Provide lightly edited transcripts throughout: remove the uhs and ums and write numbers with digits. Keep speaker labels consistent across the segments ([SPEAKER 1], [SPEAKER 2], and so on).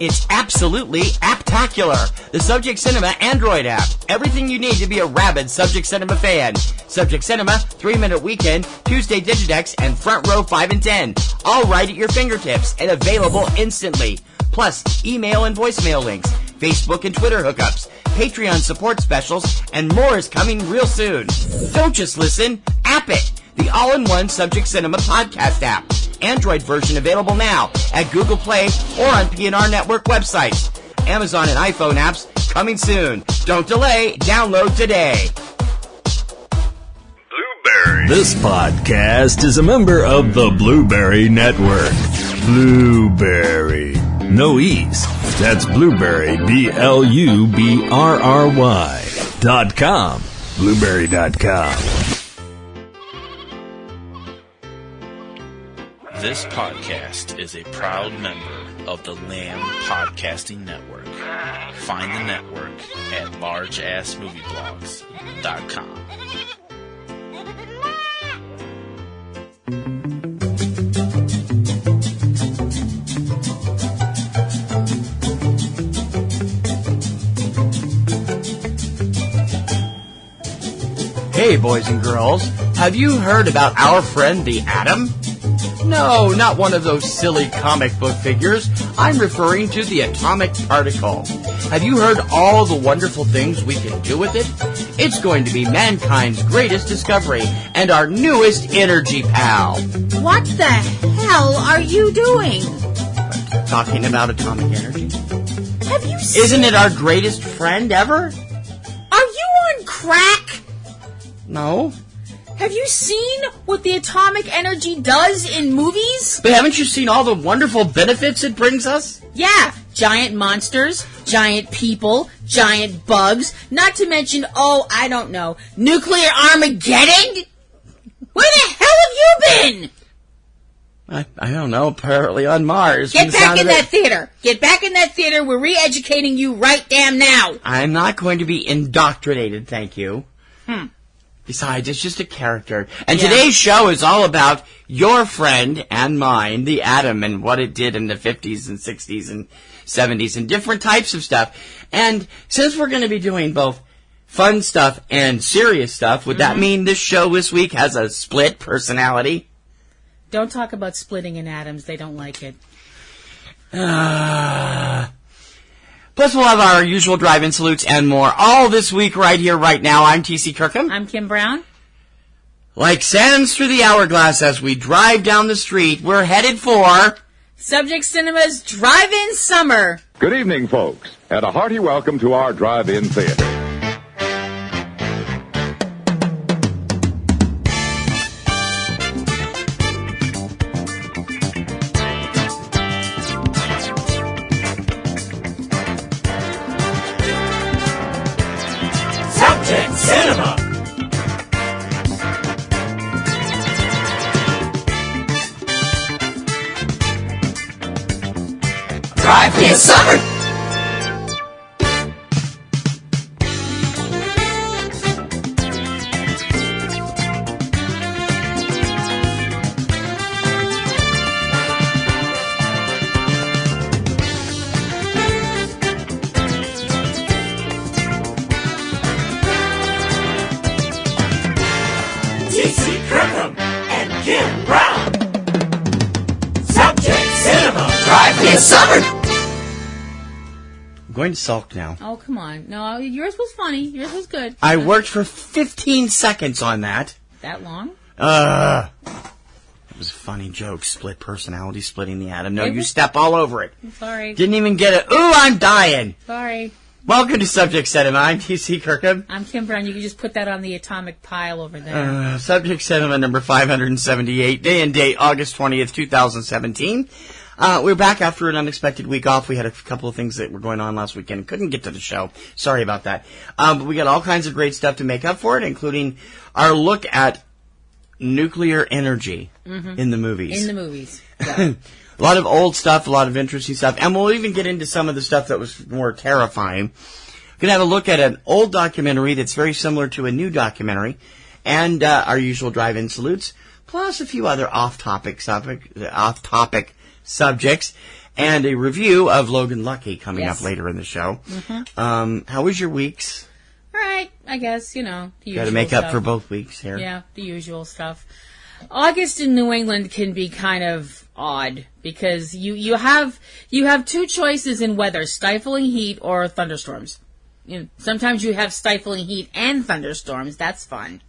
[SPEAKER 1] It's absolutely apptacular. The Subject Cinema Android app. Everything you need to be a rabid Subject Cinema fan. Subject Cinema, 3-Minute Weekend, Tuesday Digidex, and Front Row 5 and 10. All right at your fingertips and available instantly. Plus, email and voicemail links, Facebook and Twitter hookups, Patreon support specials, and more is coming real soon. Don't just listen, app it. The all-in-one Subject Cinema podcast app. Android version available now at Google Play or on PNRNetwork websites. Amazon and iPhone apps coming soon. Don't delay. Download today.
[SPEAKER 2] Blueberry. This podcast is a member of the Blueberry Network. Blueberry. No E's. That's Blueberry, BLUBRRY.com. Blueberry.com.
[SPEAKER 3] This podcast is a proud member of the Lamb Podcasting Network. Find the network at largeassmovieblogs.com.
[SPEAKER 1] Hey, boys and girls, have you heard about our friend the Atom? No, not one of those silly comic book figures. I'm referring to the atomic particle. Have you heard all the wonderful things we can do with it? It's going to be mankind's greatest discovery and our newest energy pal.
[SPEAKER 4] What the hell are you doing?
[SPEAKER 1] Talking about atomic energy?
[SPEAKER 4] Have you seen...
[SPEAKER 1] Isn't it our greatest friend ever?
[SPEAKER 4] Are you on crack?
[SPEAKER 1] No.
[SPEAKER 4] Have you seen what the atomic energy does in movies?
[SPEAKER 1] But haven't you seen all the wonderful benefits it brings us?
[SPEAKER 4] Yeah, giant monsters, giant people, giant bugs, not to mention, I don't know, nuclear Armageddon? Where the hell have you been?
[SPEAKER 1] I don't know, apparently on Mars.
[SPEAKER 4] Get back in that theater. Get back in that theater. We're re-educating you right damn now.
[SPEAKER 1] I'm not going to be indoctrinated, thank you. Besides, it's just a character. And today's show is all about your friend and mine, the Atom, and what it did in the 50s and 60s and 70s and different types of stuff. And since we're going to be doing both fun stuff and serious stuff, would that mean this show this week has a split personality?
[SPEAKER 4] Don't talk about splitting in atoms. They don't like it.
[SPEAKER 1] Plus, we'll have our usual drive-in salutes and more. All this week, right here, right now. I'm T.C. Kirkham.
[SPEAKER 4] I'm Kim Brown.
[SPEAKER 1] Like sands through the hourglass as we drive down the street, we're headed for...
[SPEAKER 4] Subject Cinema's Drive-In Summer.
[SPEAKER 5] Good evening, folks, and a hearty welcome to our drive-in theater.
[SPEAKER 1] Cinema. Drive-in summer. Summer. I'm going to sulk now.
[SPEAKER 4] Oh, come on. No, yours was funny. Yours was good.
[SPEAKER 1] I worked for 15 seconds on that.
[SPEAKER 4] That long?
[SPEAKER 1] It was a funny joke. Split personality, splitting the atom. No, you step all over it.
[SPEAKER 4] Sorry.
[SPEAKER 1] Didn't even get it. Ooh, I'm dying.
[SPEAKER 4] Sorry.
[SPEAKER 1] Welcome to Subject Cinema. I'm T.C. Kirkham.
[SPEAKER 4] I'm Kim Brown. You can just put that on the atomic pile over there.
[SPEAKER 1] Subject Cinema number 578. Day and date, August 20th, 2017. We're back after an unexpected week off. We had a couple of things that were going on last weekend. Couldn't get to the show. Sorry about that. But we got all kinds of great stuff to make up for it, including our look at nuclear energy in the movies.
[SPEAKER 4] In the movies. Yeah.
[SPEAKER 1] A lot of old stuff, a lot of interesting stuff. And we'll even get into some of the stuff that was more terrifying. We're going to have a look at an old documentary that's very similar to a new documentary. And our usual drive-in salutes. Plus a few other off-topic subjects. and a review of Logan Lucky coming
[SPEAKER 4] Yes.
[SPEAKER 1] up later in the show. How was your weeks?
[SPEAKER 4] All right, I guess, the usual
[SPEAKER 1] Got to make up
[SPEAKER 4] stuff.
[SPEAKER 1] for both weeks here.
[SPEAKER 4] Yeah, the usual stuff. August in New England can be kind of odd because you have two choices in weather: stifling heat or thunderstorms. Sometimes you have stifling heat and thunderstorms. That's fun.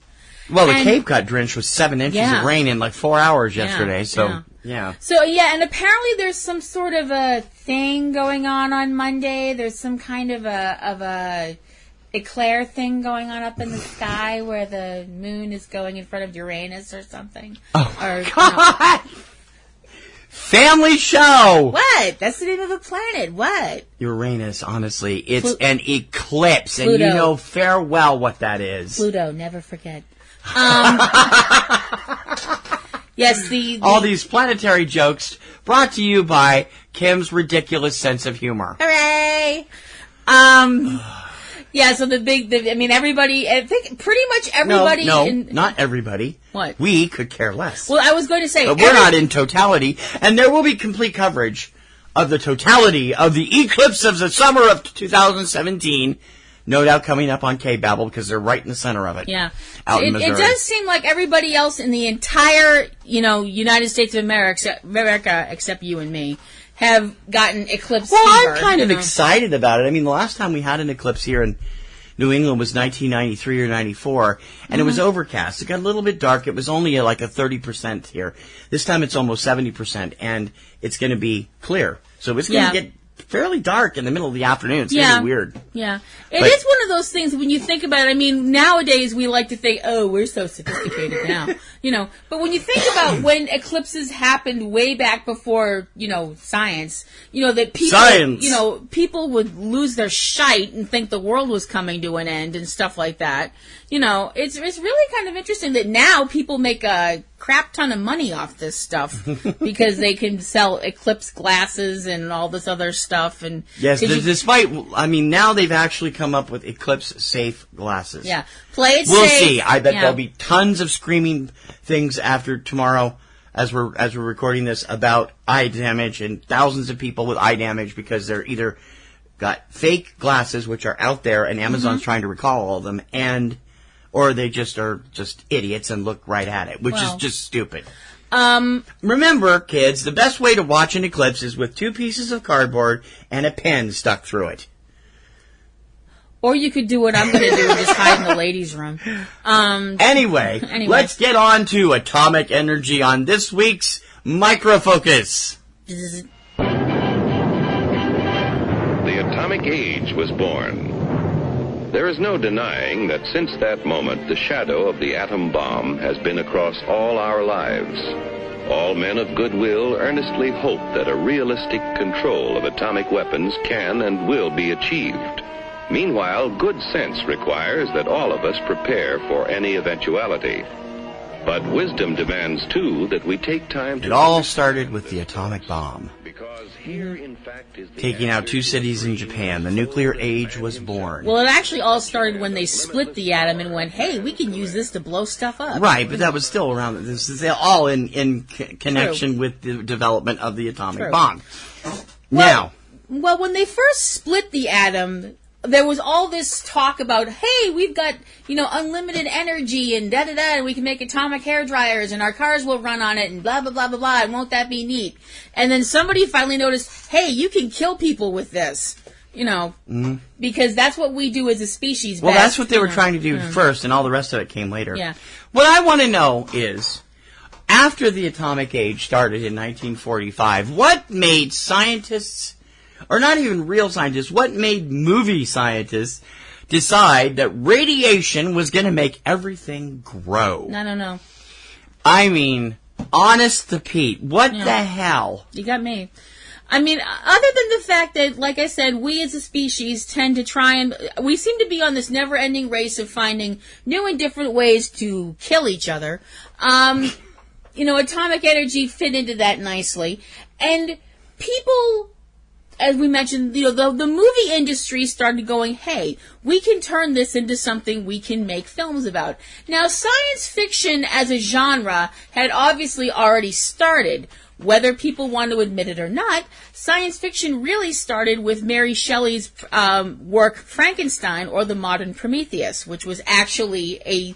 [SPEAKER 1] Well, the Cape got drenched with 7 inches of rain in like 4 hours yesterday. So yeah.
[SPEAKER 4] So yeah, and apparently there's some sort of a thing going on Monday. There's some kind of a eclair thing going on up in the sky where the moon is going in front of Uranus or something.
[SPEAKER 1] Oh, God! Family show!
[SPEAKER 4] What? That's the name of a planet. What?
[SPEAKER 1] Uranus, honestly. It's an eclipse, and
[SPEAKER 4] Pluto.
[SPEAKER 1] you know farewell what that is.
[SPEAKER 4] Pluto, never forget. Yes,
[SPEAKER 1] all these planetary jokes brought to you by Kim's ridiculous sense of humor.
[SPEAKER 4] Hooray! Yeah, so everybody, I think pretty much everybody...
[SPEAKER 1] No, not everybody.
[SPEAKER 4] What?
[SPEAKER 1] We could care less.
[SPEAKER 4] Well, I was going to say...
[SPEAKER 1] But we're not in totality, and there will be complete coverage of the totality of the eclipse of the summer of 2017, no doubt coming up on K-Babble, because they're right in the center of it.
[SPEAKER 4] Yeah.
[SPEAKER 1] Out in Missouri.
[SPEAKER 4] It does seem like everybody else in the entire, United States of America, except you and me, have gotten eclipse fever.
[SPEAKER 1] I'm kind of excited about it. I mean, the last time we had an eclipse here in New England was 1993 or 94, and it was overcast. It got a little bit dark. It was only like a 30% here. This time it's almost 70%, and it's going to be clear. So it's going to get fairly dark in the middle of the afternoon. It's going to be weird.
[SPEAKER 4] Yeah. It is one of those things when you think about it. I mean, nowadays we like to think, oh, we're so sophisticated now. But when you think about when eclipses happened way back before, science, that people, people would lose their shite and think the world was coming to an end and stuff like that. It's really kind of interesting that now people make a crap ton of money off this stuff because they can sell eclipse glasses and all this other stuff. And
[SPEAKER 1] yes, now they've actually come up with eclipse-safe glasses.
[SPEAKER 4] Yeah, play it safe.
[SPEAKER 1] We'll see. I bet there'll be tons of screaming things after tomorrow, as we're recording this, about eye damage and thousands of people with eye damage because they're either got fake glasses, which are out there, and Amazon's trying to recall all of them, or they just are just idiots and look right at it, which is just stupid. Remember, kids, the best way to watch an eclipse is with 2 pieces of cardboard and a pen stuck through it.
[SPEAKER 4] Or you could do what I'm going to do and just hide in the ladies' room.
[SPEAKER 1] Anyway, let's get on to atomic energy on this week's Microfocus.
[SPEAKER 5] The atomic age was born. There is no denying that since that moment, the shadow of the atom bomb has been across all our lives. All men of goodwill earnestly hope that a realistic control of atomic weapons can and will be achieved. Meanwhile, good sense requires that all of us prepare for any eventuality. But wisdom demands, too, that we take time to...
[SPEAKER 1] It all started with the atomic bomb.
[SPEAKER 5] Because here, in fact, is the
[SPEAKER 1] taking out 2 cities in Japan. The nuclear age was born.
[SPEAKER 4] Well, it actually all started when they split the atom and went, hey, we can use this to blow stuff up.
[SPEAKER 1] Right, but that was still around. This is all in connection with the development of the atomic bomb. Well,
[SPEAKER 4] when they first split the atom, there was all this talk about, hey, we've got, unlimited energy and da-da-da, and we can make atomic hair dryers and our cars will run on it and blah, blah, blah, blah, blah, and won't that be neat? And then somebody finally noticed, hey, you can kill people with this, because that's what we do as a species.
[SPEAKER 1] Well, that's what they were trying to do first, and all the rest of it came later.
[SPEAKER 4] Yeah.
[SPEAKER 1] What I want to know is, after the atomic age started in 1945, what made scientists... or not even real scientists, what made movie scientists decide that radiation was going to make everything grow?
[SPEAKER 4] No.
[SPEAKER 1] I mean, honest to Pete, what the hell?
[SPEAKER 4] You got me. I mean, other than the fact that, like I said, we as a species tend to try and... we seem to be on this never-ending race of finding new and different ways to kill each other. Atomic energy fit into that nicely. And people... as we mentioned, the movie industry started going, hey, we can turn this into something we can make films about. Now, science fiction as a genre had obviously already started. whether people want to admit it or not, science fiction really started with Mary Shelley's work Frankenstein, or the Modern Prometheus, which was actually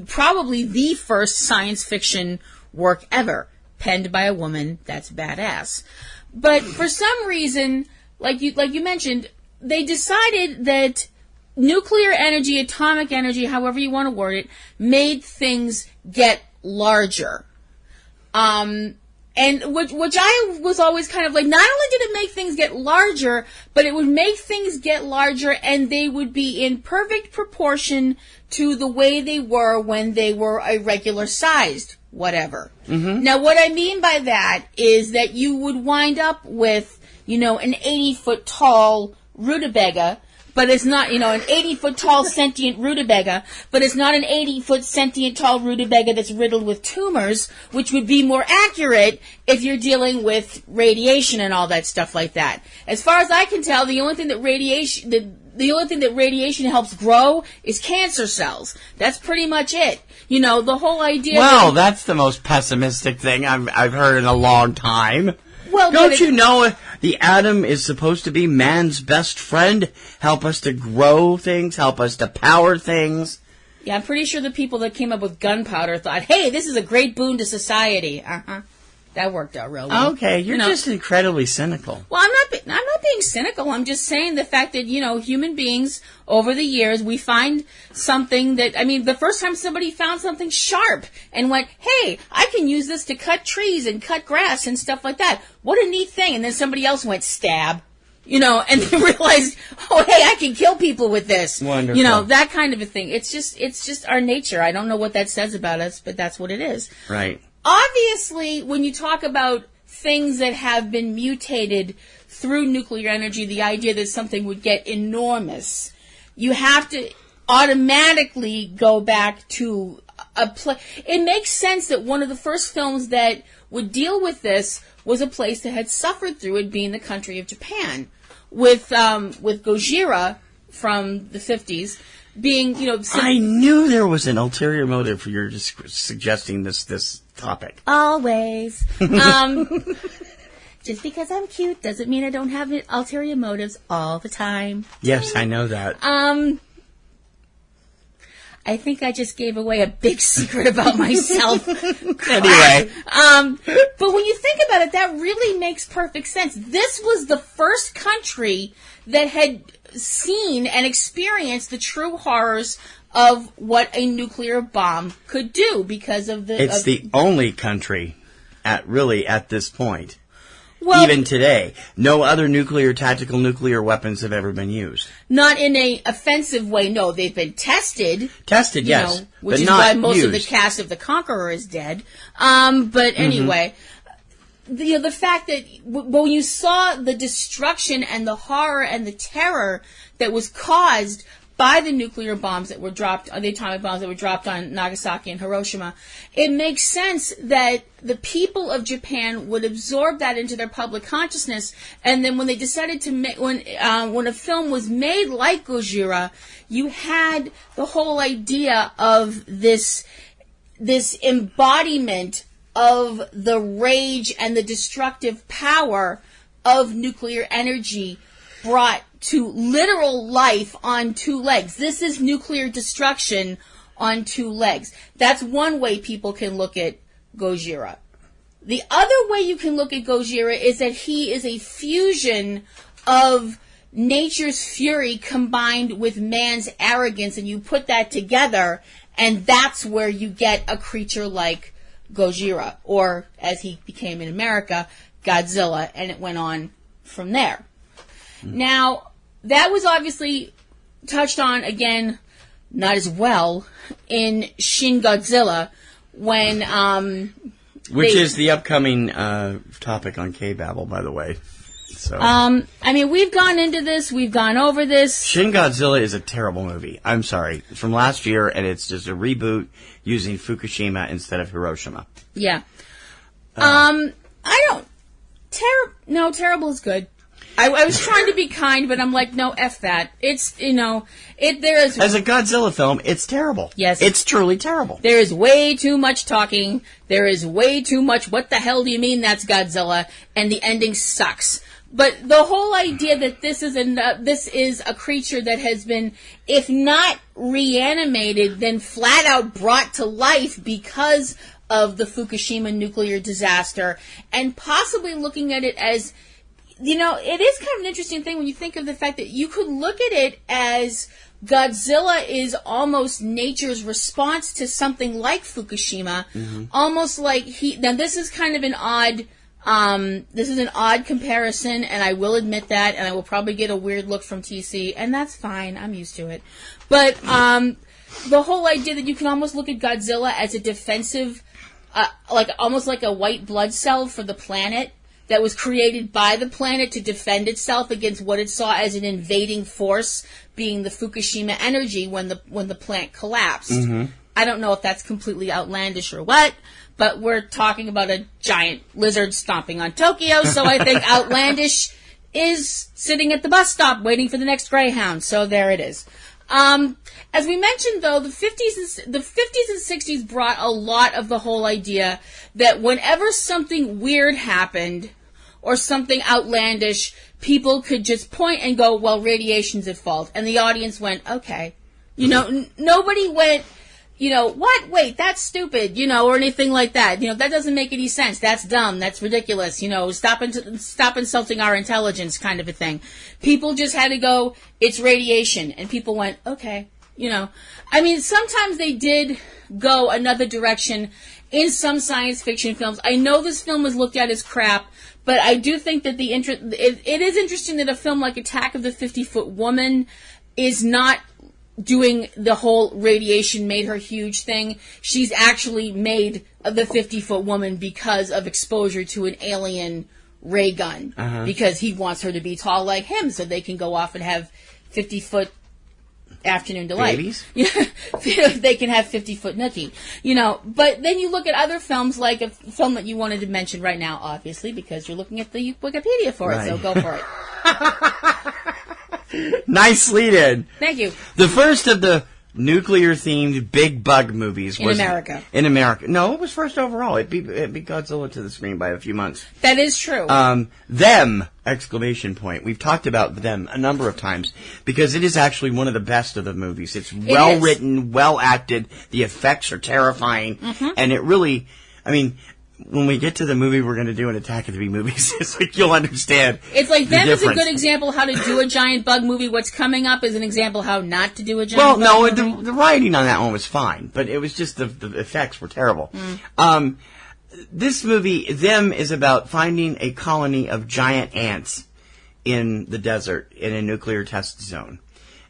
[SPEAKER 4] probably the first science fiction work ever, penned by a woman. That's badass. But for some reason, like you mentioned, they decided that nuclear energy, atomic energy, however you want to word it, made things get larger. And which I was always kind of like, not only did it make things get larger, but it would make things get larger and they would be in perfect proportion to the way they were when they were a regular sized whatever. Mm-hmm. Now, what I mean by that is that you would wind up with, an 80-foot tall rutabaga, but it's not, an 80-foot tall sentient rutabaga, but it's not an 80-foot sentient tall rutabaga that's riddled with tumors, which would be more accurate if you're dealing with radiation and all that stuff like that. As far as I can tell, the only thing that radiation helps grow is cancer cells. That's pretty much it. The whole idea.
[SPEAKER 1] Well, that's the most pessimistic thing I've heard in a long time.
[SPEAKER 4] Well,
[SPEAKER 1] don't you know the atom is supposed to be man's best friend? Help us to grow things, help us to power things.
[SPEAKER 4] Yeah, I'm pretty sure the people that came up with gunpowder thought, hey, this is a great boon to society. Uh-huh. That worked out real well.
[SPEAKER 1] Okay, you're just incredibly cynical.
[SPEAKER 4] Well, I'm not being cynical. I'm just saying the fact that, human beings, over the years, we find something that, the first time somebody found something sharp and went, hey, I can use this to cut trees and cut grass and stuff like that. What a neat thing. And then somebody else went, stab. And they realized, oh, hey, I can kill people with this.
[SPEAKER 1] Wonderful.
[SPEAKER 4] That kind of a thing. It's just our nature. I don't know what that says about us, but that's what it is.
[SPEAKER 1] Right.
[SPEAKER 4] Obviously, when you talk about things that have been mutated through nuclear energy, the idea that something would get enormous, you have to automatically go back to a place. It makes sense that one of the first films that would deal with this was a place that had suffered through it, being the country of Japan, with Gojira from the 50s. Being,
[SPEAKER 1] I knew there was an ulterior motive for your suggesting this topic.
[SPEAKER 4] Always. Just because I'm cute doesn't mean I don't have ulterior motives all the time.
[SPEAKER 1] Yes, I know that.
[SPEAKER 4] I think I just gave away a big secret about myself.
[SPEAKER 1] Anyway.
[SPEAKER 4] But when you think about it, that really makes perfect sense. This was the first country that had seen and experienced the true horrors of what a nuclear bomb could do because of the...
[SPEAKER 1] It's the only country at this point.
[SPEAKER 4] Well,
[SPEAKER 1] even today, no other tactical nuclear weapons have ever been used.
[SPEAKER 4] Not in a offensive way, no. They've been tested.
[SPEAKER 1] Tested, yes.
[SPEAKER 4] Which
[SPEAKER 1] but
[SPEAKER 4] is
[SPEAKER 1] not
[SPEAKER 4] why most
[SPEAKER 1] used.
[SPEAKER 4] of the cast of The Conqueror is dead. But anyway... The fact that when you saw the destruction and the horror and the terror that was caused by the nuclear bombs that were dropped, the atomic bombs that were dropped on Nagasaki and Hiroshima, it makes sense that the people of Japan would absorb that into their public consciousness. And then when they decided to make, when a film was made like Gojira, you had the whole idea of this embodiment of the rage and the destructive power of nuclear energy brought to literal life on two legs. This is nuclear destruction on two legs. That's one way people can look at Gojira. The other way you can look at Gojira is that he is a fusion of nature's fury combined with man's arrogance, and you put that together, and that's where you get a creature like Gojira, or as he became in America, Godzilla, and it went on from there. Now, that was obviously touched on, again, not as well, in Shin Godzilla, when...
[SPEAKER 1] Which is the upcoming topic on K-Babble, by the way. So.
[SPEAKER 4] We've gone into this, we've gone over this.
[SPEAKER 1] Shin Godzilla is a terrible movie. I'm sorry. It's from last year, and it's just a reboot using Fukushima instead of Hiroshima.
[SPEAKER 4] Yeah. Terrible is good. I was trying to be kind, but I'm like, no, F that. It's, there is...
[SPEAKER 1] As a Godzilla film, it's terrible.
[SPEAKER 4] Yes.
[SPEAKER 1] It's truly terrible.
[SPEAKER 4] There is way too much talking. There is way too much, what the hell do you mean that's Godzilla? And the ending sucks. But the whole idea that this is a creature that has been, if not reanimated, then flat out brought to life because of the Fukushima nuclear disaster, and possibly looking at it as... it is kind of an interesting thing when you think of the fact that you could look at it as Godzilla is almost nature's response to something like Fukushima, almost like now this is kind of an odd, comparison, and I will admit that, and I will probably get a weird look from TC, and that's fine, I'm used to it. But, the whole idea that you can almost look at Godzilla as a defensive, almost like a white blood cell for the planet, that was created by the planet to defend itself against what it saw as an invading force, being the Fukushima energy when the plant collapsed. I don't know if that's completely outlandish or what, but we're talking about a giant lizard stomping on Tokyo, so I think outlandish is sitting at the bus stop waiting for the next Greyhound. So there it is. As we mentioned, though, the 50s and 60s brought a lot of the whole idea that whenever something weird happened or something outlandish, people could just point and go, well, radiation's at fault. And the audience went, okay. Nobody went, what? Wait, that's stupid, or anything like that. That doesn't make any sense. That's dumb. That's ridiculous. Stop insulting our intelligence kind of a thing. People just had to go, it's radiation. And people went, okay. Sometimes they did go another direction in some science fiction films. I know this film was looked at as crap, but I do think that it is interesting that a film like Attack of the 50-Foot Woman is not doing the whole radiation made her huge thing. She's actually made the 50-Foot Woman because of exposure to an alien ray gun. Because he wants her to be tall like him so they can go off and have 50-foot afternoon delight.
[SPEAKER 1] Babies?
[SPEAKER 4] They can have 50-foot nookie. But then you look at other films, like a film that you wanted to mention right now, obviously, because you're looking at the Wikipedia for it, so go for it.
[SPEAKER 1] Nice lead-in.
[SPEAKER 4] Thank you.
[SPEAKER 1] The first of the nuclear-themed big bug movies was... In America. No, it was first overall. It beat Godzilla to the screen by a few months.
[SPEAKER 4] That is true.
[SPEAKER 1] Them! Exclamation point. We've talked about them a number of times because it is actually one of the best of the movies. It's well written, well acted. The effects are terrifying. And it really... when we get to the movie we're going to do an Attack of the Bee movies, it's like you'll understand.
[SPEAKER 4] It's like them is a good example how to do a giant bug movie. What's coming up is an example how not to do a giant bug movie.
[SPEAKER 1] The writing on that one was fine, but it was just the effects were terrible. This movie, Them, is about finding a colony of giant ants in the desert in a nuclear test zone.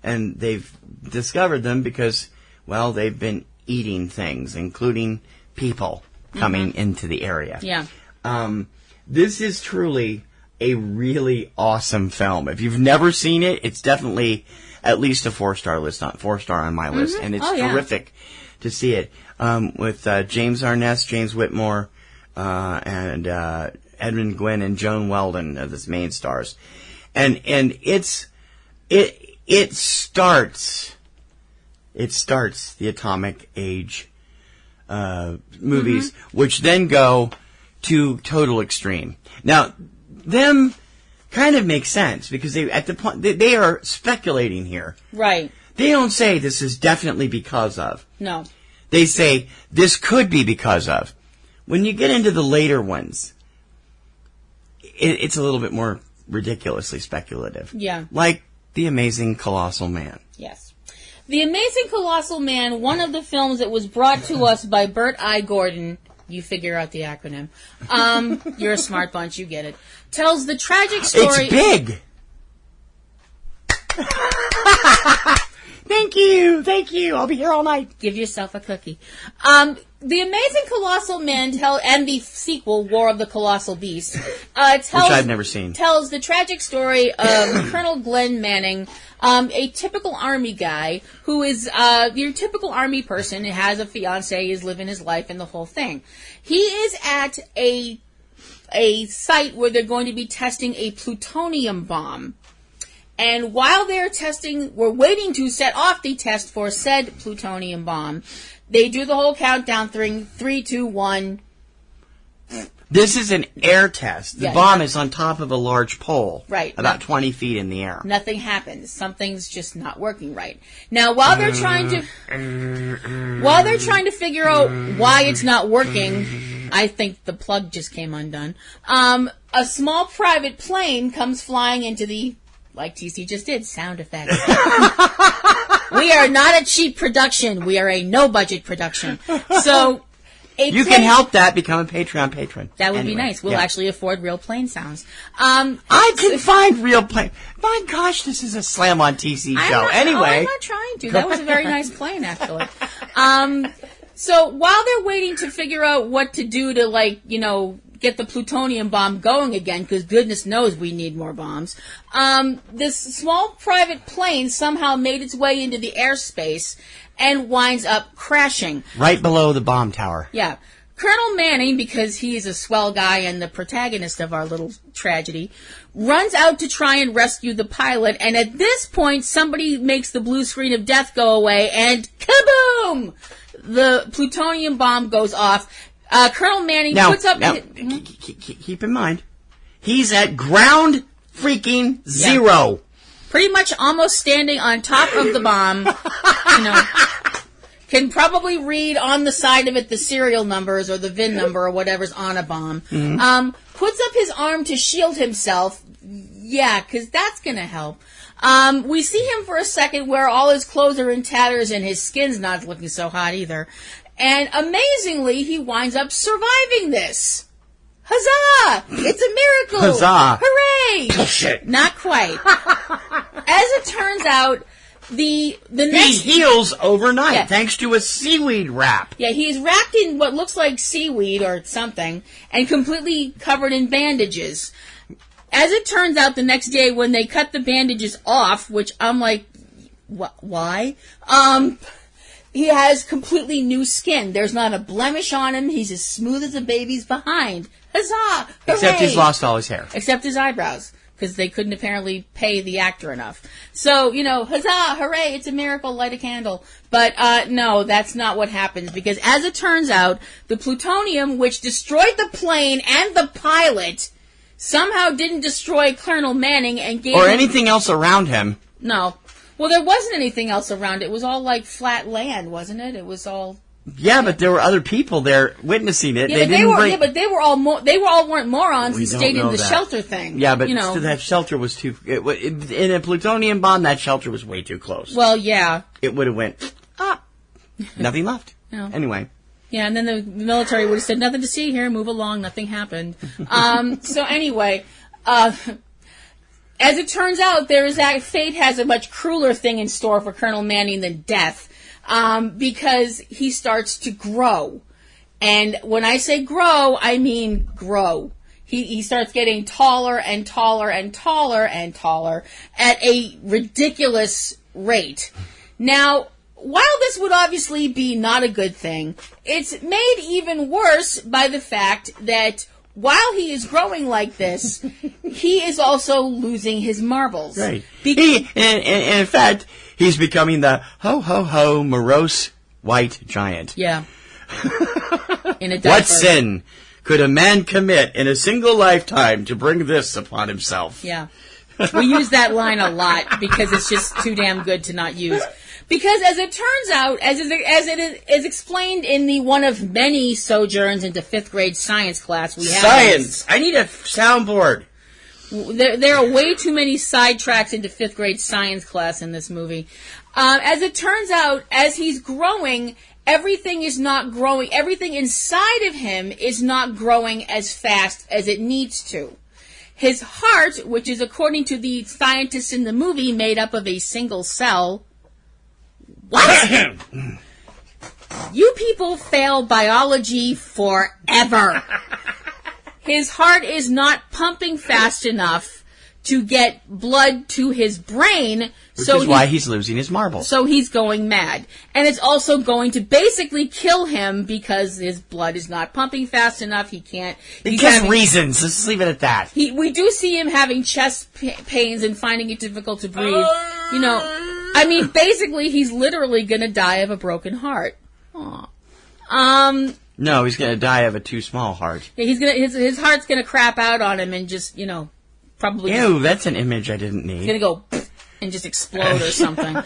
[SPEAKER 1] And they've discovered them because, well, they've been eating things, including people coming into the area.
[SPEAKER 4] Yeah.
[SPEAKER 1] This is truly a really awesome film. If you've never seen it, it's definitely at least a 4-star on my list, and it's terrific to see it. With James Arness, James Whitmore, and Edmund Gwynn and Joan Weldon as its main stars. And it starts the Atomic Age movies, which then go to total extreme. Now, Them kind of makes sense because they are speculating here.
[SPEAKER 4] Right.
[SPEAKER 1] They don't say this is definitely because of.
[SPEAKER 4] No.
[SPEAKER 1] They say this could be because of. When you get into the later ones, it's a little bit more ridiculously speculative.
[SPEAKER 4] Yeah.
[SPEAKER 1] Like The Amazing Colossal Man.
[SPEAKER 4] Yes. The Amazing Colossal Man, one of the films that was brought to us by Bert I. Gordon, you figure out the acronym. You're a smart bunch, you get it. Tells the tragic story...
[SPEAKER 1] It's big! Thank you. I'll be here all night.
[SPEAKER 4] Give yourself a cookie. The Amazing Colossal Man and the sequel, War of the Colossal Beast,
[SPEAKER 1] which I've never seen,
[SPEAKER 4] tells the tragic story of Colonel Glenn Manning, a typical army guy who is your typical army person. Has a fiance, is living his life, and the whole thing. He is at a a site where they're going to be testing a plutonium bomb. And while they're we're waiting to set off the test for said plutonium bomb, they do the whole countdown thing, 3, 2, 1.
[SPEAKER 1] This is an air test. The bomb is on top of a large pole.
[SPEAKER 4] Right.
[SPEAKER 1] About 20 feet in the air.
[SPEAKER 4] Nothing happens. Something's just not working right. Now, while they're trying to figure out why it's not working, I think the plug just came undone. A small private plane comes flying into the, like TC just did, sound effects. We are not a cheap production. We are a no-budget production. So... You
[SPEAKER 1] can help that, become a Patreon patron.
[SPEAKER 4] That would be nice. We'll actually afford real plane sounds.
[SPEAKER 1] I can find real plane. My gosh, this is a slam on TC show.
[SPEAKER 4] I'm not trying to. That was a very nice plane, actually. So while they're waiting to figure out what to do to, get the plutonium bomb going again, because goodness knows we need more bombs, this small private plane somehow made its way into the airspace and winds up crashing.
[SPEAKER 1] Right below the bomb tower.
[SPEAKER 4] Yeah. Colonel Manning, because he's a swell guy and the protagonist of our little tragedy, runs out to try and rescue the pilot, and at this point, somebody makes the blue screen of death go away, and kaboom! The plutonium bomb goes off. Colonel Manning puts up...
[SPEAKER 1] Keep in mind, he's at ground freaking zero.
[SPEAKER 4] Yeah. Pretty much almost standing on top of the bomb, can probably read on the side of it the serial numbers or the VIN number or whatever's on a bomb. Mm-hmm. Puts up his arm to shield himself. Yeah, because that's going to help. We see him for a second where all his clothes are in tatters and his skin's not looking so hot either. And amazingly, he winds up surviving this. Huzzah! It's a miracle!
[SPEAKER 1] Huzzah!
[SPEAKER 4] Hooray!
[SPEAKER 1] Bullshit!
[SPEAKER 4] Not quite. As it turns out, the next...
[SPEAKER 1] He heals overnight thanks to a seaweed wrap.
[SPEAKER 4] Yeah, he's wrapped in what looks like seaweed or something and completely covered in bandages. As it turns out, the next day when they cut the bandages off, which I'm like, why? He has completely new skin. There's not a blemish on him. He's as smooth as a baby's behind. Huzzah! Hooray!
[SPEAKER 1] Except he's lost all his hair.
[SPEAKER 4] Except his eyebrows, because they couldn't apparently pay the actor enough. So, huzzah, hooray, it's a miracle, light a candle. But, no, that's not what happens, because as it turns out, the plutonium, which destroyed the plane and the pilot, somehow didn't destroy Colonel Manning and gave
[SPEAKER 1] Or anything else around him.
[SPEAKER 4] No. Well, there wasn't anything else around. It was all like flat land, wasn't it? It was all...
[SPEAKER 1] Yeah, but there were other people there witnessing it.
[SPEAKER 4] Yeah, but they weren't morons and stayed in the shelter thing.
[SPEAKER 1] Yeah, but that shelter was too... in a plutonium bomb, that shelter was way too close.
[SPEAKER 4] Well, yeah.
[SPEAKER 1] It would have went, nothing left.
[SPEAKER 4] No.
[SPEAKER 1] Anyway.
[SPEAKER 4] Yeah, and then the military would have said, nothing to see here, move along, nothing happened. So anyway... As it turns out, fate has a much crueler thing in store for Colonel Manning than death, because he starts to grow. And when I say grow, I mean grow. He starts getting taller and taller and taller and taller at a ridiculous rate. Now, while this would obviously be not a good thing, it's made even worse by the fact that while he is growing like this, he is also losing his marbles.
[SPEAKER 1] Right. In fact, he's becoming the ho-ho-ho morose white giant.
[SPEAKER 4] Yeah. In a diaper.
[SPEAKER 1] What sin could a man commit in a single lifetime to bring this upon himself?
[SPEAKER 4] Yeah. We use that line a lot because it's just too damn good to not use. Because as it turns out, as it is explained in the one of many sojourns into 5th grade science class we have.
[SPEAKER 1] Science! I need a soundboard.
[SPEAKER 4] There are way too many sidetracks into 5th grade science class in this movie. As it turns out, as he's growing, everything is not growing. Everything inside of him is not growing as fast as it needs to. His heart, which is according to the scientists in the movie made up of a single cell... What? You people fail biology forever. His heart is not pumping fast enough to get blood to his brain.
[SPEAKER 1] Which is why he's losing his marbles.
[SPEAKER 4] So he's going mad. And it's also going to basically kill him because his blood is not pumping fast enough. He can't.
[SPEAKER 1] Because reasons. Let's leave it at that.
[SPEAKER 4] We do see him having chest pains and finding it difficult to breathe. You know, I mean, basically, he's literally going to die of a broken heart. Aww.
[SPEAKER 1] No, he's going to die of a too small heart.
[SPEAKER 4] Yeah, his heart's going to crap out on him and just, probably.
[SPEAKER 1] Ew, that's an image I didn't need.
[SPEAKER 4] He's going to go and just explode or something.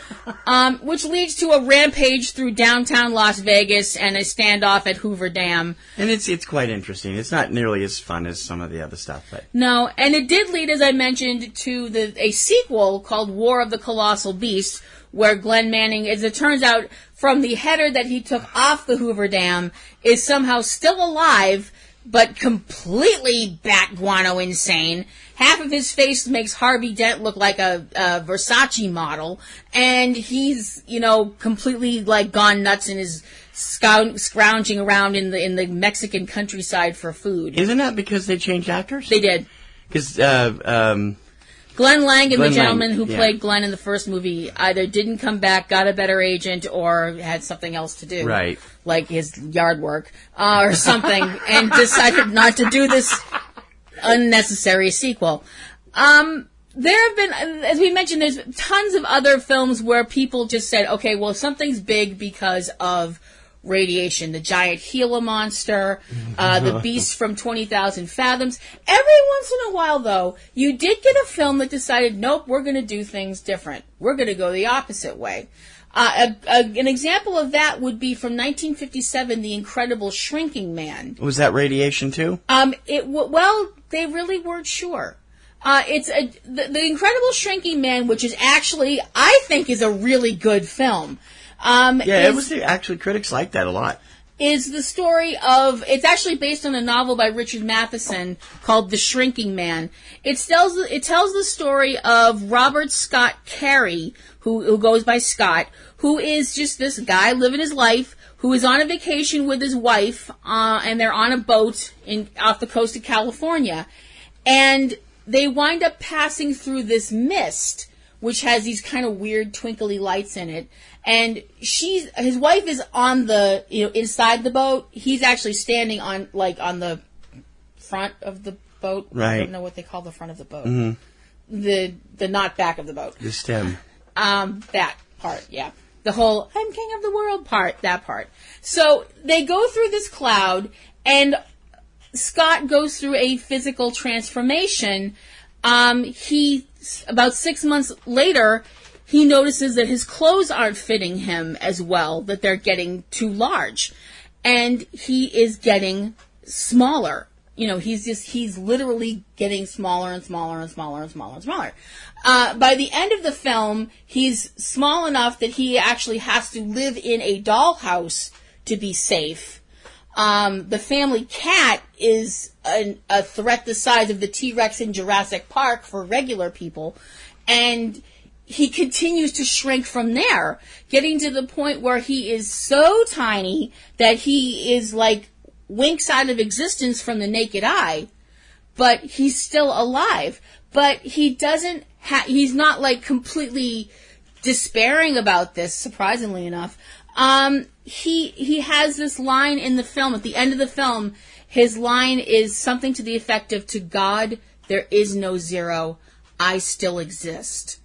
[SPEAKER 4] Which leads to a rampage through downtown Las Vegas and a standoff at Hoover Dam.
[SPEAKER 1] And it's quite interesting. It's not nearly as fun as some of the other stuff, but
[SPEAKER 4] no, and it did lead, as I mentioned, to a sequel called War of the Colossal Beast, where Glenn Manning, as it turns out, from the header that he took off the Hoover Dam, is somehow still alive, but completely bat guano insane. Half of his face makes Harvey Dent look like a Versace model, and he's, completely gone nuts and is scrounging around in the Mexican countryside for food.
[SPEAKER 1] Isn't that because they changed actors?
[SPEAKER 4] They did.
[SPEAKER 1] Because
[SPEAKER 4] Glenn Lang, the gentleman who played Glenn in the first movie, either didn't come back, got a better agent, or had something else to do.
[SPEAKER 1] Right.
[SPEAKER 4] Like his yard work, or something, and decided not to do this unnecessary sequel. There have been, as we mentioned, there's tons of other films where people just said, okay, well, something's big because of radiation. The giant Gila monster, the beast from 20,000 Fathoms. Every once in a while, though, you did get a film that decided, nope, we're going to do things different. We're going to go the opposite way. An example of that would be from 1957, The Incredible Shrinking Man.
[SPEAKER 1] Was that radiation too?
[SPEAKER 4] Well, they really weren't sure. The Incredible Shrinking Man, which is actually, I think, is a really good film.
[SPEAKER 1] It was actually, critics liked that a lot.
[SPEAKER 4] Is the story of, it's actually based on a novel by Richard Matheson called The Shrinking Man. It tells the story of Robert Scott Carey, who goes by Scott, who is just this guy living his life, who is on a vacation with his wife, and they're on a boat off the coast of California. And they wind up passing through this mist, which has these kind of weird twinkly lights in it. And his wife is on the, inside the boat. He's actually standing on the front of the boat.
[SPEAKER 1] Right.
[SPEAKER 4] I don't know what they call the front of the boat.
[SPEAKER 1] Mm-hmm.
[SPEAKER 4] The not back of the boat.
[SPEAKER 1] The stem.
[SPEAKER 4] That part, yeah. The whole, I'm king of the world part, that part. So they go through this cloud, and Scott goes through a physical transformation. About 6 months later, he notices that his clothes aren't fitting him as well, that they're getting too large. And he is getting smaller. He's literally getting smaller and smaller and smaller and smaller and smaller. By the end of the film, he's small enough that he actually has to live in a dollhouse to be safe. The family cat is a threat the size of the T-Rex in Jurassic Park for regular people. And he continues to shrink from there, getting to the point where he is so tiny that he is winks out of existence from the naked eye, but he's still alive. But he doesn't he's not completely despairing about this, surprisingly enough. He has this line in the film, at the end of the film, his line is something to the effect of, "To God, there is no zero. I still exist."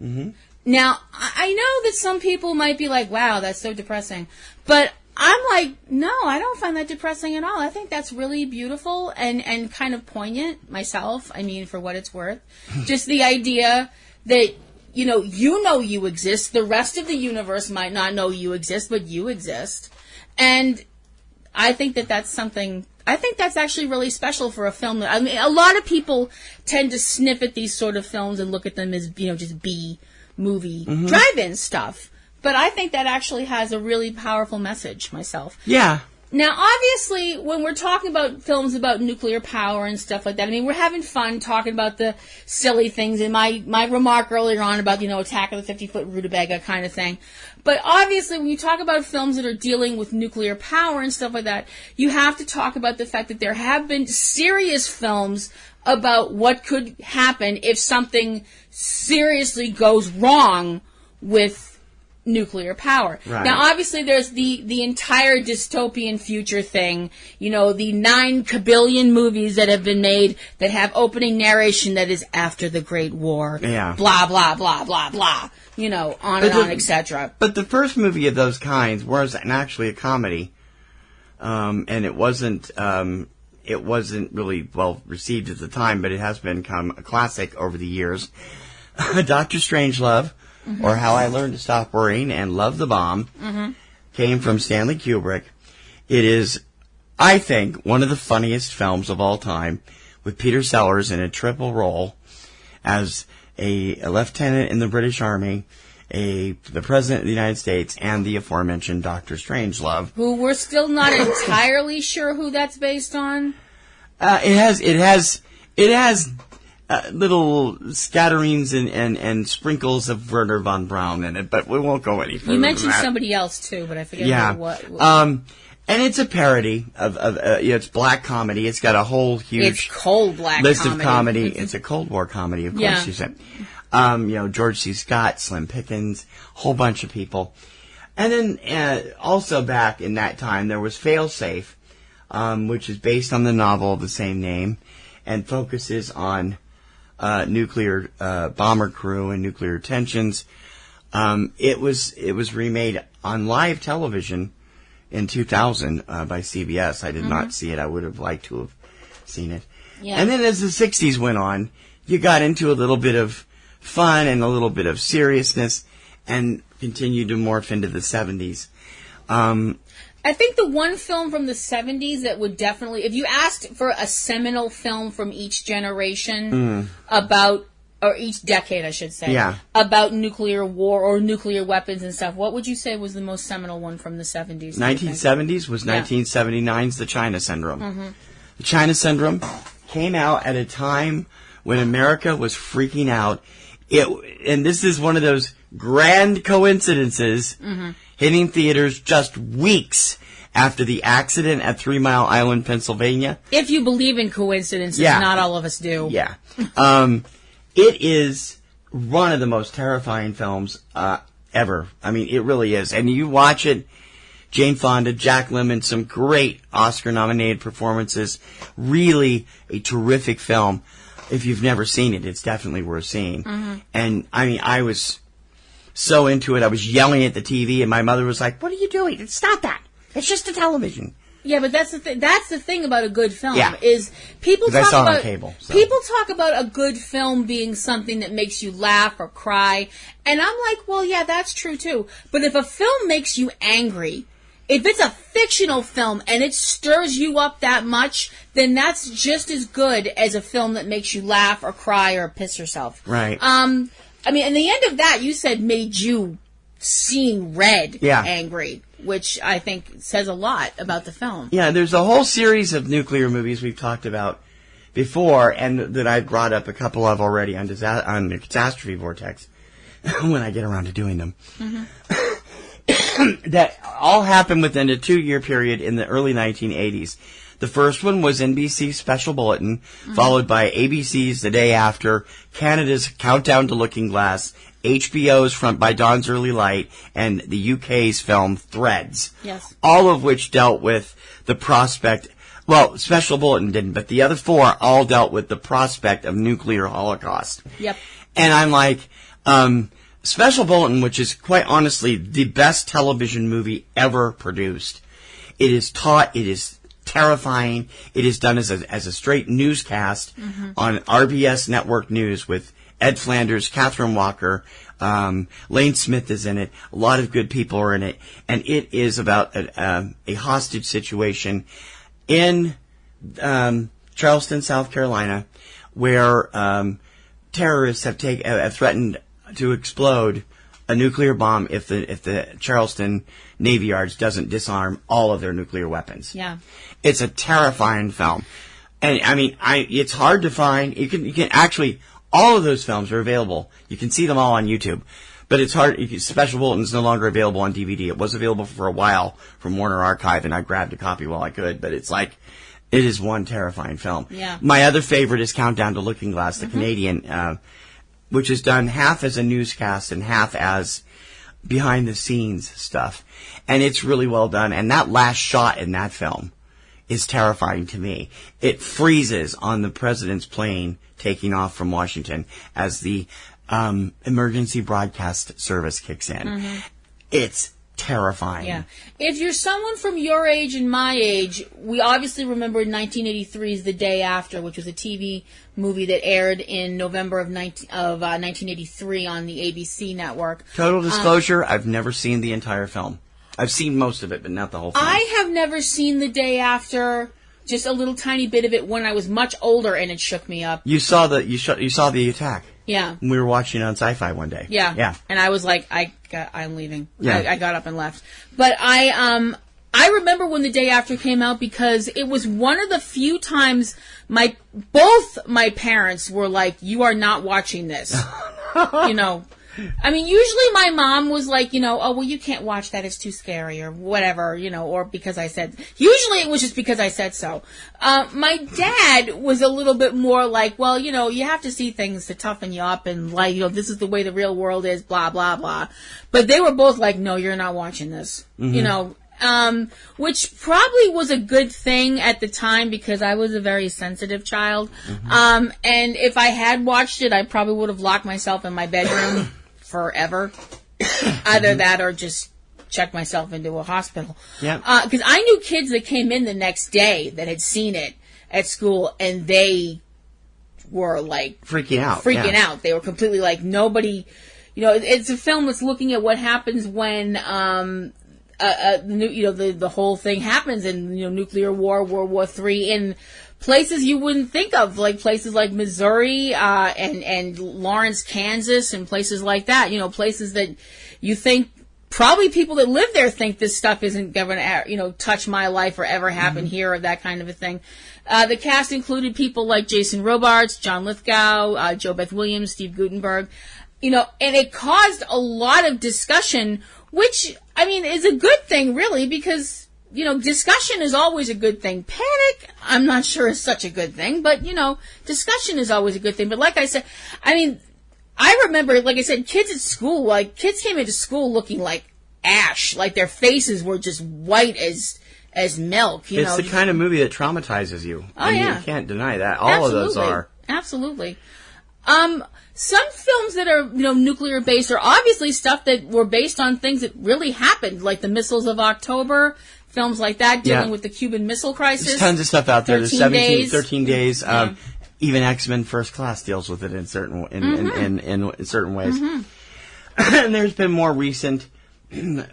[SPEAKER 4] Mm-hmm. Now, I know that some people might be like, wow, that's so depressing. But I'm like, no, I don't find that depressing at all. I think that's really beautiful and kind of poignant myself, for what it's worth. Just the idea that, you exist. The rest of the universe might not know you exist, but you exist. And I think that's something, I think that's actually really special for a film. A lot of people tend to sniff at these sort of films and look at them as, just B-movie drive-in stuff. But I think that actually has a really powerful message myself.
[SPEAKER 1] Yeah.
[SPEAKER 4] Now, obviously, when we're talking about films about nuclear power and stuff like that, we're having fun talking about the silly things. And my remark earlier on about, Attack of the 50-Foot Rutabaga kind of thing. But obviously, when you talk about films that are dealing with nuclear power and stuff like that, you have to talk about the fact that there have been serious films about what could happen if something seriously goes wrong with nuclear power.
[SPEAKER 1] Right.
[SPEAKER 4] Now, obviously, there's the entire dystopian future thing. You know, the 9 kabillion movies that have been made that have opening narration that is after the Great War.
[SPEAKER 1] Yeah.
[SPEAKER 4] Blah, blah, blah, blah, blah. You know, on and on, etc.
[SPEAKER 1] But the first movie of those kinds was actually a comedy. And it wasn't really well received at the time, but it has become a classic over the years. Dr. Strangelove, or How I Learned to Stop Worrying and Love the Bomb, came from Stanley Kubrick. It is, I think, one of the funniest films of all time, with Peter Sellers in a triple role as a lieutenant in the British Army, the President of the United States, and the aforementioned Dr. Strangelove.
[SPEAKER 4] Who we're still not entirely sure who that's based on.
[SPEAKER 1] It has little scatterings and sprinkles of Werner von Braun in it, but we won't go any further.
[SPEAKER 4] You mentioned
[SPEAKER 1] than that.
[SPEAKER 4] somebody else too, but I forget what.
[SPEAKER 1] And it's a parody of it's black comedy. It's got a whole huge
[SPEAKER 4] It's cold black
[SPEAKER 1] list
[SPEAKER 4] comedy.
[SPEAKER 1] of comedy. It's a Cold War comedy, of course. You said, George C. Scott, Slim Pickens, whole bunch of people, and then also back in that time there was Failsafe, which is based on the novel of the same name, and focuses on nuclear bomber crew and nuclear tensions. It was remade on live television in 2000 by CBS. I did not see it. I would have liked to have seen it. Yeah. And then as the 60s went on, you got into a little bit of fun and a little bit of seriousness, and continued to morph into the 70s.
[SPEAKER 4] I think the one film from the 70s that would definitely, if you asked for a seminal film from each generation about, or each decade, I should say, about nuclear war or nuclear weapons and stuff, what would you say was the most seminal one from the 70s?
[SPEAKER 1] 1970s was 1979's The China Syndrome. The China Syndrome came out at a time when America was freaking out. And this is one of those grand coincidences hitting theaters just weeks after the accident at 3 Mile Island, Pennsylvania.
[SPEAKER 4] If you believe in coincidences, not all of us do.
[SPEAKER 1] Yeah. It is one of the most terrifying films ever. I mean, it really is. And you watch it, Jane Fonda, Jack Lemmon, some great Oscar-nominated performances. Really a terrific film. If you've never seen it, it's definitely worth seeing. And, I mean, I was so into it. I was yelling at the TV, and my mother was like, "What are you doing? Stop that. It's just a television."
[SPEAKER 4] Yeah, but that's the thing. That's the thing about a good film is people talk about
[SPEAKER 1] cable, so.
[SPEAKER 4] People talk about a good film being something that makes you laugh or cry, and I'm like, well, yeah, that's true too. But if a film makes you angry, if it's a fictional film and it stirs you up that much, then that's just as good as a film that makes you laugh or cry or piss yourself.
[SPEAKER 1] Right.
[SPEAKER 4] I mean, and the end of that, you said made you seeing red angry, which I think says a lot about the film. Yeah,
[SPEAKER 1] there's a whole series of nuclear movies we've talked about before, and that I brought up a couple of already on the Catastrophe Vortex when I get around to doing them. That all happened within a 2-year period in the early 1980s. The first one was NBC's Special Bulletin, followed by ABC's The Day After, Canada's Countdown to Looking Glass, HBO's Front by Dawn's Early Light, and the UK's film Threads.
[SPEAKER 4] Yes.
[SPEAKER 1] All of which dealt with the prospect, well, Special Bulletin didn't, but the other 4 all dealt with the prospect of nuclear holocaust.
[SPEAKER 4] Yep.
[SPEAKER 1] And I'm like, Special Bulletin, which is quite honestly the best television movie ever produced. It is taut, it is terrifying. It is done as a straight newscast on RBS Network News with Ed Flanders, Catherine Walker, Lane Smith is in it. A lot of good people are in it, and it is about a hostage situation in Charleston, South Carolina, where terrorists have threatened to explode a nuclear bomb if the Charleston Navy Yards doesn't disarm all of their nuclear weapons.
[SPEAKER 4] Yeah.
[SPEAKER 1] It's a terrifying film. And I mean, it's hard to find. You can actually, all of those films are available. You can see them all on YouTube. But it's hard. Special Bulletin is no longer available on DVD. It was available for a while from Warner Archive, and I grabbed a copy while I could. But it's like, It is one terrifying film.
[SPEAKER 4] Yeah.
[SPEAKER 1] My other favorite is Countdown to Looking Glass, the Canadian, which is done half as a newscast and half as behind-the-scenes stuff. And it's really well done. And that last shot in that film is terrifying to me. It freezes on the president's plane taking off from Washington as the emergency broadcast service kicks in. It's terrifying.
[SPEAKER 4] Yeah. If you're someone from your age and my age, we obviously remember 1983's The Day After, which was a TV movie that aired in November of 1983 on the ABC network.
[SPEAKER 1] Total disclosure, I've never seen the entire film. I've seen most of it, but not the whole film.
[SPEAKER 4] I have never seen The Day After, just a little tiny bit of it when I was much older, and it shook me up.
[SPEAKER 1] You saw the attack.
[SPEAKER 4] Yeah.
[SPEAKER 1] We were watching it on Sci-Fi one day.
[SPEAKER 4] Yeah.
[SPEAKER 1] Yeah.
[SPEAKER 4] And I was like, I'm leaving.
[SPEAKER 1] Yeah.
[SPEAKER 4] I got up and left. But I remember when The Day After came out because it was one of the few times both my parents were like, you are not watching this. You know. I mean, usually my mom was like, you know, oh, well, you can't watch that. It's too scary or whatever, you know, or because I said. Usually it was just because I said so. My dad was a little bit more like, well, you know, you have to see things to toughen you up and, like, you know, this is the way the real world is, blah, blah, blah. But they were both like, no, you're not watching this, you know. Which probably was a good thing at the time because I was a very sensitive child. And if I had watched it, I probably would have locked myself in my bedroom forever. Either that or just check myself into a hospital. Yeah. Because I knew kids that came in the next day that had seen it at school and they were like
[SPEAKER 1] freaking out.
[SPEAKER 4] They were completely like nobody, you know, it's a film that's looking at what happens when, you know, the whole thing happens in, you know, nuclear war, World War III, in places you wouldn't think of, like places like Missouri, and Lawrence, Kansas, and places like that, you know, places that you think, probably people that live there think this stuff isn't going to, you know, touch my life or ever happen here or that kind of a thing. The cast included people like Jason Robards, John Lithgow, Jo Beth Williams, Steve Guttenberg, you know, and it caused a lot of discussion, which, I mean, is a good thing, really, because, you know, discussion is always a good thing. Panic, I'm not sure is such a good thing, but, you know, discussion is always a good thing. But like I said, I mean, I remember, like I said, kids at school, like, kids came into school looking like ash, like their faces were just white as milk, you know.
[SPEAKER 1] It's the kind of movie that traumatizes you.
[SPEAKER 4] Oh, yeah.
[SPEAKER 1] You can't deny that. All of those are.
[SPEAKER 4] Absolutely. Some films that are, you know, nuclear based are obviously stuff that were based on things that really happened, like the Missiles of October, films like that dealing with the Cuban Missile Crisis.
[SPEAKER 1] There's tons of stuff out there. There's 13 days.
[SPEAKER 4] Yeah.
[SPEAKER 1] Even X-Men First Class deals with it in certain in certain ways. And there's been more recent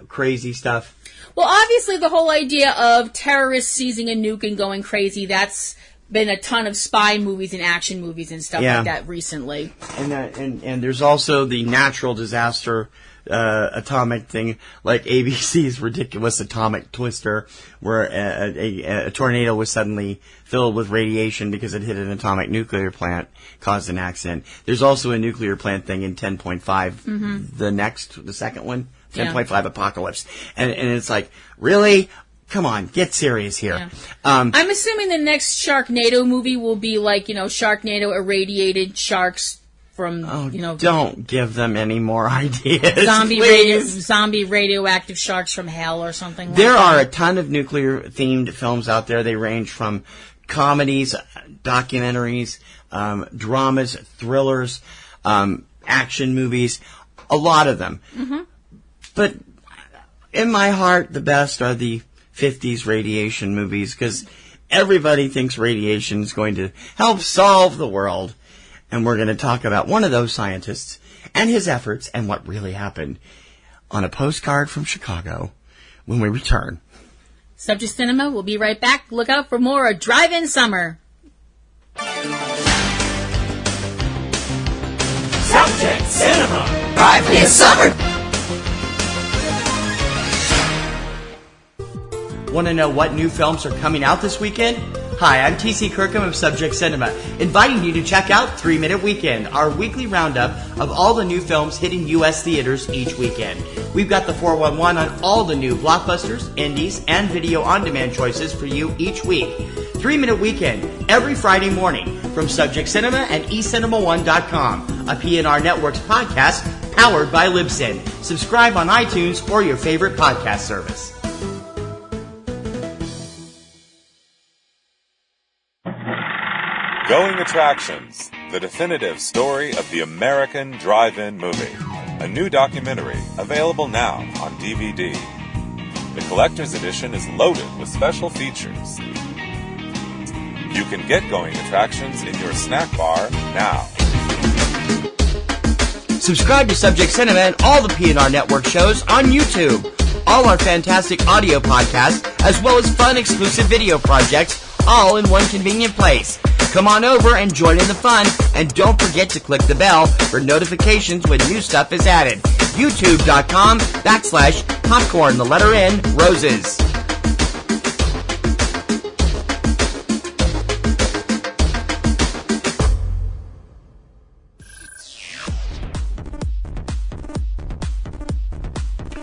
[SPEAKER 1] crazy stuff.
[SPEAKER 4] Well, obviously the whole idea of terrorists seizing a nuke and going crazy, that's been a ton of spy movies and action movies and stuff like that recently.
[SPEAKER 1] And there's also the natural disaster atomic thing, like ABC's ridiculous Atomic Twister, where a tornado was suddenly filled with radiation because it hit an atomic nuclear plant, caused an accident. There's also a nuclear plant thing in 10.5, the second one, 10.5 Apocalypse. And it's like, really? Come on, get serious here.
[SPEAKER 4] Yeah. I'm assuming the next Sharknado movie will be like, you know, Sharknado irradiated sharks from, you know...
[SPEAKER 1] Don't give them any more ideas,
[SPEAKER 4] zombie radioactive sharks from hell or something like that.
[SPEAKER 1] There are a ton of nuclear-themed films out there. They range from comedies, documentaries, dramas, thrillers, action movies, a lot of them. But in my heart, the best are the 50s radiation movies, because everybody thinks radiation is going to help solve the world. And we're going to talk about one of those scientists and his efforts and what really happened on a postcard from Chicago when we return.
[SPEAKER 4] Subject Cinema will be right back. Look out for more Drive-In Summer.
[SPEAKER 1] Subject Cinema Drive-In Summer. Want to know what new films are coming out this weekend? Hi, I'm T.C. Kirkham of Subject Cinema, inviting you to check out 3 Minute Weekend, our weekly roundup of all the new films hitting U.S. theaters each weekend. We've got the 411 on all the new blockbusters, indies, and video on-demand choices for you each week. 3-Minute Weekend, every Friday morning from Subject Cinema and eCinema1.com, a PNRNetworks podcast powered by Libsyn. Subscribe on iTunes or your favorite podcast service.
[SPEAKER 6] Going Attractions, the definitive story of the American drive-in movie. A new documentary available now on DVD. The collector's edition is loaded with special features. You can get Going Attractions in your snack bar now.
[SPEAKER 1] Subscribe to Subject Cinema and all the PNR Network shows on YouTube. All our fantastic audio podcasts, as well as fun exclusive video projects, all in one convenient place. Come on over and join in the fun, and don't forget to click the bell for notifications when new stuff is added. YouTube.com/popcorn, the letter N, roses.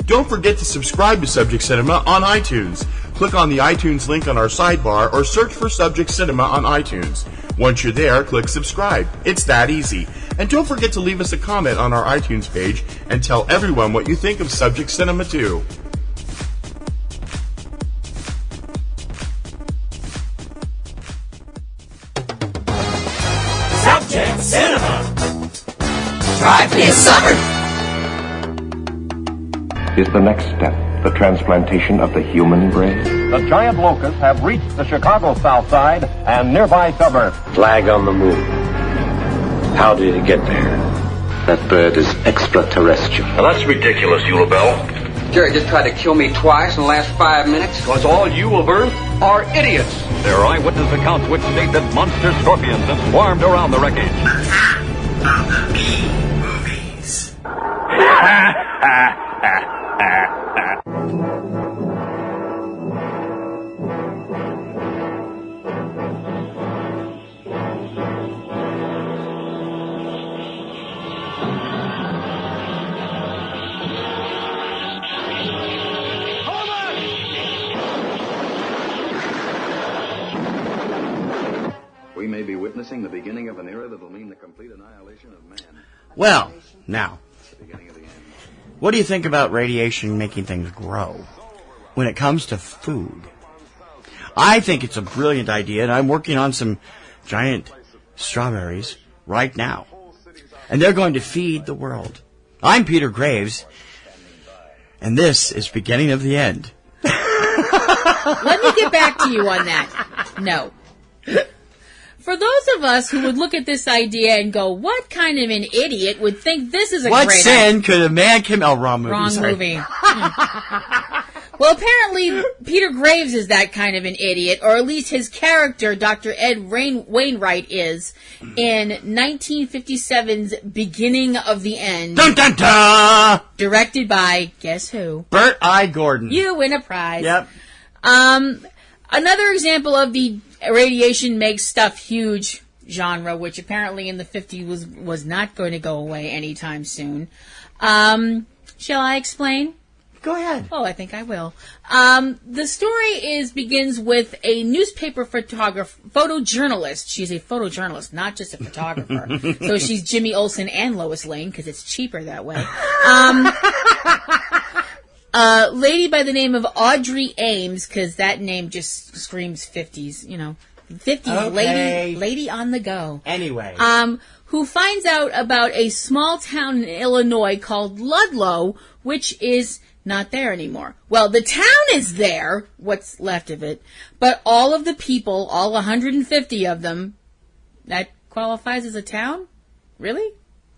[SPEAKER 7] Don't forget to subscribe to Subject Cinema on iTunes. Click on the iTunes link on our sidebar or search for Subject Cinema on iTunes. Once you're there, click subscribe. It's that easy. And don't forget to leave us a comment on our iTunes page and tell everyone what you think of Subject Cinema too.
[SPEAKER 1] Subject Cinema! Drive me a summer!
[SPEAKER 5] Is the next step the transplantation of the human brain?
[SPEAKER 8] The giant locusts have reached the Chicago South Side and nearby suburbs.
[SPEAKER 9] Flag on the moon. How did it get there? That bird is extraterrestrial.
[SPEAKER 10] Now that's ridiculous, Eulabelle.
[SPEAKER 11] Jerry just tried to kill me twice in the last 5 minutes.
[SPEAKER 8] Because all you of Earth are idiots. There are eyewitness accounts which state that monster scorpions have swarmed around the wreckage.
[SPEAKER 1] Movies.
[SPEAKER 12] We may be witnessing the beginning of an era that will mean the complete annihilation of man.
[SPEAKER 1] Well, now, what do you think about radiation making things grow when it comes to food? I think it's a brilliant idea, and I'm working on some giant strawberries right now. And they're going to feed the world. I'm Peter Graves, and this is beginning of the end.
[SPEAKER 4] Let me get back to you on that. No. For those of us who would look at this idea and go, what kind of an idiot would think this is a
[SPEAKER 1] what
[SPEAKER 4] great
[SPEAKER 1] sin
[SPEAKER 4] idea?
[SPEAKER 1] could a man commit? Oh, wrong movie.
[SPEAKER 4] Wrong
[SPEAKER 1] sorry.
[SPEAKER 4] movie. Well, apparently Peter Graves is that kind of an idiot, or at least his character, Dr. Ed Wainwright, is in 1957's Beginning of the End.
[SPEAKER 1] Dun, dun, dun!
[SPEAKER 4] Directed by, guess who?
[SPEAKER 1] Bert I. Gordon.
[SPEAKER 4] You win a prize.
[SPEAKER 1] Yep.
[SPEAKER 4] Another example of the radiation makes stuff huge genre, which apparently in the 50s was not going to go away anytime soon. Shall I explain?
[SPEAKER 1] Go ahead.
[SPEAKER 4] Oh, I think I will. The story begins with a newspaper photojournalist. She's a photojournalist, not just a photographer. So she's Jimmy Olsen and Lois Lane, because it's cheaper that way. Lady by the name of Audrey Ames, because that name just screams 50s, 50s,
[SPEAKER 1] okay.
[SPEAKER 4] lady on the go.
[SPEAKER 1] Anyway.
[SPEAKER 4] Who finds out about a small town in Illinois called Ludlow, which is not there anymore. Well, the town is there, what's left of it, but all of the people, all 150 of them, that qualifies as a town? Really?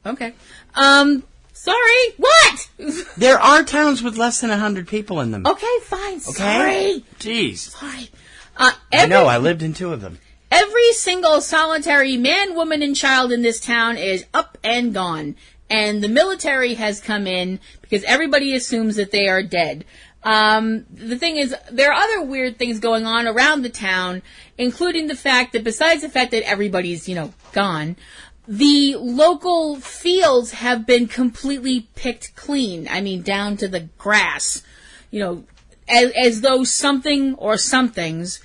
[SPEAKER 4] Okay. Sorry, what?
[SPEAKER 1] There are towns with less than 100 people in them.
[SPEAKER 4] Okay, fine,
[SPEAKER 1] Okay?
[SPEAKER 4] sorry.
[SPEAKER 1] Jeez.
[SPEAKER 4] Sorry.
[SPEAKER 1] I know, I lived in 2 of them.
[SPEAKER 4] Every single solitary man, woman, and child in this town is up and gone. And the military has come in because everybody assumes that they are dead. The thing is, there are other weird things going on around the town, including the fact that besides the fact that everybody's, gone, the local fields have been completely picked clean. I mean, down to the grass. As though something or somethings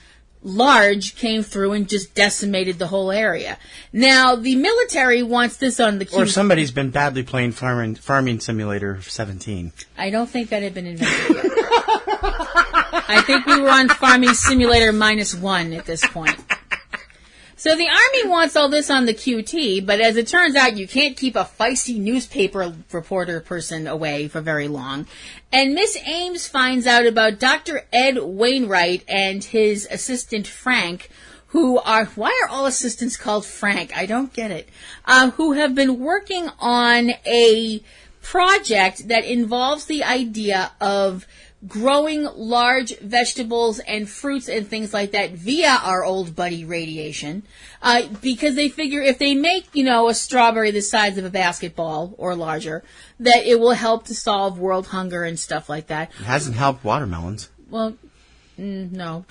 [SPEAKER 4] large came through and just decimated the whole area. Now, the military wants this on the...
[SPEAKER 1] Or somebody's been badly playing Farming Simulator 17.
[SPEAKER 4] I don't think that had been invented yet. I think we were on Farming Simulator -1 at this point. So the Army wants all this on the QT, but as it turns out, you can't keep a feisty newspaper reporter person away for very long. And Miss Ames finds out about Dr. Ed Wainwright and his assistant Frank, who are, why are all assistants called Frank? I don't get it. Who have been working on a project that involves the idea of growing large vegetables and fruits and things like that via our old buddy radiation, because they figure if they make, a strawberry the size of a basketball or larger, that it will help to solve world hunger and stuff like that.
[SPEAKER 1] It hasn't helped watermelons.
[SPEAKER 4] Well, no.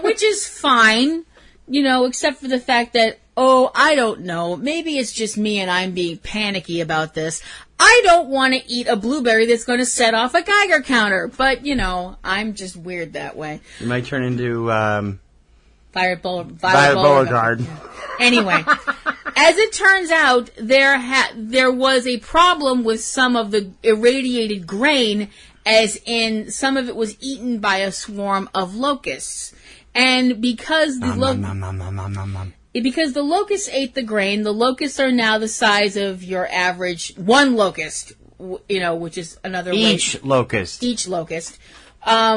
[SPEAKER 4] Which is fine, except for the fact that, I don't know, maybe it's just me and I'm being panicky about this. I don't want to eat a blueberry that's going to set off a Geiger counter, but, I'm just weird that way.
[SPEAKER 1] You might turn into,
[SPEAKER 4] Violet
[SPEAKER 1] Beauregard.
[SPEAKER 4] Anyway, as it turns out, there was a problem with some of the irradiated grain, as in some of it was eaten by a swarm of locusts. And because because the locusts ate the grain, the locusts are now the size of your average one locust, which is another
[SPEAKER 1] Each locust,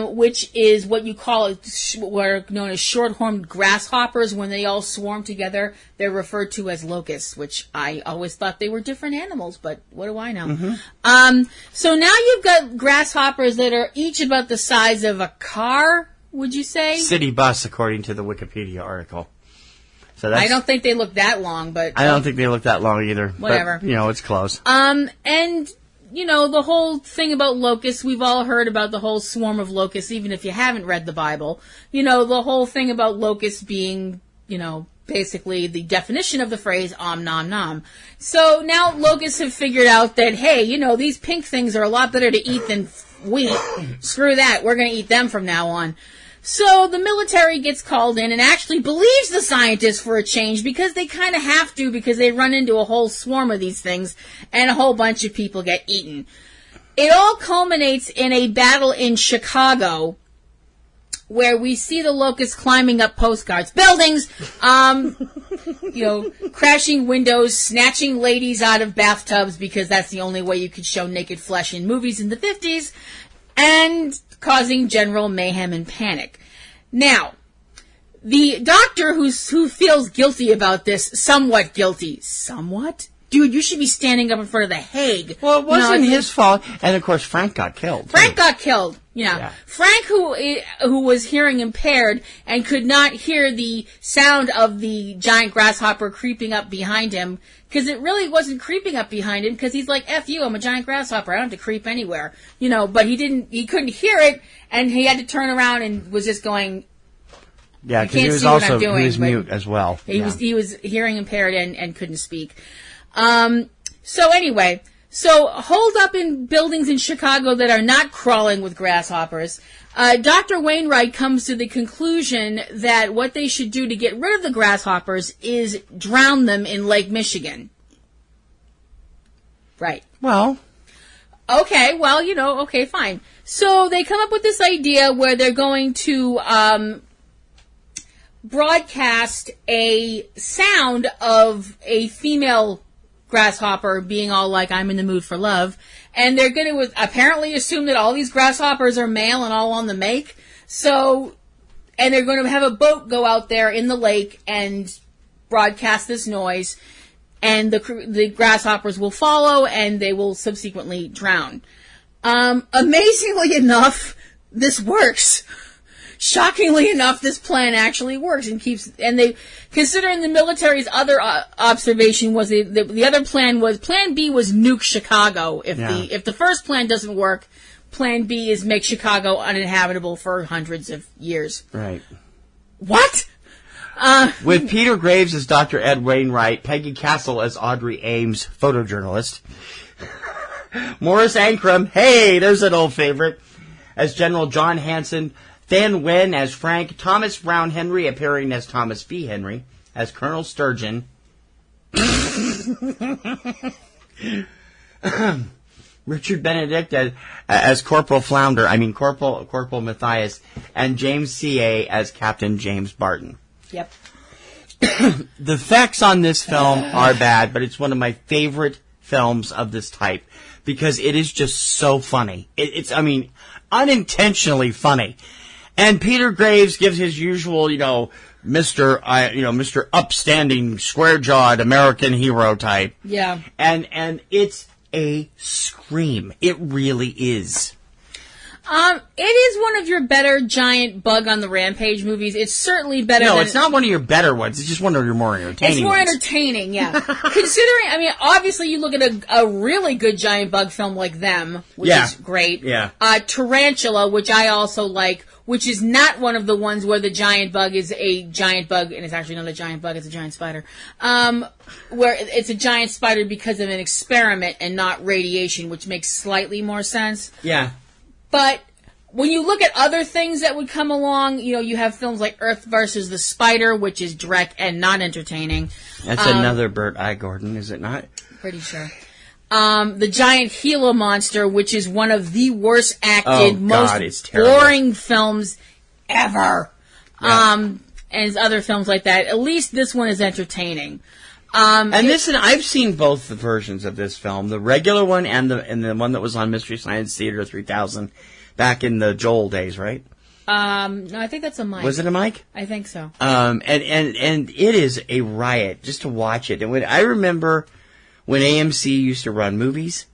[SPEAKER 4] which is what you call what are known as short-horned grasshoppers. When they all swarm together, they're referred to as locusts, which I always thought they were different animals, but what do I know?
[SPEAKER 1] Mm-hmm.
[SPEAKER 4] So now you've got grasshoppers that are each about the size of a car, would you say?
[SPEAKER 1] City bus, according to the Wikipedia article. So
[SPEAKER 4] I don't think they look that long, but...
[SPEAKER 1] I don't think they look that long either.
[SPEAKER 4] Whatever.
[SPEAKER 1] But, it's close.
[SPEAKER 4] And, the whole thing about locusts, we've all heard about the whole swarm of locusts, even if you haven't read the Bible. The whole thing about locusts being, basically the definition of the phrase, om nom nom. So now locusts have figured out that, hey, these pink things are a lot better to eat than wheat. Screw that. We're going to eat them from now on. So the military gets called in and actually believes the scientists for a change, because they kind of have to, because they run into a whole swarm of these things and a whole bunch of people get eaten. It all culminates in a battle in Chicago where we see the locusts climbing up postcards, buildings, crashing windows, snatching ladies out of bathtubs, because that's the only way you could show naked flesh in movies in the 50s, and causing general mayhem and panic. Now, the doctor who feels guilty about this, somewhat guilty, Dude, you should be standing up in front of the Hague.
[SPEAKER 1] Well, it wasn't his fault. And, of course, Frank got killed.
[SPEAKER 4] Yeah. Frank, who was hearing impaired and could not hear the sound of the giant grasshopper creeping up behind him, because it really wasn't creeping up behind him, because he's like, F you, I'm a giant grasshopper, I don't have to creep anywhere. But he couldn't hear it, and he had to turn around and was just going,
[SPEAKER 1] yeah, because he was mute as well.
[SPEAKER 4] He was hearing impaired and couldn't speak. So anyway, holed up in buildings in Chicago that are not crawling with grasshoppers, Dr. Wainwright comes to the conclusion that what they should do to get rid of the grasshoppers is drown them in Lake Michigan. Right.
[SPEAKER 1] Well.
[SPEAKER 4] Okay, okay, fine. So they come up with this idea where they're going to broadcast a sound of a female grasshopper being all like, I'm in the mood for love. And they're going to apparently assume that all these grasshoppers are male and all on the make. So, and they're going to have a boat go out there in the lake and broadcast this noise. And the grasshoppers will follow and they will subsequently drown. Amazingly enough, this works. Shockingly enough, this plan actually works and they, considering the military's other observation was the other plan B was nuke Chicago. If the first plan doesn't work, plan B is make Chicago uninhabitable for hundreds of years.
[SPEAKER 1] Right.
[SPEAKER 4] What?
[SPEAKER 1] With Peter Graves as Dr. Ed Wainwright, Peggy Castle as Audrey Ames, photojournalist, Morris Ankrum, hey, there's an old favorite, as General John Hanson, Van Wen as Frank, Thomas Brown Henry appearing as Thomas V. Henry, as Colonel Sturgeon. Richard Benedict as Corporal Corporal Matthias, and James C.A. as Captain James Barton.
[SPEAKER 4] Yep.
[SPEAKER 1] The effects on this film are bad, but it's one of my favorite films of this type because it is just so funny. It's unintentionally funny. And Peter Graves gives his usual, Mr. upstanding, square-jawed American hero type.
[SPEAKER 4] Yeah.
[SPEAKER 1] And it's a scream. It really is.
[SPEAKER 4] It is one of your better giant bug on the rampage movies. It's certainly better than...
[SPEAKER 1] No, it's not one of your better ones. It's just one of your more entertaining
[SPEAKER 4] It's more
[SPEAKER 1] ones.
[SPEAKER 4] entertaining, yeah. Considering, obviously you look at a really good giant bug film like Them, which is great.
[SPEAKER 1] Yeah.
[SPEAKER 4] Tarantula, which I also like, which is not one of the ones where the giant bug is a giant bug, and it's actually not a giant bug, it's a giant spider. Where it's a giant spider because of an experiment and not radiation, which makes slightly more sense.
[SPEAKER 1] Yeah.
[SPEAKER 4] But when you look at other things that would come along, you have films like Earth versus the Spider, which is direct and not entertaining.
[SPEAKER 1] That's another Burt I. Gordon, is it not?
[SPEAKER 4] Pretty sure. The Giant Gila Monster, which is one of the worst acted, most boring films ever. Yeah. And other films like that. At least this one is entertaining.
[SPEAKER 1] I've seen both the versions of this film, the regular one and the one that was on Mystery Science Theater 3000 back in the Joel days, right?
[SPEAKER 4] No, I think that's a Mike.
[SPEAKER 1] Was it a Mike?
[SPEAKER 4] I think so.
[SPEAKER 1] And it is a riot just to watch it. And I remember when AMC used to run movies,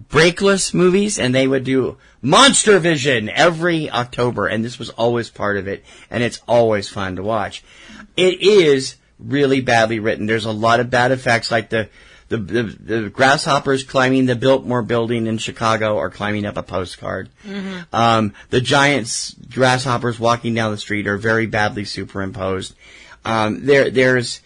[SPEAKER 1] breakless movies, and they would do Monster Vision every October, and this was always part of it, and it's always fun to watch. It is really badly written. There's a lot of bad effects, like the grasshoppers climbing the Biltmore building in Chicago or climbing up a postcard. Mm-hmm. The giant grasshoppers walking down the street are very badly superimposed. There's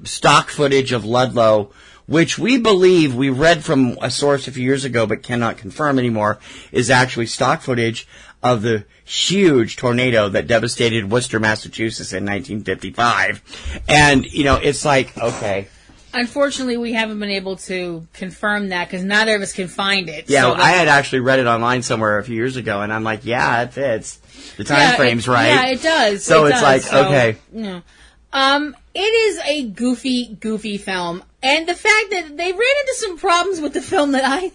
[SPEAKER 1] stock footage of Ludlow, which we believe, we read from a source a few years ago but cannot confirm anymore, is actually stock footage of the huge tornado that devastated Worcester, Massachusetts in 1955. And, it's like, okay.
[SPEAKER 4] Unfortunately, we haven't been able to confirm that because neither of us can find it.
[SPEAKER 1] Yeah, so I had actually read it online somewhere a few years ago, and I'm like, yeah, it fits. The time frame's right.
[SPEAKER 4] Yeah, it does.
[SPEAKER 1] So it's like, okay.
[SPEAKER 4] Yeah. It is a goofy film. And the fact that they ran into some problems with the film that I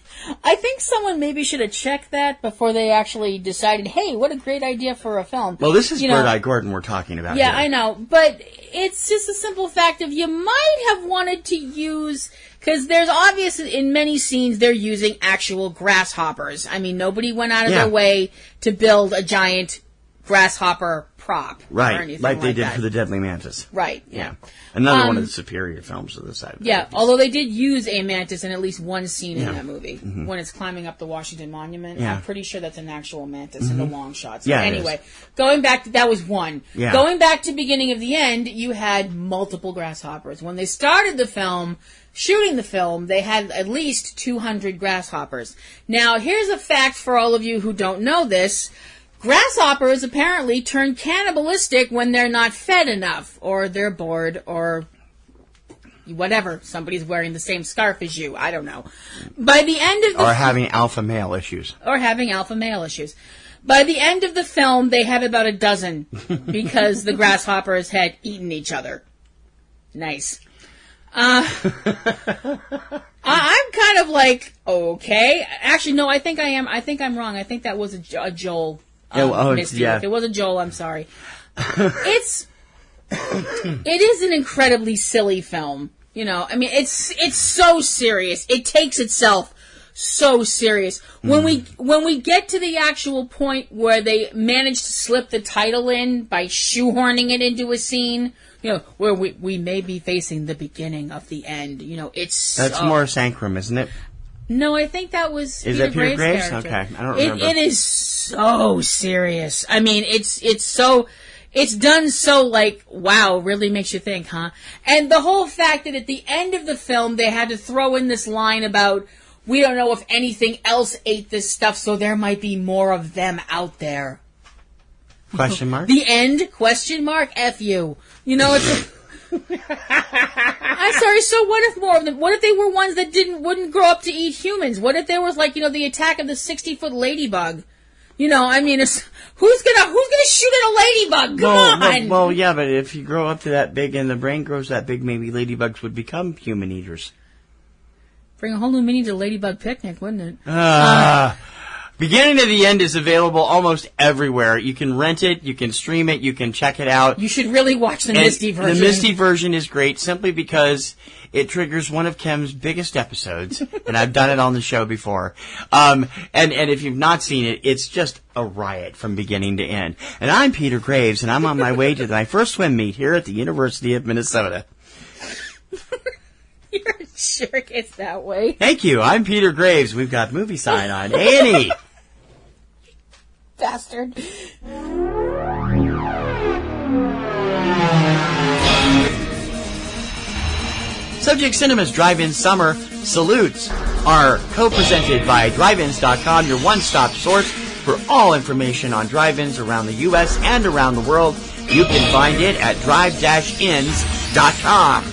[SPEAKER 4] think someone maybe should have checked that before they actually decided, hey, what a great idea for a film.
[SPEAKER 1] Well, this is Burt I. Gordon we're talking about.
[SPEAKER 4] Yeah,
[SPEAKER 1] here.
[SPEAKER 4] I know. But it's just a simple fact of you might have wanted to use, because there's obviously in many scenes they're using actual grasshoppers. Nobody went out of their way to build a giant grasshopper prop.
[SPEAKER 1] Right, like they did for the Deadly Mantis.
[SPEAKER 4] Right.
[SPEAKER 1] Yeah. Another one of the superior films of the side.
[SPEAKER 4] Yeah, although they did use a mantis in at least one scene in that movie. Mm-hmm. When it's climbing up the Washington Monument. Yeah. I'm pretty sure that's an actual mantis in the long shots.
[SPEAKER 1] Yeah,
[SPEAKER 4] anyway, going back to, that was one. Yeah. Going back to beginning of the end, you had multiple grasshoppers. When they started the film, shooting the film, they had at least 200 grasshoppers. Now, here's a fact for all of you who don't know this. Grasshoppers apparently turn cannibalistic when they're not fed enough, or they're bored, or whatever. Somebody's wearing the same scarf as you. I don't know. By the end of the
[SPEAKER 1] or having alpha male issues.
[SPEAKER 4] By the end of the film, they have about a dozen because the grasshoppers had eaten each other. Nice. I'm kind of like, okay. Actually, no, I think I am. I think I'm wrong. I think that was a Joel. If it was a Joel, I'm sorry. It is an incredibly silly film. It's so serious. It takes itself so serious. When we get to the actual point where they manage to slip the title in by shoehorning it into a scene, where we may be facing the beginning of the end. That's
[SPEAKER 1] more Sankrum, isn't it?
[SPEAKER 4] No, I think that was Peter Graves' character.
[SPEAKER 1] Okay, I don't remember.
[SPEAKER 4] It is so serious. It's done so like, wow, really makes you think, huh? And the whole fact that at the end of the film they had to throw in this line about, We don't know if anything else ate this stuff, so there might be more of them out there.
[SPEAKER 1] Question mark?
[SPEAKER 4] The end? Question mark? F you. You know, it's... I'm sorry, so what if more of them... What if they were ones that wouldn't grow up to eat humans? What if there was, like, you know, the attack of the 60-foot ladybug? You know, I mean, who's gonna shoot at a ladybug? Come on!
[SPEAKER 1] Well, yeah, but if you grow up to that big and the brain grows that big, maybe ladybugs would become human eaters.
[SPEAKER 4] Bring a whole new meaning to Ladybug Picnic, wouldn't it?
[SPEAKER 1] Beginning to the End is available almost everywhere. You can rent it, you can stream it, you can check it out.
[SPEAKER 4] You should really watch the Misty version.
[SPEAKER 1] The Misty version is great simply because it triggers one of Kim's biggest episodes, and I've done it on the show before. And if you've not seen it, it's just a riot from beginning to end. And I'm Peter Graves, and I'm on my way to my first swim meet here at the University of Minnesota.
[SPEAKER 4] You're a jerk. It's that way.
[SPEAKER 1] Thank you. I'm Peter Graves. We've got movie sign on. Annie!
[SPEAKER 4] Bastard.
[SPEAKER 1] Subject Cinema's Drive-In Summer Salutes are co-presented by driveins.com, your one-stop source for all information on drive-ins around the U.S. and around the world. You can find it at drive-ins.com.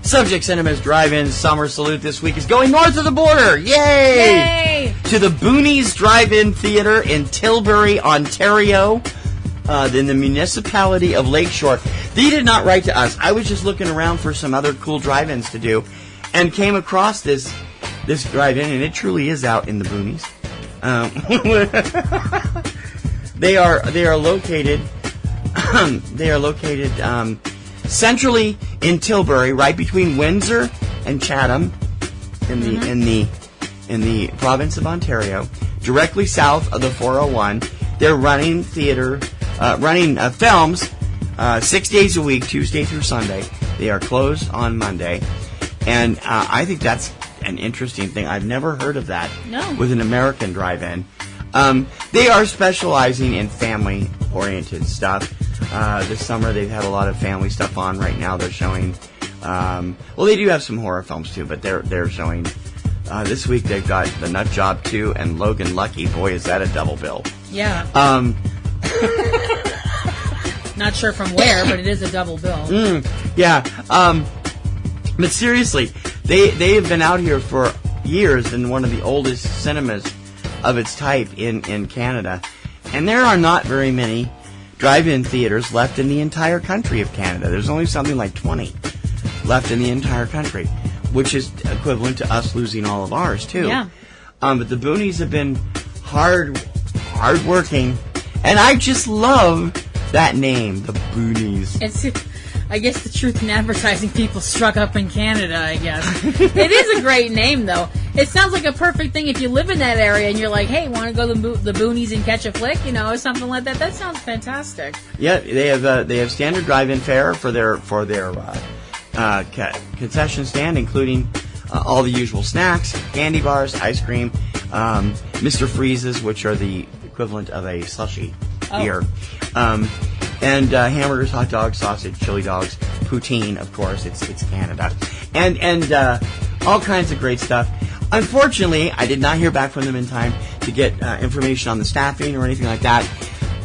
[SPEAKER 1] Subject Cinema's Drive-In Summer Salute this week is going north of the border. Yay! To the BOONIES Drive-In Theater in Tilbury, Ontario, in the municipality of Lakeshore. They did not write to us. I was just looking around for some other cool drive-ins to do and came across this drive-in, and it truly is out in the boonies. They are located centrally in Tilbury, right between Windsor and Chatham, in the province of Ontario, directly south of the 401. They're running films 6 days a week, Tuesday through Sunday. They are closed on Monday, and I think that's an interesting thing. I've never heard of that with an American drive-in. They are specializing in family-oriented stuff. This summer they've had a lot of family stuff on. Right now they're showing, they do have some horror films too, but they're showing, this week they've got The Nut Job 2 and Logan Lucky. Boy, is that a double bill.
[SPEAKER 4] Yeah. Not sure from where, but it is a double bill.
[SPEAKER 1] Yeah. But seriously, they have been out here for years in one of the oldest cinemas of its type in Canada. And there are not very many drive-in theaters left in the entire country of Canada. There's only something like 20 left in the entire country, which is equivalent to us losing all of ours, too.
[SPEAKER 4] Yeah.
[SPEAKER 1] But the Boonies have been hard-working, and I just love that name, the Boonies.
[SPEAKER 4] I guess the truth in advertising people struck up in Canada, I guess. It is a great name, though. It sounds like a perfect thing if you live in that area and you're like, hey, want to go to the Boonies and catch a flick, or something like that. That sounds fantastic.
[SPEAKER 1] Yeah, they have standard drive-in fare for their concession stand, including all the usual snacks, candy bars, ice cream, Mr. Freezes, which are the equivalent of a slushie beer. And hamburgers, hot dogs, sausage, chili dogs, poutine, of course, it's Canada. And all kinds of great stuff. Unfortunately, I did not hear back from them in time to get information on the staffing or anything like that.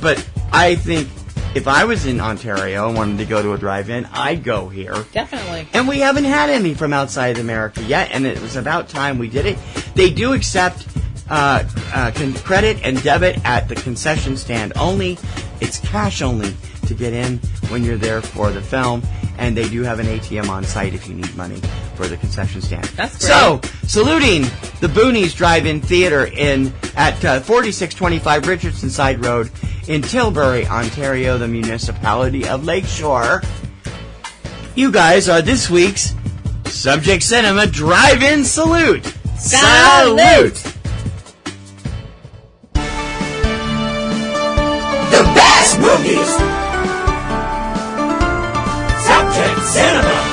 [SPEAKER 1] But I think if I was in Ontario and wanted to go to a drive-in, I'd go here.
[SPEAKER 4] Definitely.
[SPEAKER 1] And we haven't had any from outside America yet, and it was about time we did it. They do accept credit and debit at the concession stand only. It's cash only to get in when you're there for the film, and they do have an ATM on site if you need money for the concession stand.
[SPEAKER 4] That's great.
[SPEAKER 1] So, saluting the Boonies Drive-In Theater at 4625 Richardson Side Road in Tilbury, Ontario, the municipality of Lakeshore. You guys are this week's Subject Cinema Drive-In Salute. Salute! The best movies! Subject Cinema!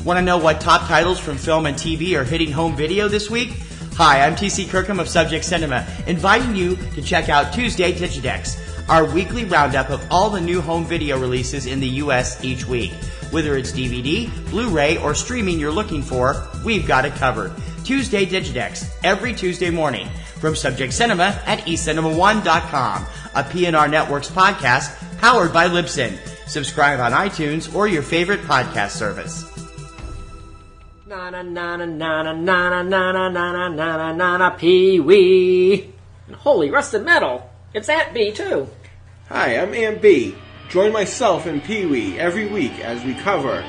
[SPEAKER 1] Want to know what top titles from film and TV are hitting home video this week? Hi, I'm TC Kirkham of Subject Cinema, inviting you to check out Tuesday Digidex. our weekly roundup of all the new home video releases in the U.S. each week. Whether it's DVD, Blu-ray, or streaming you're looking for, we've got it covered. Tuesday Digidex, every Tuesday morning, from Subject Cinema at ecinema1.com, a PNR Networks podcast powered by Libsyn. Subscribe on iTunes or your favorite podcast service.
[SPEAKER 10] Na na na na na na na na na na na na na Pee-wee. Holy rusted metal! It's Aunt B too.
[SPEAKER 13] Hi, I'm Aunt B. Join myself and Pee-wee every week as we cover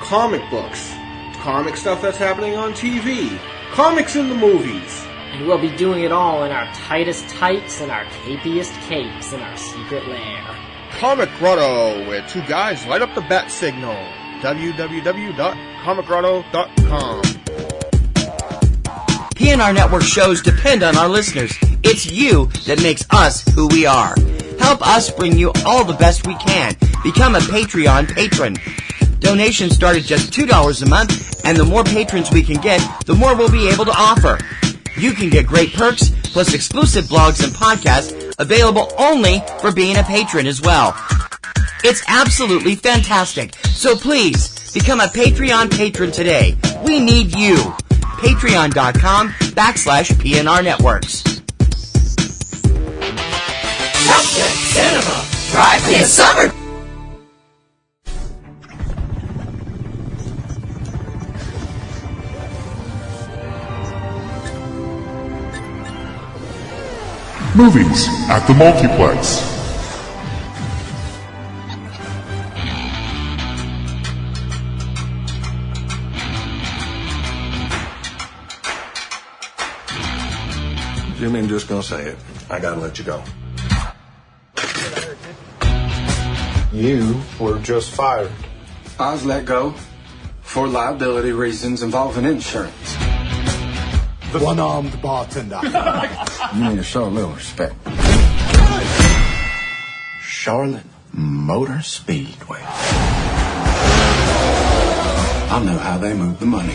[SPEAKER 13] comic books, comic stuff that's happening on TV, comics in the movies.
[SPEAKER 10] And we'll be doing it all in our tightest tights and our capiest capes in our secret lair.
[SPEAKER 13] Comic Grotto, where two guys light up the bat signal. www.comicgrotto.com.
[SPEAKER 1] PNR Network shows depend on our listeners. It's you that makes us who we are. Help us bring you all the best we can. Become a Patreon patron. Donations start at just $2 a month, and the more patrons we can get, the more we'll be able to offer. You can get great perks, plus exclusive blogs and podcasts available only for being a patron as well. It's absolutely fantastic. So please, become a Patreon patron today. We need you. Patreon.com/PNR Networks.
[SPEAKER 14] Subject Cinema. Drive me a summer.
[SPEAKER 15] Movies at the Multiplex.
[SPEAKER 16] Jimmy, I'm just gonna say it. I gotta let you go.
[SPEAKER 17] You were just fired.
[SPEAKER 18] I was let go for liability reasons involving insurance.
[SPEAKER 17] The one-armed bartender.
[SPEAKER 18] You need to show a little respect. Charlotte Motor Speedway. I know how they move the money.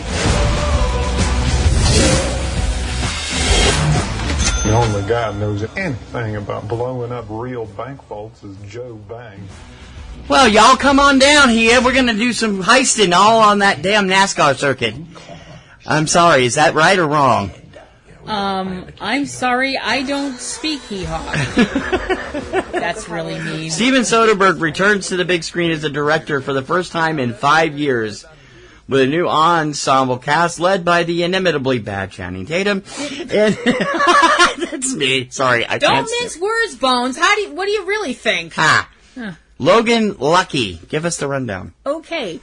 [SPEAKER 17] The only guy who knows anything about blowing up real bank vaults is Joe Bang.
[SPEAKER 1] Well, y'all come on down here. We're going to do some heisting all on that damn NASCAR circuit. I'm sorry, is that right or wrong?
[SPEAKER 4] I'm sorry, I don't speak hee-haw. That's really mean.
[SPEAKER 1] Steven Soderbergh returns to the big screen as a director for the first time in 5 years, with a new ensemble cast led by the inimitably bad Channing Tatum. And that's me. Sorry, I
[SPEAKER 4] don't
[SPEAKER 1] can't.
[SPEAKER 4] Don't mince words, Bones. What do you really think?
[SPEAKER 1] Ha. Huh. Logan Lucky. Give us the rundown.
[SPEAKER 4] Okay.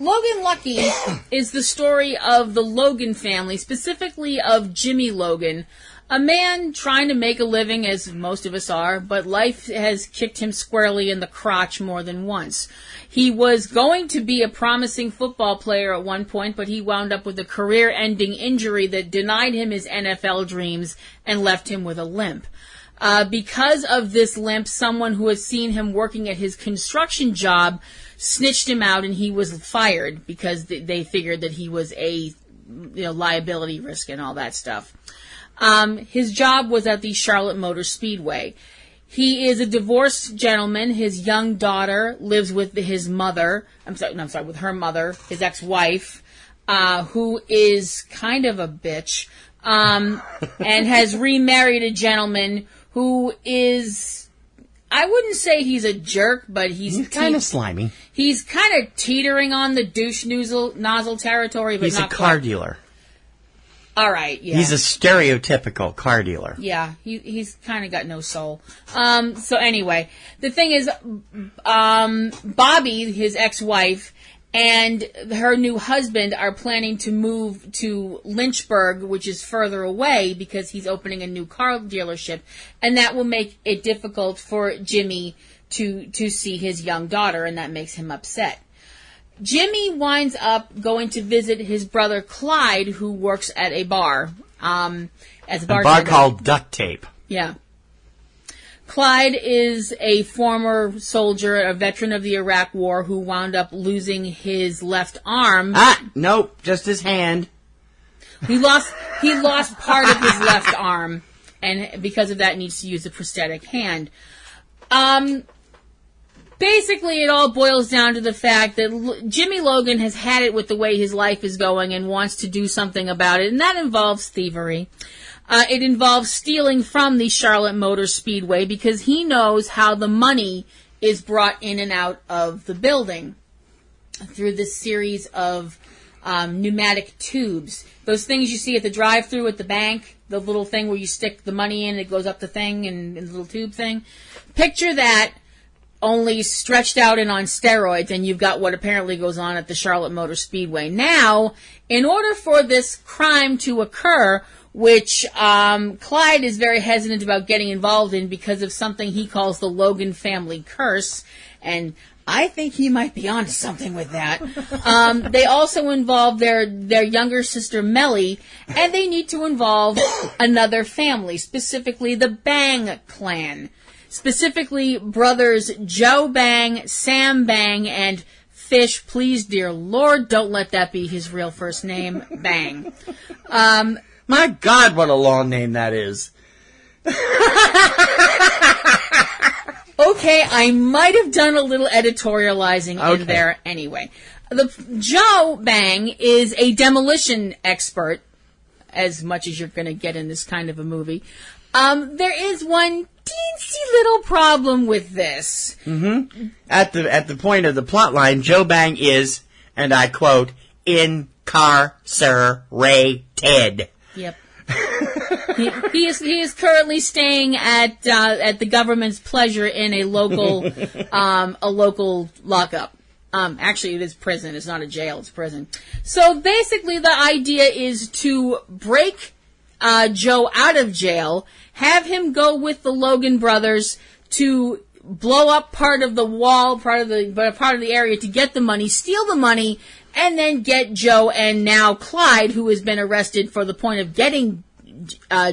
[SPEAKER 4] Logan Lucky is the story of the Logan family, specifically of Jimmy Logan, a man trying to make a living, as most of us are, but life has kicked him squarely in the crotch more than once. He was going to be a promising football player at one point, but he wound up with a career-ending injury that denied him his NFL dreams and left him with a limp. Because of this limp, someone who had seen him working at his construction job snitched him out, and he was fired because they figured that he was a liability risk and all that stuff. His job was at the Charlotte Motor Speedway. He is a divorced gentleman. His young daughter lives with his mother. With her mother, his ex-wife, who is kind of a bitch, and has remarried a gentleman who is, I wouldn't say he's a jerk, but he's
[SPEAKER 1] kind of slimy.
[SPEAKER 4] He's kind of teetering on the douche nozzle territory, but
[SPEAKER 1] he's
[SPEAKER 4] not
[SPEAKER 1] a car
[SPEAKER 4] quite.
[SPEAKER 1] Dealer.
[SPEAKER 4] All right, yeah.
[SPEAKER 1] He's a stereotypical car dealer.
[SPEAKER 4] Yeah, he's kind of got no soul. So anyway, the thing is, Bobby, his ex-wife, and her new husband are planning to move to Lynchburg, which is further away, because he's opening a new car dealership, and that will make it difficult for Jimmy to see his young daughter, and that makes him upset. Jimmy winds up going to visit his brother Clyde, who works at a bar, as a bartender.
[SPEAKER 1] A bar called Duct Tape.
[SPEAKER 4] Yeah. Clyde is a former soldier, a veteran of the Iraq War, who wound up losing his left arm.
[SPEAKER 1] Nope, just his hand.
[SPEAKER 4] He lost part of his left arm, and because of that needs to use a prosthetic hand. Basically, it all boils down to the fact that Jimmy Logan has had it with the way his life is going and wants to do something about it, and that involves thievery. It involves stealing from the Charlotte Motor Speedway because he knows how the money is brought in and out of the building through this series of pneumatic tubes. Those things you see at the drive-thru at the bank, the little thing where you stick the money in, it goes up the thing and the little tube thing. Picture that, only stretched out and on steroids, and you've got what apparently goes on at the Charlotte Motor Speedway. Now, in order for this crime to occur, which Clyde is very hesitant about getting involved in because of something he calls the Logan family curse, and I think he might be onto something with that. They also involve their younger sister Mellie, and they need to involve another family, specifically the Bang clan. Specifically, brothers Joe Bang, Sam Bang, and Fish, please, dear Lord, don't let that be his real first name, Bang.
[SPEAKER 1] My God, what a long name that is.
[SPEAKER 4] Okay, I might have done a little editorializing in there anyway. Joe Bang is a demolition expert, as much as you're going to get in this kind of a movie. There is one teensy little problem with this.
[SPEAKER 1] Mm-hmm. At the point of the plot line, Joe Bang is, and I quote, incarcerated.
[SPEAKER 4] Yep. he is currently staying at the government's pleasure in a local lockup. Actually, it is prison. It's not a jail. It's prison. So basically, the idea is to break Joe out of jail, have him go with the Logan brothers to blow up part of the wall, part of the area to get the money, steal the money, and then get Joe and now Clyde, who has been arrested for the point of getting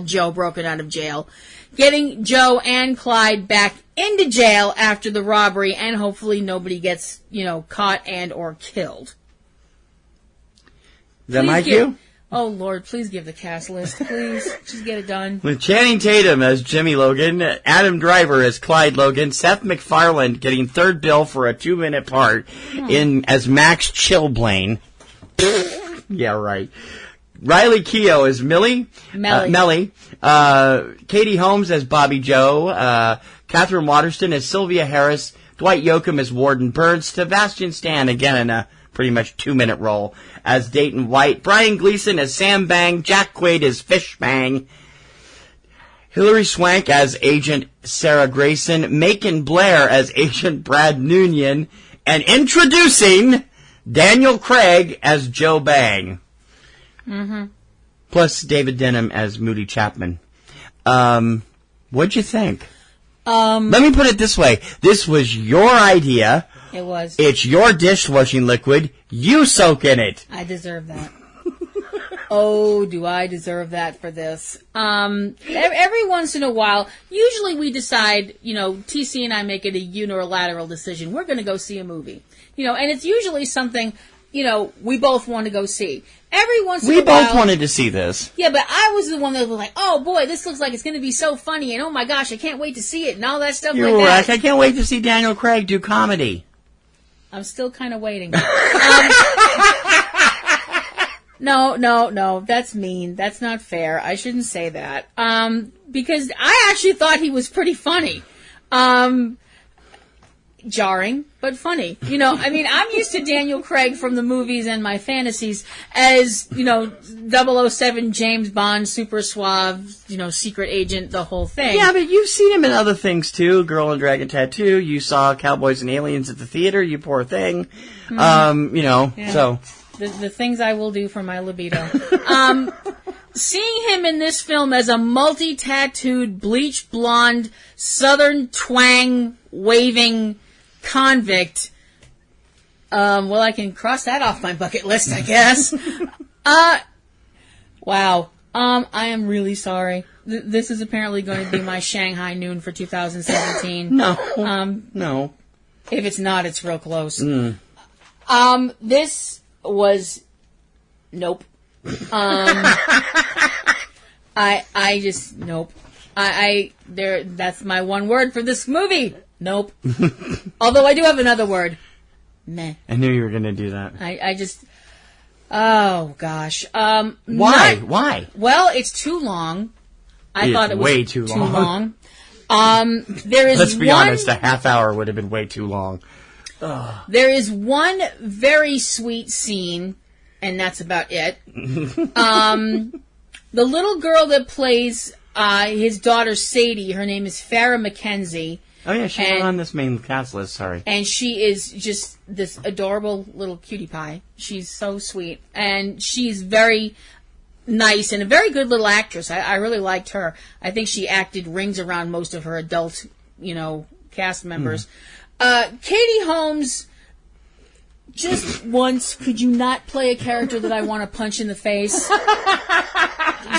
[SPEAKER 4] Joe broken out of jail, getting Joe and Clyde back into jail after the robbery, and hopefully nobody gets, caught and or killed.
[SPEAKER 1] Is that my cue?
[SPEAKER 4] Oh, Lord, please give the cast list, please. Just get it done.
[SPEAKER 1] With Channing Tatum as Jimmy Logan, Adam Driver as Clyde Logan, Seth MacFarlane getting third bill for a 2-minute part as Max Chilblain. Yeah, right. Riley Keough as Mellie. Katie Holmes as Bobby Joe. Catherine Waterston as Sylvia Harris. Dwight Yoakam as Warden Bird. Sebastian Stan, again in a pretty much 2-minute role, as Dayton White. Brian Gleason as Sam Bang. Jack Quaid as Fish Bang. Hilary Swank as Agent Sarah Grayson. Macon Blair as Agent Brad Noonian. And introducing Daniel Craig as Joe Bang.
[SPEAKER 4] Mm-hmm.
[SPEAKER 1] Plus David Denham as Moody Chapman. What'd you think? Let me put it this way. This was your idea.
[SPEAKER 4] It was.
[SPEAKER 1] It's your dishwashing liquid. You soak in it.
[SPEAKER 4] I deserve that. Oh, do I deserve that for this? Every once in a while, usually we decide, TC and I make it a unilateral decision. We're going to go see a movie. And it's usually something, we both want to go see. Every once in a while.
[SPEAKER 1] We both wanted to see this.
[SPEAKER 4] Yeah, but I was the one that was like, oh boy, this looks like it's going to be so funny, and oh my gosh, I can't wait to see it, and all that stuff
[SPEAKER 1] You're
[SPEAKER 4] like
[SPEAKER 1] right.
[SPEAKER 4] that.
[SPEAKER 1] I can't wait to see Daniel Craig do comedy.
[SPEAKER 4] I'm still kind of waiting. No, that's mean. That's not fair. I shouldn't say that. Because I actually thought he was pretty funny. Jarring, but funny. I'm used to Daniel Craig from the movies and my fantasies as, 007 James Bond, super suave, secret agent, the whole thing.
[SPEAKER 1] Yeah, but you've seen him in other things too. Girl and Dragon Tattoo. You saw Cowboys and Aliens at the theater. You poor thing.
[SPEAKER 4] Yeah.
[SPEAKER 1] So.
[SPEAKER 4] The things I will do for my libido. Seeing him in this film as a multi-tattooed, bleach blonde, southern twang waving convict, I can cross that off my bucket list, I guess. Wow. I am really sorry. This is apparently going to be my Shanghai Noon for 2017.
[SPEAKER 1] No.
[SPEAKER 4] If it's not, it's real close. This was nope. I just nope. That's my one word for this movie. Nope. Although I do have another word. Meh.
[SPEAKER 1] I knew you were going to do that.
[SPEAKER 4] I just... Oh, gosh.
[SPEAKER 1] Why? Why?
[SPEAKER 4] Well, it's too long. I thought it was
[SPEAKER 1] way too long.
[SPEAKER 4] There is
[SPEAKER 1] Let's be honest, a half hour would have been way too long. Ugh.
[SPEAKER 4] There is one very sweet scene, and that's about it. The little girl that plays his daughter Sadie, her name is Farrah Mackenzie.
[SPEAKER 1] Oh, yeah, she's not on this main cast list, sorry.
[SPEAKER 4] And she is just this adorable little cutie pie. She's so sweet. And she's very nice and a very good little actress. I really liked her. I think she acted rings around most of her adult, cast members. Katie Holmes, just once, could you not play a character that I want to punch in the face?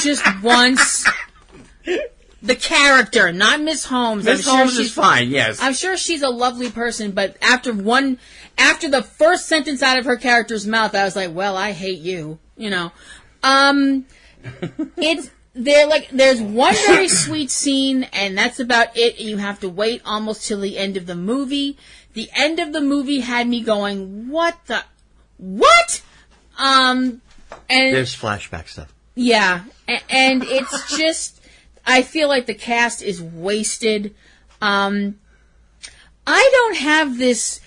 [SPEAKER 4] Just once. The character, not Miss Holmes.
[SPEAKER 1] Miss Holmes is fine, yes.
[SPEAKER 4] I'm sure she's a lovely person, but after the first sentence out of her character's mouth, I was like, well, I hate you, There's one very sweet scene, and that's about it. You have to wait almost till the end of the movie. The end of the movie had me going, what? And
[SPEAKER 1] there's flashback stuff.
[SPEAKER 4] Yeah, and it's just, I feel like the cast is wasted. I don't have this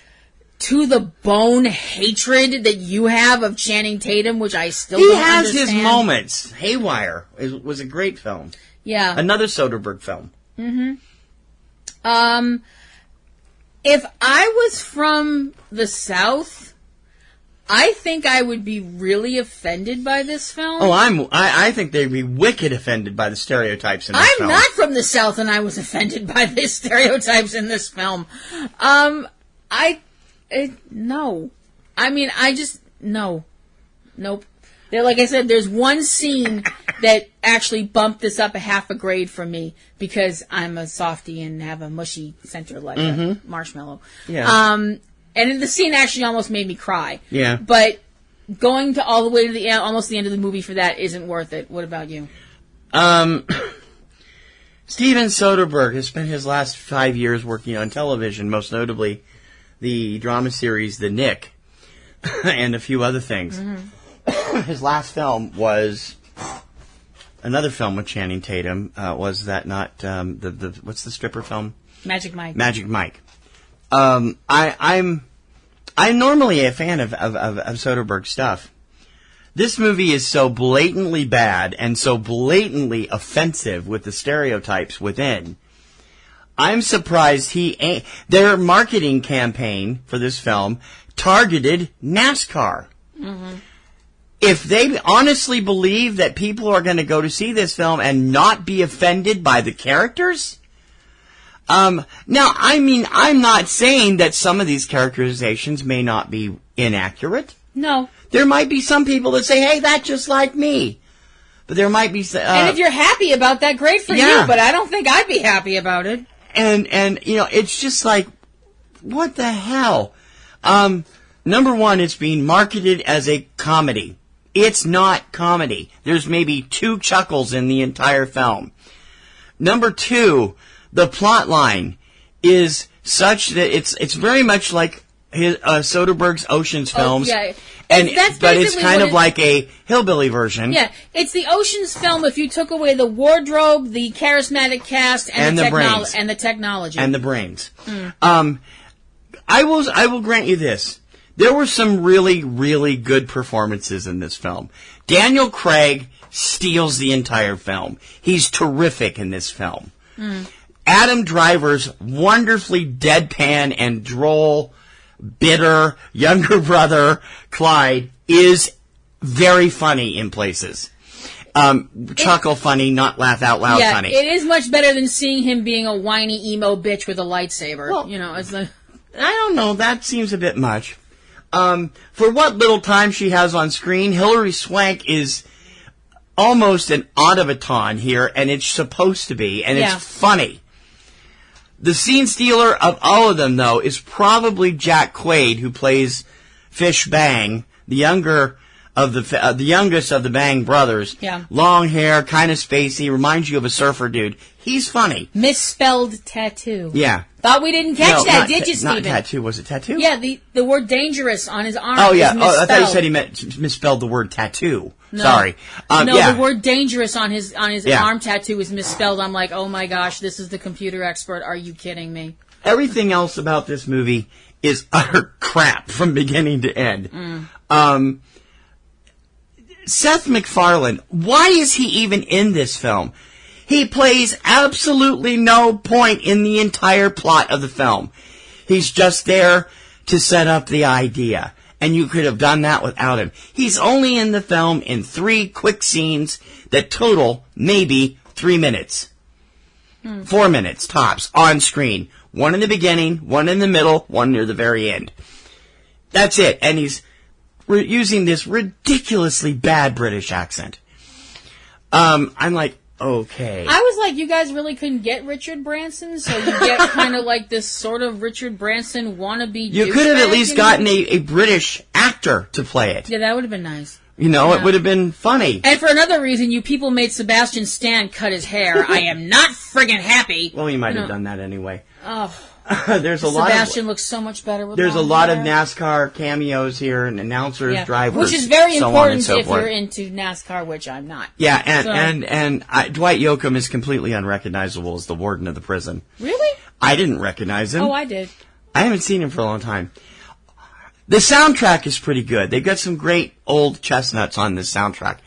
[SPEAKER 4] to the bone hatred that you have of Channing Tatum, which I still don't understand.
[SPEAKER 1] He has his moments. Haywire was a great film.
[SPEAKER 4] Yeah.
[SPEAKER 1] Another Soderbergh film.
[SPEAKER 4] Mm-hmm. If I was from the South, I think I would be really offended by this film.
[SPEAKER 1] Oh, I think they'd be wicked offended by the stereotypes in this film.
[SPEAKER 4] I'm not from the South, and I was offended by the stereotypes in this film. No. I mean, no. Nope. Like I said, there's one scene that actually bumped this up a half a grade for me because I'm a softie and have a mushy center like a marshmallow.
[SPEAKER 1] Yeah.
[SPEAKER 4] And the scene actually almost made me cry.
[SPEAKER 1] Yeah.
[SPEAKER 4] But going to all the way to the end, almost the end of the movie for that isn't worth it. What about you?
[SPEAKER 1] Steven Soderbergh has spent his last 5 years working on television, most notably the drama series The Nick, and a few other things. Mm-hmm. His last film was another film with Channing Tatum. Was that not what's the stripper film?
[SPEAKER 4] Magic Mike.
[SPEAKER 1] Magic Mike. I'm normally a fan of Soderbergh stuff. This movie is so blatantly bad and so blatantly offensive with the stereotypes within. I'm surprised their marketing campaign for this film targeted NASCAR. Mm-hmm. If they honestly believe that people are going to go to see this film and not be offended by the characters, now, I mean, I'm not saying that some of these characterizations may not be inaccurate.
[SPEAKER 4] No.
[SPEAKER 1] There might be some people that say, hey, that's just like me. But there might be...
[SPEAKER 4] and if you're happy about that, great for you, but I don't think I'd be happy about it.
[SPEAKER 1] And it's just like, what the hell? Number one, it's being marketed as a comedy. It's not comedy. There's maybe 2 chuckles in the entire film. Number 2, the plot line is such that it's very much like Soderbergh's Ocean's films.
[SPEAKER 4] Yeah.
[SPEAKER 1] But it's kind of like a hillbilly version.
[SPEAKER 4] Yeah, it's the Ocean's film if you took away the wardrobe, the charismatic cast, and the
[SPEAKER 1] brains.
[SPEAKER 4] And the technology.
[SPEAKER 1] And the brains. Mm. I will grant you this. There were some really, really good performances in this film. Daniel Craig steals the entire film. He's terrific in this film. Mm. Adam Driver's wonderfully deadpan and droll, bitter younger brother, Clyde, is very funny in places. Chuckle funny, not laugh out loud funny.
[SPEAKER 4] It is much better than seeing him being a whiny emo bitch with a lightsaber.
[SPEAKER 1] Well,
[SPEAKER 4] it's like...
[SPEAKER 1] I don't know. That seems a bit much. For what little time she has on screen, Hilary Swank is almost an automaton here, and it's supposed to be, and it's funny. The scene stealer of all of them, though, is probably Jack Quaid, who plays Fish Bang, the younger of the youngest of the Bang brothers.
[SPEAKER 4] Yeah.
[SPEAKER 1] Long hair, kind of spacey, reminds you of a surfer dude. He's funny.
[SPEAKER 4] Misspelled tattoo.
[SPEAKER 1] Yeah.
[SPEAKER 4] Thought we didn't catch that, did you, Stephen?
[SPEAKER 1] Not tattoo. Was it tattoo?
[SPEAKER 4] Yeah, the word dangerous on his arm.
[SPEAKER 1] Oh, yeah.
[SPEAKER 4] Is misspelled.
[SPEAKER 1] I thought you said he misspelled the word tattoo.
[SPEAKER 4] No.
[SPEAKER 1] Sorry.
[SPEAKER 4] The word dangerous on his arm tattoo is misspelled. I'm like, oh my gosh, this is the computer expert. Are you kidding me?
[SPEAKER 1] Everything else about this movie is utter crap from beginning to end. Seth MacFarlane, why is he even in this film? He plays absolutely no point in the entire plot of the film. He's just there to set up the idea. And you could have done that without him. He's only in the film in 3 quick scenes that total maybe 3 minutes. 4 minutes, tops, on screen. 1 in the beginning, 1 in the middle, 1 near the very end. That's it. And he's using this ridiculously bad British accent. I'm like, okay.
[SPEAKER 4] I was like, you guys really couldn't get Richard Branson, so you get kind of like this sort of Richard Branson wannabe.
[SPEAKER 1] You could have at least gotten a British actor to play it.
[SPEAKER 4] Yeah, that would have been nice.
[SPEAKER 1] You know, it would have been funny.
[SPEAKER 4] And for another reason, you people made Sebastian Stan cut his hair. I am not friggin' happy.
[SPEAKER 1] Well, you might have done that anyway.
[SPEAKER 4] Oh.
[SPEAKER 1] There's a lot.
[SPEAKER 4] Sebastian looks so much better with.
[SPEAKER 1] There's a lot of NASCAR cameos here, and announcers, drivers,
[SPEAKER 4] which is very
[SPEAKER 1] so
[SPEAKER 4] important
[SPEAKER 1] on and so
[SPEAKER 4] if
[SPEAKER 1] forth.
[SPEAKER 4] you're into NASCAR, which I'm not.
[SPEAKER 1] Yeah, and Dwight Yoakam is completely unrecognizable as the warden of the prison.
[SPEAKER 4] Really?
[SPEAKER 1] I didn't recognize him.
[SPEAKER 4] Oh, I did.
[SPEAKER 1] I haven't seen him for a long time. The soundtrack is pretty good. They've got some great old chestnuts on this soundtrack,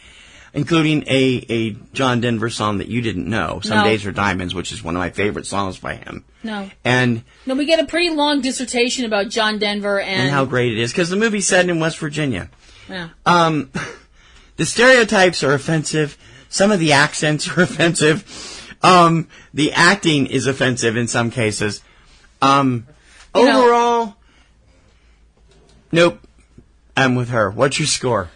[SPEAKER 1] including a John Denver song that you didn't know, Some Days Are Diamonds, which is one of my favorite songs by him.
[SPEAKER 4] No.
[SPEAKER 1] And
[SPEAKER 4] no, we get a pretty long dissertation about John Denver and
[SPEAKER 1] how great it is, because the movie's set in West Virginia.
[SPEAKER 4] Yeah.
[SPEAKER 1] The stereotypes are offensive. Some of the accents are offensive. The acting is offensive in some cases. Overall, nope. I'm with her. What's your score?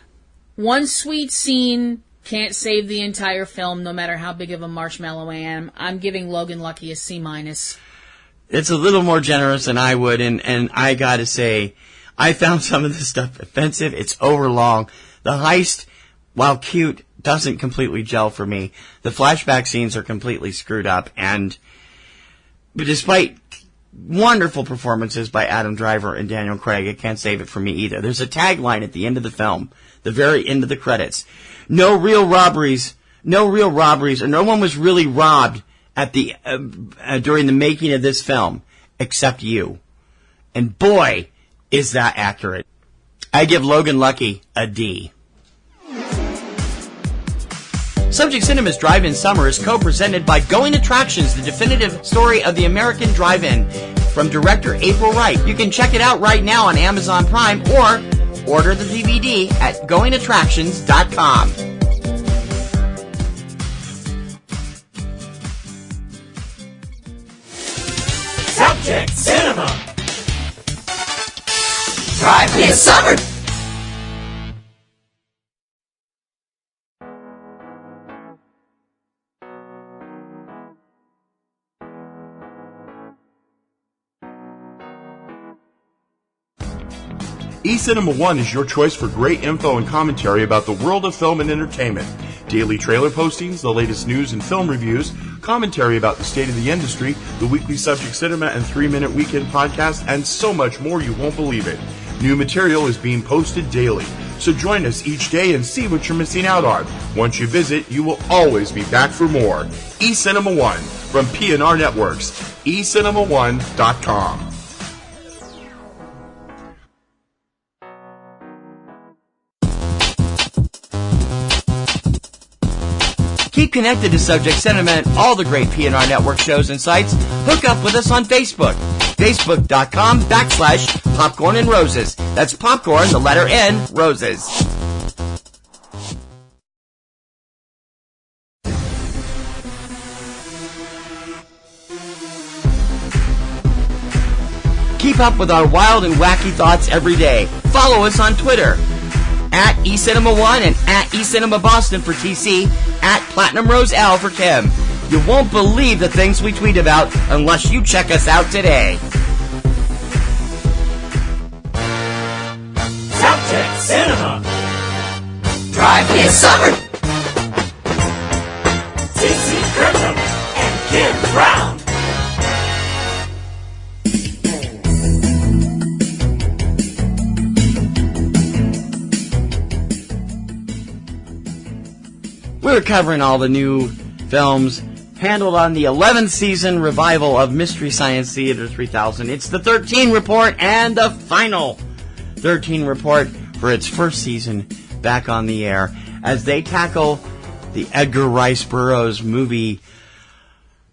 [SPEAKER 4] One sweet scene can't save the entire film, no matter how big of a marshmallow I am. I'm giving Logan Lucky a C-.
[SPEAKER 1] It's a little more generous than I would, and I gotta say, I found some of this stuff offensive. It's overlong. The heist, while cute, doesn't completely gel for me. The flashback scenes are completely screwed up, but despite wonderful performances by Adam Driver and Daniel Craig, it can't save it for me either. There's a tagline at the end of the film, the very end of the credits. No real robberies, or no one was really robbed at the during the making of this film, except you. And boy, is that accurate. I give Logan Lucky a D. Subject Cinema's Drive-In Summer is co-presented by Going Attractions, the definitive story of the American drive-in, from director April Wright. You can check it out right now on Amazon Prime or order the DVD at goingattractions.com.
[SPEAKER 14] Subject Cinema. Drive-In Summer.
[SPEAKER 7] eCinema One is your choice for great info and commentary about the world of film and entertainment. Daily trailer postings, the latest news and film reviews, commentary about the state of the industry, the weekly Subject Cinema and 3-Minute Weekend podcast, and so much more you won't believe it. New material is being posted daily, so join us each day and see what you're missing out on. Once you visit, you will always be back for more. eCinema One from PNRNetworks, eCinema1.com.
[SPEAKER 1] Keep connected to Subject Cinema and all the great PNR Network shows and sites. Hook up with us on Facebook. Facebook.com/Popcorn and Roses. That's popcorn, the letter N, roses. Keep up with our wild and wacky thoughts every day. Follow us on Twitter. At eCinema1 and at eCinemaBoston for TC, at Platinum Rose L for Kim. You won't believe the things we tweet about unless you check us out today.
[SPEAKER 14] Subject Cinema. drive me a summer. TC Kirkham and Kim Brown.
[SPEAKER 1] We're covering all the new films handled on the 11th season revival of Mystery Science Theater 3000. It's the 13 report and the final 13 report for its first season back on the air as they tackle the Edgar Rice Burroughs movie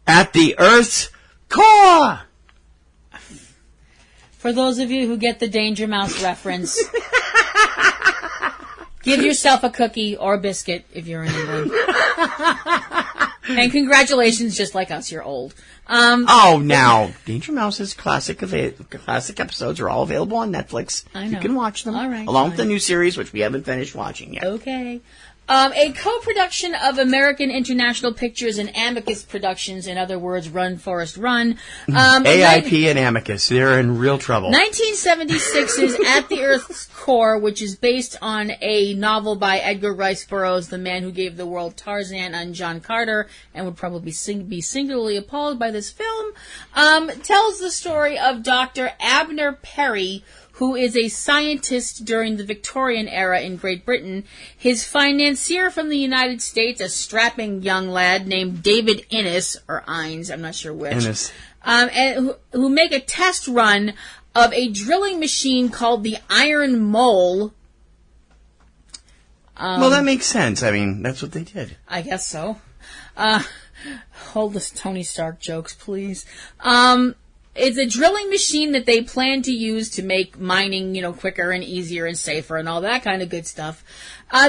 [SPEAKER 1] At the Earth's Core.
[SPEAKER 4] For those of you who get the Danger Mouse reference, give yourself a cookie or a biscuit if you're in England. And congratulations, just like us, you're old.
[SPEAKER 1] Now, Danger Mouse's classic episodes are all available on Netflix.
[SPEAKER 4] I know.
[SPEAKER 1] You can watch them,
[SPEAKER 4] all right,
[SPEAKER 1] along with the new series, which we haven't finished watching yet.
[SPEAKER 4] Okay. A co-production of American International Pictures and Amicus Productions, in other words, Run, Forrest, Run.
[SPEAKER 1] AIP and Amicus, they're in real trouble.
[SPEAKER 4] 1976's At the Earth's Core, which is based on a novel by Edgar Rice Burroughs, the man who gave the world Tarzan and John Carter, and would probably be singularly appalled by this film, tells the story of Dr. Abner Perry, who is a scientist during the Victorian era in Great Britain. His financier from the United States, a strapping young lad named David Innes, or Ines, I'm not sure which,
[SPEAKER 1] Innes.
[SPEAKER 4] And who make a test run of a drilling machine called the Iron Mole.
[SPEAKER 1] Well, that makes sense. I mean, that's what they did.
[SPEAKER 4] I guess so. Hold the Tony Stark jokes, please. It's a drilling machine that they plan to use to make mining, quicker and easier and safer and all that kind of good stuff.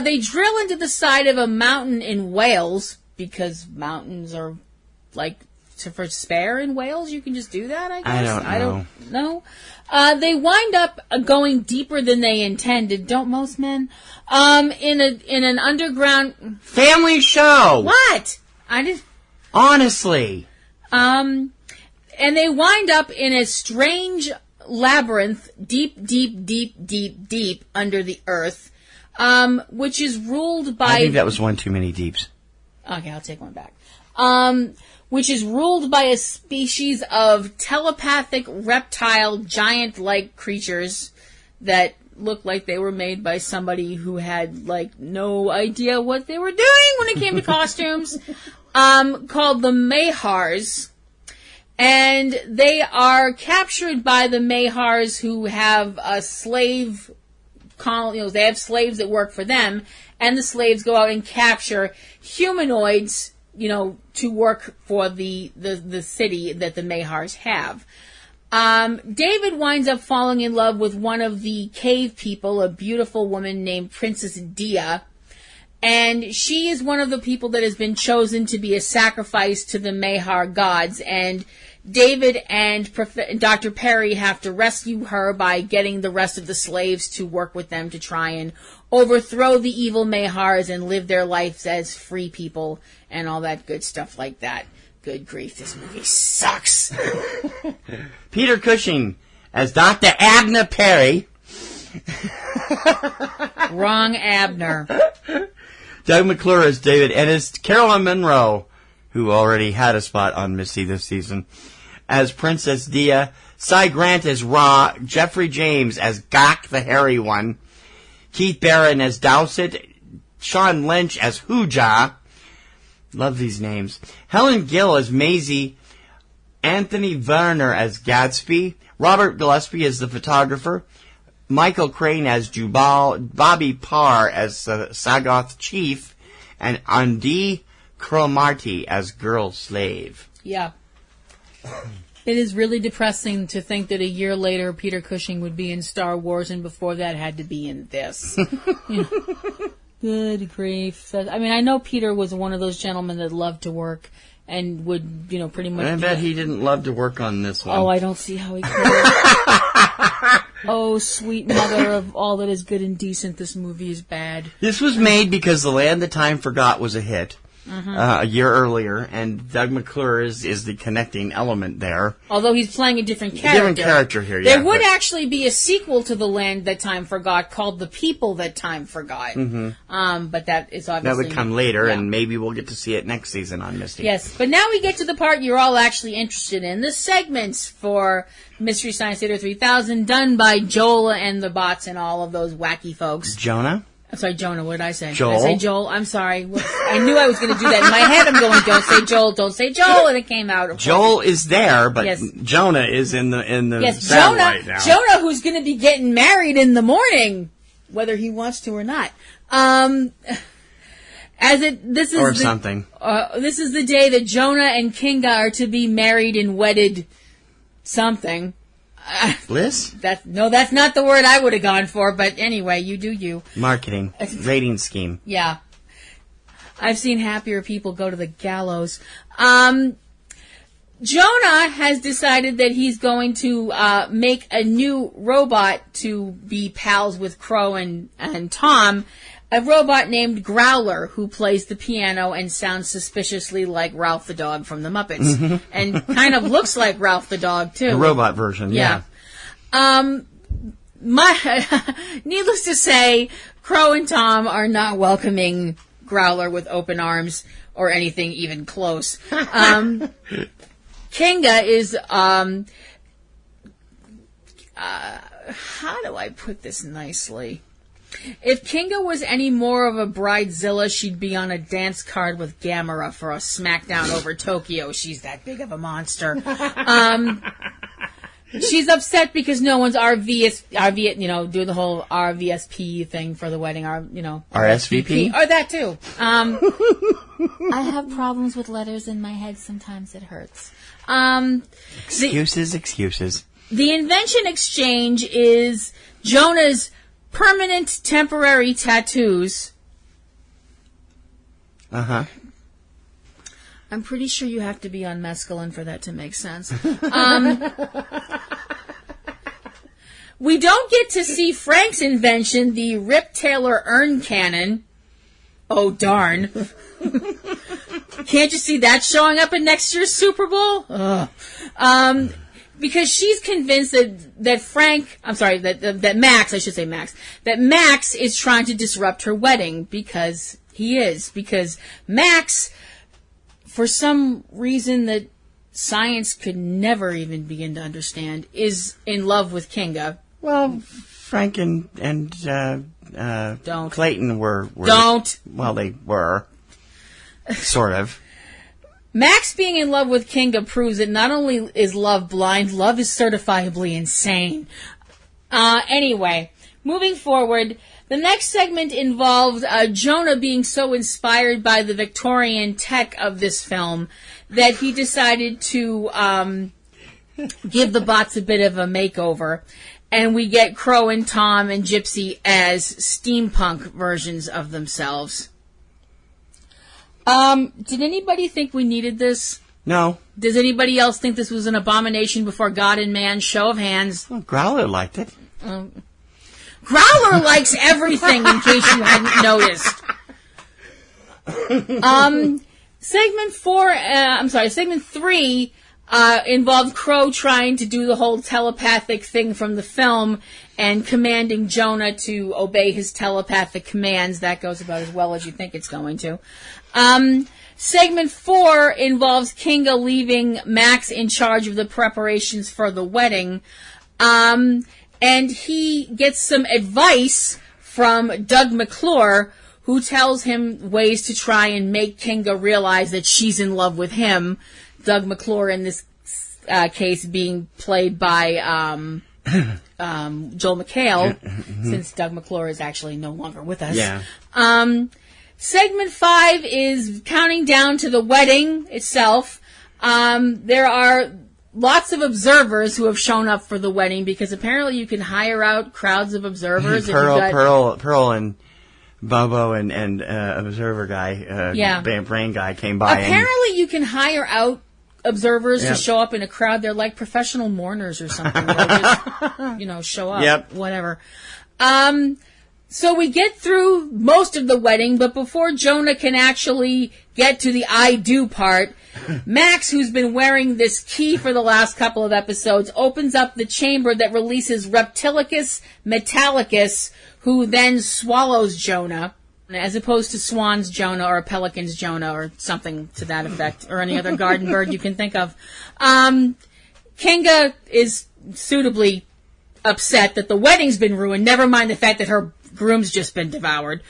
[SPEAKER 4] They drill into the side of a mountain in Wales, because mountains are, for spare in Wales. You can just do that, I guess.
[SPEAKER 1] I don't
[SPEAKER 4] know. They wind up going deeper than they intended, don't most men? In an underground...
[SPEAKER 1] Family show!
[SPEAKER 4] What? I didn't...
[SPEAKER 1] Honestly.
[SPEAKER 4] And they wind up in a strange labyrinth deep under the earth, which is ruled by...
[SPEAKER 1] I think that was one too many deeps.
[SPEAKER 4] Okay, I'll take one back. Which is ruled by a species of telepathic reptile giant-like creatures that look like they were made by somebody who had, no idea what they were doing when it came to costumes, called the Mahars. And they are captured by the Mahars, who have a slave colony. They have slaves that work for them, and the slaves go out and capture humanoids, to work for the city that the Mahars have. David winds up falling in love with one of the cave people, a beautiful woman named Princess Dia. And she is one of the people that has been chosen to be a sacrifice to the Mahar gods. And David and Dr. Perry have to rescue her by getting the rest of the slaves to work with them to try and overthrow the evil Mahars and live their lives as free people and all that good stuff like that. Good grief, this movie sucks.
[SPEAKER 1] Peter Cushing as Dr. Abner Perry.
[SPEAKER 4] Wrong Abner.
[SPEAKER 1] Doug McClure as David Ennis. Carolyn Monroe, who already had a spot on Missy this season, as Princess Dia. Cy Grant as Ra. Jeffrey James as Gok, the hairy one. Keith Barron as Dowsett. Sean Lynch as Hooja. Love these names. Helen Gill as Maisie. Anthony Werner as Gadsby. Robert Gillespie as the photographer. Michael Crane as Jubal. Bobby Parr as Sagoth Chief. And Andy Cromartie as Girl Slave.
[SPEAKER 4] Yeah. It is really depressing to think that a year later Peter Cushing would be in Star Wars, and before that had to be in this. Good grief. I mean, I know Peter was one of those gentlemen that loved to work and would, pretty much...
[SPEAKER 1] I bet he didn't love to work on this one.
[SPEAKER 4] Oh, I don't see how he could. Oh, sweet mother of all that is good and decent, this movie is bad.
[SPEAKER 1] This was made because The Land That Time Forgot was a hit. a year earlier, and Doug McClure is the connecting element there.
[SPEAKER 4] Although he's playing a different character.
[SPEAKER 1] Different character here, yeah.
[SPEAKER 4] There would actually be a sequel to The Land That Time Forgot called The People That Time Forgot. But that is obviously...
[SPEAKER 1] That would come later, and maybe we'll get to see it next season on Misty.
[SPEAKER 4] Yes, but now we get to the part you're all actually interested in. The segments for Mystery Science Theater 3000 done by Joel and the Bots and all of those wacky folks.
[SPEAKER 1] Jonah?
[SPEAKER 4] I'm sorry, Jonah, what did I say?
[SPEAKER 1] Joel?
[SPEAKER 4] Did I say Joel? I'm sorry. I knew I was going to do that. In my head, I'm going, don't say Joel, and it came out.
[SPEAKER 1] Joel is there, but Jonah is in the satellite now.
[SPEAKER 4] Jonah, who's going to be getting married in the morning, whether he wants to or not. This is the day that Jonah and Kinga are to be married and wedded something.
[SPEAKER 1] Bliss?
[SPEAKER 4] No, that's not the word I would have gone for, but anyway, you do you.
[SPEAKER 1] Marketing. Rating scheme.
[SPEAKER 4] Yeah. I've seen happier people go to the gallows. Jonah has decided that he's going to make a new robot to be pals with Crow and Tom. A robot named Growler, who plays the piano and sounds suspiciously like Ralph the dog from the Muppets. And kind of looks like Ralph the dog, too.
[SPEAKER 1] The robot version, yeah.
[SPEAKER 4] Needless to say, Crow and Tom are not welcoming Growler with open arms or anything even close. Kinga is, how do I put this nicely? If Kinga was any more of a bridezilla, she'd be on a dance card with Gamera for a smackdown over Tokyo. She's that big of a monster. She's upset because no one's doing the whole RVSP thing for the wedding.
[SPEAKER 1] RSVP?
[SPEAKER 4] Or that too. I have problems with letters in my head. Sometimes it hurts.
[SPEAKER 1] Excuses.
[SPEAKER 4] The invention exchange is Jonah's permanent temporary tattoos. I'm pretty sure you have to be on mescaline for that to make sense. We don't get to see Frank's invention, the Rip Taylor urn cannon. Oh, darn. Can't you see that showing up in next year's Super Bowl? Because she's convinced that Max is trying to disrupt her wedding because Max, for some reason that science could never even begin to understand, is in love with Kinga.
[SPEAKER 1] Well, Frank and Clayton were. Well, they were. Sort of.
[SPEAKER 4] Max being in love with Kinga proves that not only is love blind, love is certifiably insane. Anyway, moving forward, the next segment involved Jonah being so inspired by the Victorian tech of this film that he decided to give the bots a bit of a makeover. And we get Crow and Tom and Gypsy as steampunk versions of themselves. Did anybody think we needed this?
[SPEAKER 1] No.
[SPEAKER 4] Does anybody else think this was an abomination before God and man? Show of hands.
[SPEAKER 1] Well, Growler liked it.
[SPEAKER 4] Growler likes everything, in case you hadn't noticed. Segment 3 involved Crow trying to do the whole telepathic thing from the film and commanding Jonah to obey his telepathic commands. That goes about as well as you think it's going to. Segment 4 involves Kinga leaving Max in charge of the preparations for the wedding. And he gets some advice from Doug McClure, who tells him ways to try and make Kinga realize that she's in love with him. Doug McClure in this case being played by Joel McHale, since Doug McClure is actually no longer with us.
[SPEAKER 1] Yeah.
[SPEAKER 4] Segment 5 is counting down to the wedding itself. There are lots of observers who have shown up for the wedding because apparently you can hire out crowds of observers.
[SPEAKER 1] Pearl and Bobo and observer guy, brain guy came by.
[SPEAKER 4] Apparently you can hire out observers to show up in a crowd. They're like professional mourners or something. They'll just, show up.
[SPEAKER 1] Yep.
[SPEAKER 4] Whatever. So we get through most of the wedding, but before Jonah can actually get to the I do part, Max, who's been wearing this key for the last couple of episodes, opens up the chamber that releases Reptilicus Metallicus, who then swallows Jonah, as opposed to Swan's Jonah or Pelican's Jonah or something to that effect, or any other garden bird you can think of. Kinga is suitably upset that the wedding's been ruined, never mind the fact that her groom's just been devoured.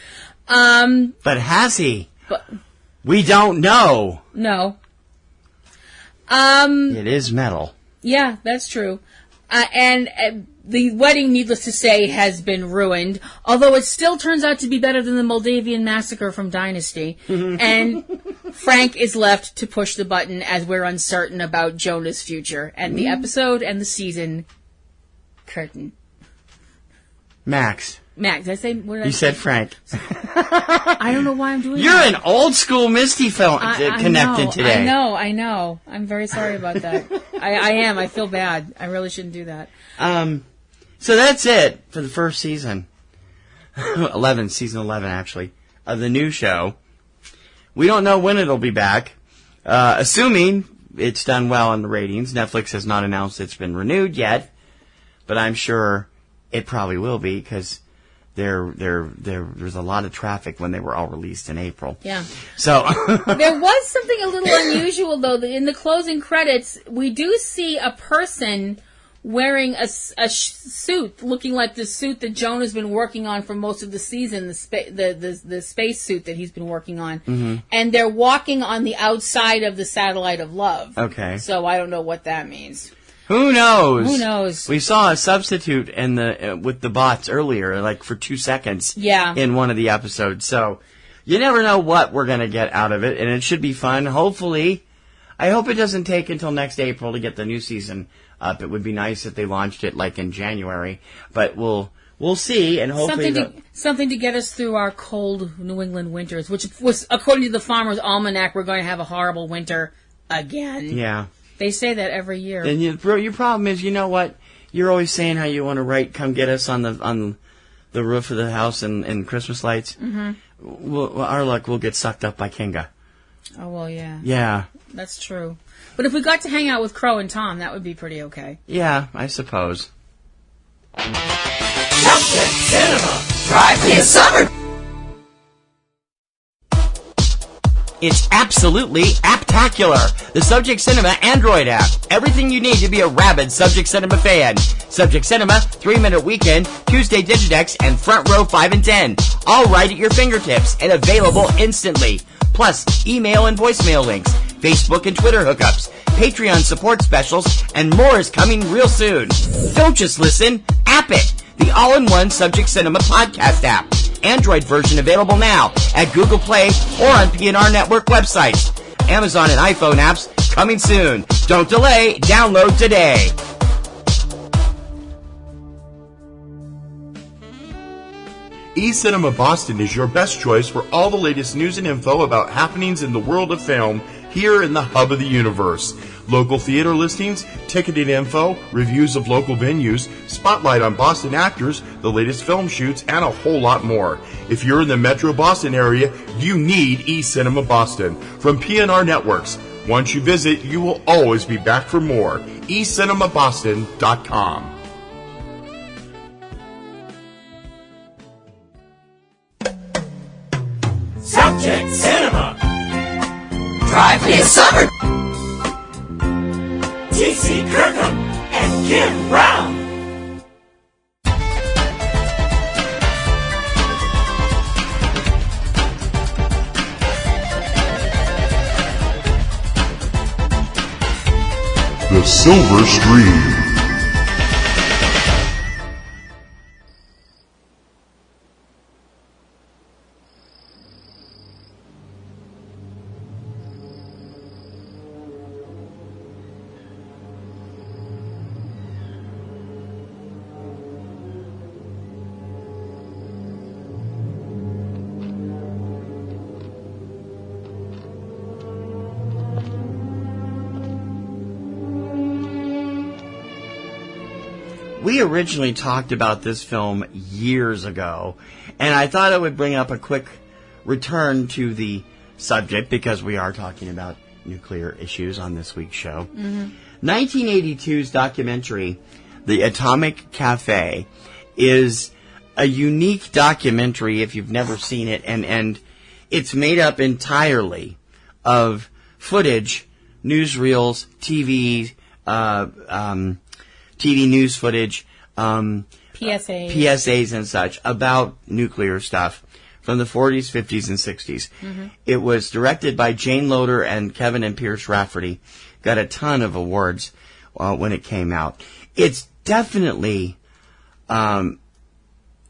[SPEAKER 1] But has he? We don't know.
[SPEAKER 4] No.
[SPEAKER 1] It is metal.
[SPEAKER 4] Yeah, that's true. And the wedding, needless to say, has been ruined, although it still turns out to be better than the Moldavian massacre from Dynasty. And Frank is left to push the button as we're uncertain about Jonah's future. And the episode and the season curtain.
[SPEAKER 1] Max.
[SPEAKER 4] Did I say? What did
[SPEAKER 1] You said Frank.
[SPEAKER 4] I don't know why I'm doing
[SPEAKER 1] You're
[SPEAKER 4] that.
[SPEAKER 1] an old school Misty film connected today.
[SPEAKER 4] I know. I'm very sorry about that. I am. I feel bad. I really shouldn't do that.
[SPEAKER 1] So that's it for the first season. Season 11, actually, of the new show. We don't know when it'll be back. Assuming it's done well in the ratings. Netflix has not announced it's been renewed yet, but I'm sure it probably will be, because there was a lot of traffic when they were all released in April.
[SPEAKER 4] Yeah.
[SPEAKER 1] So
[SPEAKER 4] there was something a little unusual, though. In the closing credits, we do see a person wearing a suit, looking like the suit that Jonah's been working on for most of the season, the space suit that he's been working on.
[SPEAKER 1] Mm-hmm.
[SPEAKER 4] And they're walking on the outside of the Satellite of Love.
[SPEAKER 1] Okay.
[SPEAKER 4] So I don't know what that means.
[SPEAKER 1] Who knows?
[SPEAKER 4] Who knows?
[SPEAKER 1] We saw a substitute in the with the bots earlier, like for 2 seconds.
[SPEAKER 4] Yeah.
[SPEAKER 1] In one of the episodes, so you never know what we're gonna get out of it, and it should be fun. Hopefully, I hope it doesn't take until next April to get the new season up. It would be nice if they launched it like in January, but we'll see, and hopefully
[SPEAKER 4] something to get us through our cold New England winters, which was, according to the Farmer's Almanac, we're going to have a horrible winter again.
[SPEAKER 1] Yeah.
[SPEAKER 4] They say that every year.
[SPEAKER 1] And your problem is, you know what? You're always saying how you want to write, come get us on the roof of the house and Christmas lights.
[SPEAKER 4] Mm-hmm.
[SPEAKER 1] Our luck, we'll get sucked up by Kinga.
[SPEAKER 4] Oh, well, yeah.
[SPEAKER 1] Yeah.
[SPEAKER 4] That's true. But if we got to hang out with Crow and Tom, that would be pretty okay.
[SPEAKER 1] Yeah, I suppose.
[SPEAKER 14] Subject Cinema. Drive me a summer.
[SPEAKER 1] It's absolutely aptacular. The Subject Cinema Android app. Everything you need to be a rabid Subject Cinema fan. Subject Cinema, 3-Minute Weekend, Tuesday Digidex, and Front Row 5 and 10. All right at your fingertips and available instantly. Plus, email and voicemail links, Facebook and Twitter hookups, Patreon support specials, and more is coming real soon. Don't just listen, app it. The all-in-one Subject Cinema podcast app. Android version available now at Google Play or on PNRNetwork websites. Amazon and iPhone apps coming soon. Don't delay. Download today.
[SPEAKER 7] eCinema Boston is your best choice for all the latest news and info about happenings in the world of film here in the hub of the universe. Local theater listings, ticketing info, reviews of local venues, spotlight on Boston actors, the latest film shoots, and a whole lot more. If you're in the Metro Boston area, you need eCinema Boston from PNRNetworks. Once you visit, you will always be back for more. eCinemaBoston.com.
[SPEAKER 14] Subject Cinema. Drive me a summer. T.C. Kirkham and Kim Brown.
[SPEAKER 15] The Silver Stream.
[SPEAKER 1] we originally talked about this film years ago, and I thought I would bring up a quick return to the subject because we are talking about nuclear issues on this week's show. 1982's documentary, The Atomic Cafe, is a unique documentary if you've never seen it, and it's made up entirely of footage, newsreels, TV news footage, PSAs and such about nuclear stuff from the 40s, 50s, and 60s. It was directed by Jane Loder and Kevin and Pierce Rafferty. Got a ton of awards when it came out. It's definitely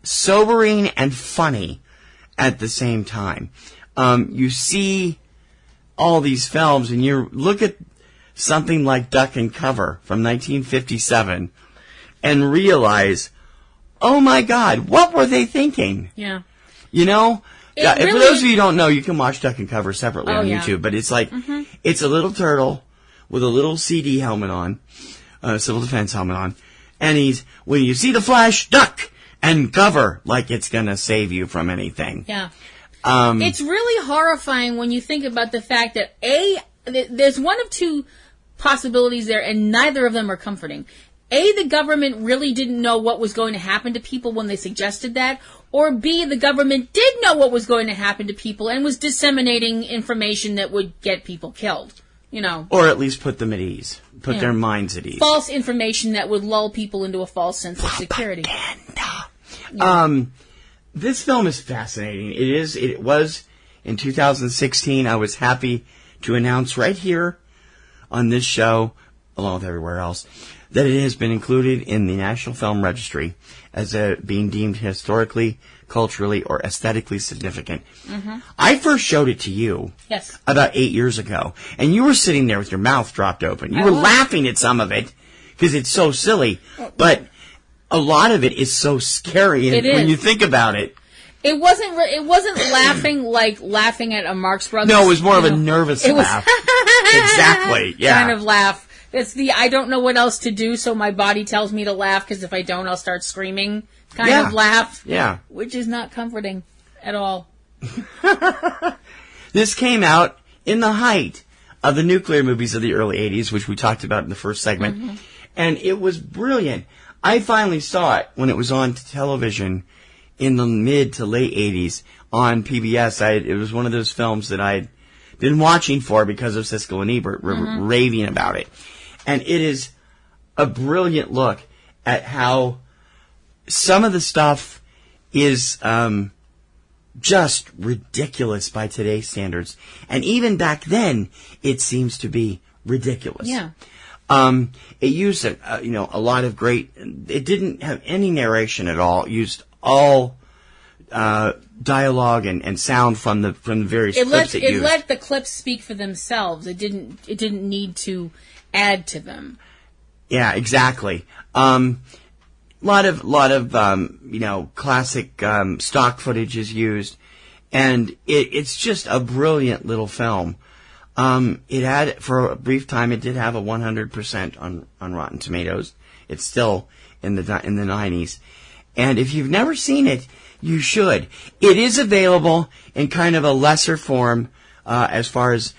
[SPEAKER 1] sobering and funny at the same time. You see all these films, and you look at something like Duck and Cover from 1957 and realize, oh my God, what were they thinking?
[SPEAKER 4] Yeah.
[SPEAKER 1] You know?
[SPEAKER 4] It
[SPEAKER 1] For
[SPEAKER 4] really-
[SPEAKER 1] those of you who don't know, you can watch Duck and Cover separately on
[SPEAKER 4] yeah.
[SPEAKER 1] YouTube, but it's like, it's a little turtle with a little CD helmet on, civil defense helmet on, and when you see the flash, duck and cover like it's gonna save you from anything.
[SPEAKER 4] Yeah. It's really horrifying when you think about the fact that there's one of two possibilities there, and neither of them are comforting. The government really didn't know what was going to happen to people when they suggested that, or B, the government did know what was going to happen to people and was disseminating information that would get people killed. You know.
[SPEAKER 1] Or at least put them at ease. Put their minds at ease.
[SPEAKER 4] False information that would lull people into a false sense of security.
[SPEAKER 1] This film is fascinating. It was in 2016. I was happy to announce right here on this show, along with everywhere else, that it has been included in the National Film Registry as being deemed historically, culturally, or aesthetically significant. I first showed it to you about 8 years ago, and you were sitting there with your mouth dropped open. You were laughing at some of it because it's so silly, but a lot of it is so scary when you think about it.
[SPEAKER 4] It wasn't laughing like laughing at a Marx Brothers.
[SPEAKER 1] No, it was more of a nervous laugh. Exactly. Yeah.
[SPEAKER 4] Kind of laugh. It's the I don't know what else to do, so my body tells me to laugh because if I don't, I'll start screaming kind of laugh.
[SPEAKER 1] Yeah.
[SPEAKER 4] Which is not comforting at all.
[SPEAKER 1] This came out in the height of the nuclear movies of the early 80s, which we talked about in the first segment. And it was brilliant. I finally saw it when it was on television in the mid to late 80s on PBS. It was one of those films that I'd been watching for because of Siskel and Ebert raving about it. And it is a brilliant look at how some of the stuff is just ridiculous by today's standards. And even back then, it seems to be ridiculous.
[SPEAKER 4] Yeah.
[SPEAKER 1] It used a lot of great. It didn't have any narration at all. It used all dialogue and sound from the various clips it used.
[SPEAKER 4] It let the clips speak for themselves. It didn't need to add to them.
[SPEAKER 1] Yeah, exactly. Lot of classic stock footage is used, and it's just a brilliant little film. It had, for a brief time, it did have a 100% on Rotten Tomatoes. It's still in the 90s. And if you've never seen it, you should. It is available in kind of a lesser form as far as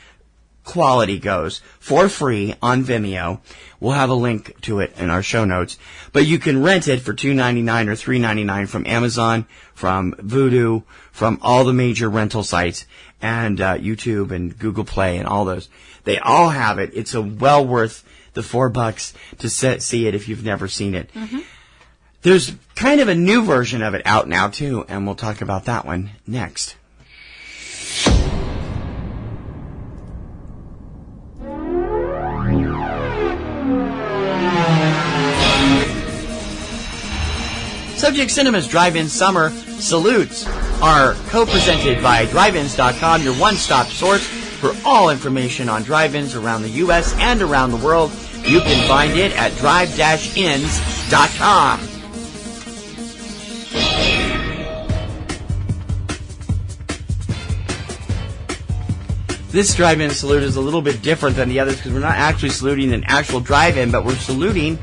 [SPEAKER 1] quality goes, for free on Vimeo. We'll have a link to it in our show notes. But you can rent it for $2.99 or $3.99 from Amazon, from Vudu, from all the major rental sites, and YouTube and Google Play and all those. They all have it. It's well worth the $4 to see it if you've never seen it. There's kind of a new version of it out now, too, and we'll talk about that one next. Subject Cinema's Drive-In Summer Salutes are co-presented by drive-ins.com, your one-stop source for all information on drive-ins around the U.S. and around the world. You can find it at drive-ins.com. This drive-in salute is a little bit different than the others because we're not actually saluting an actual drive-in, but we're saluting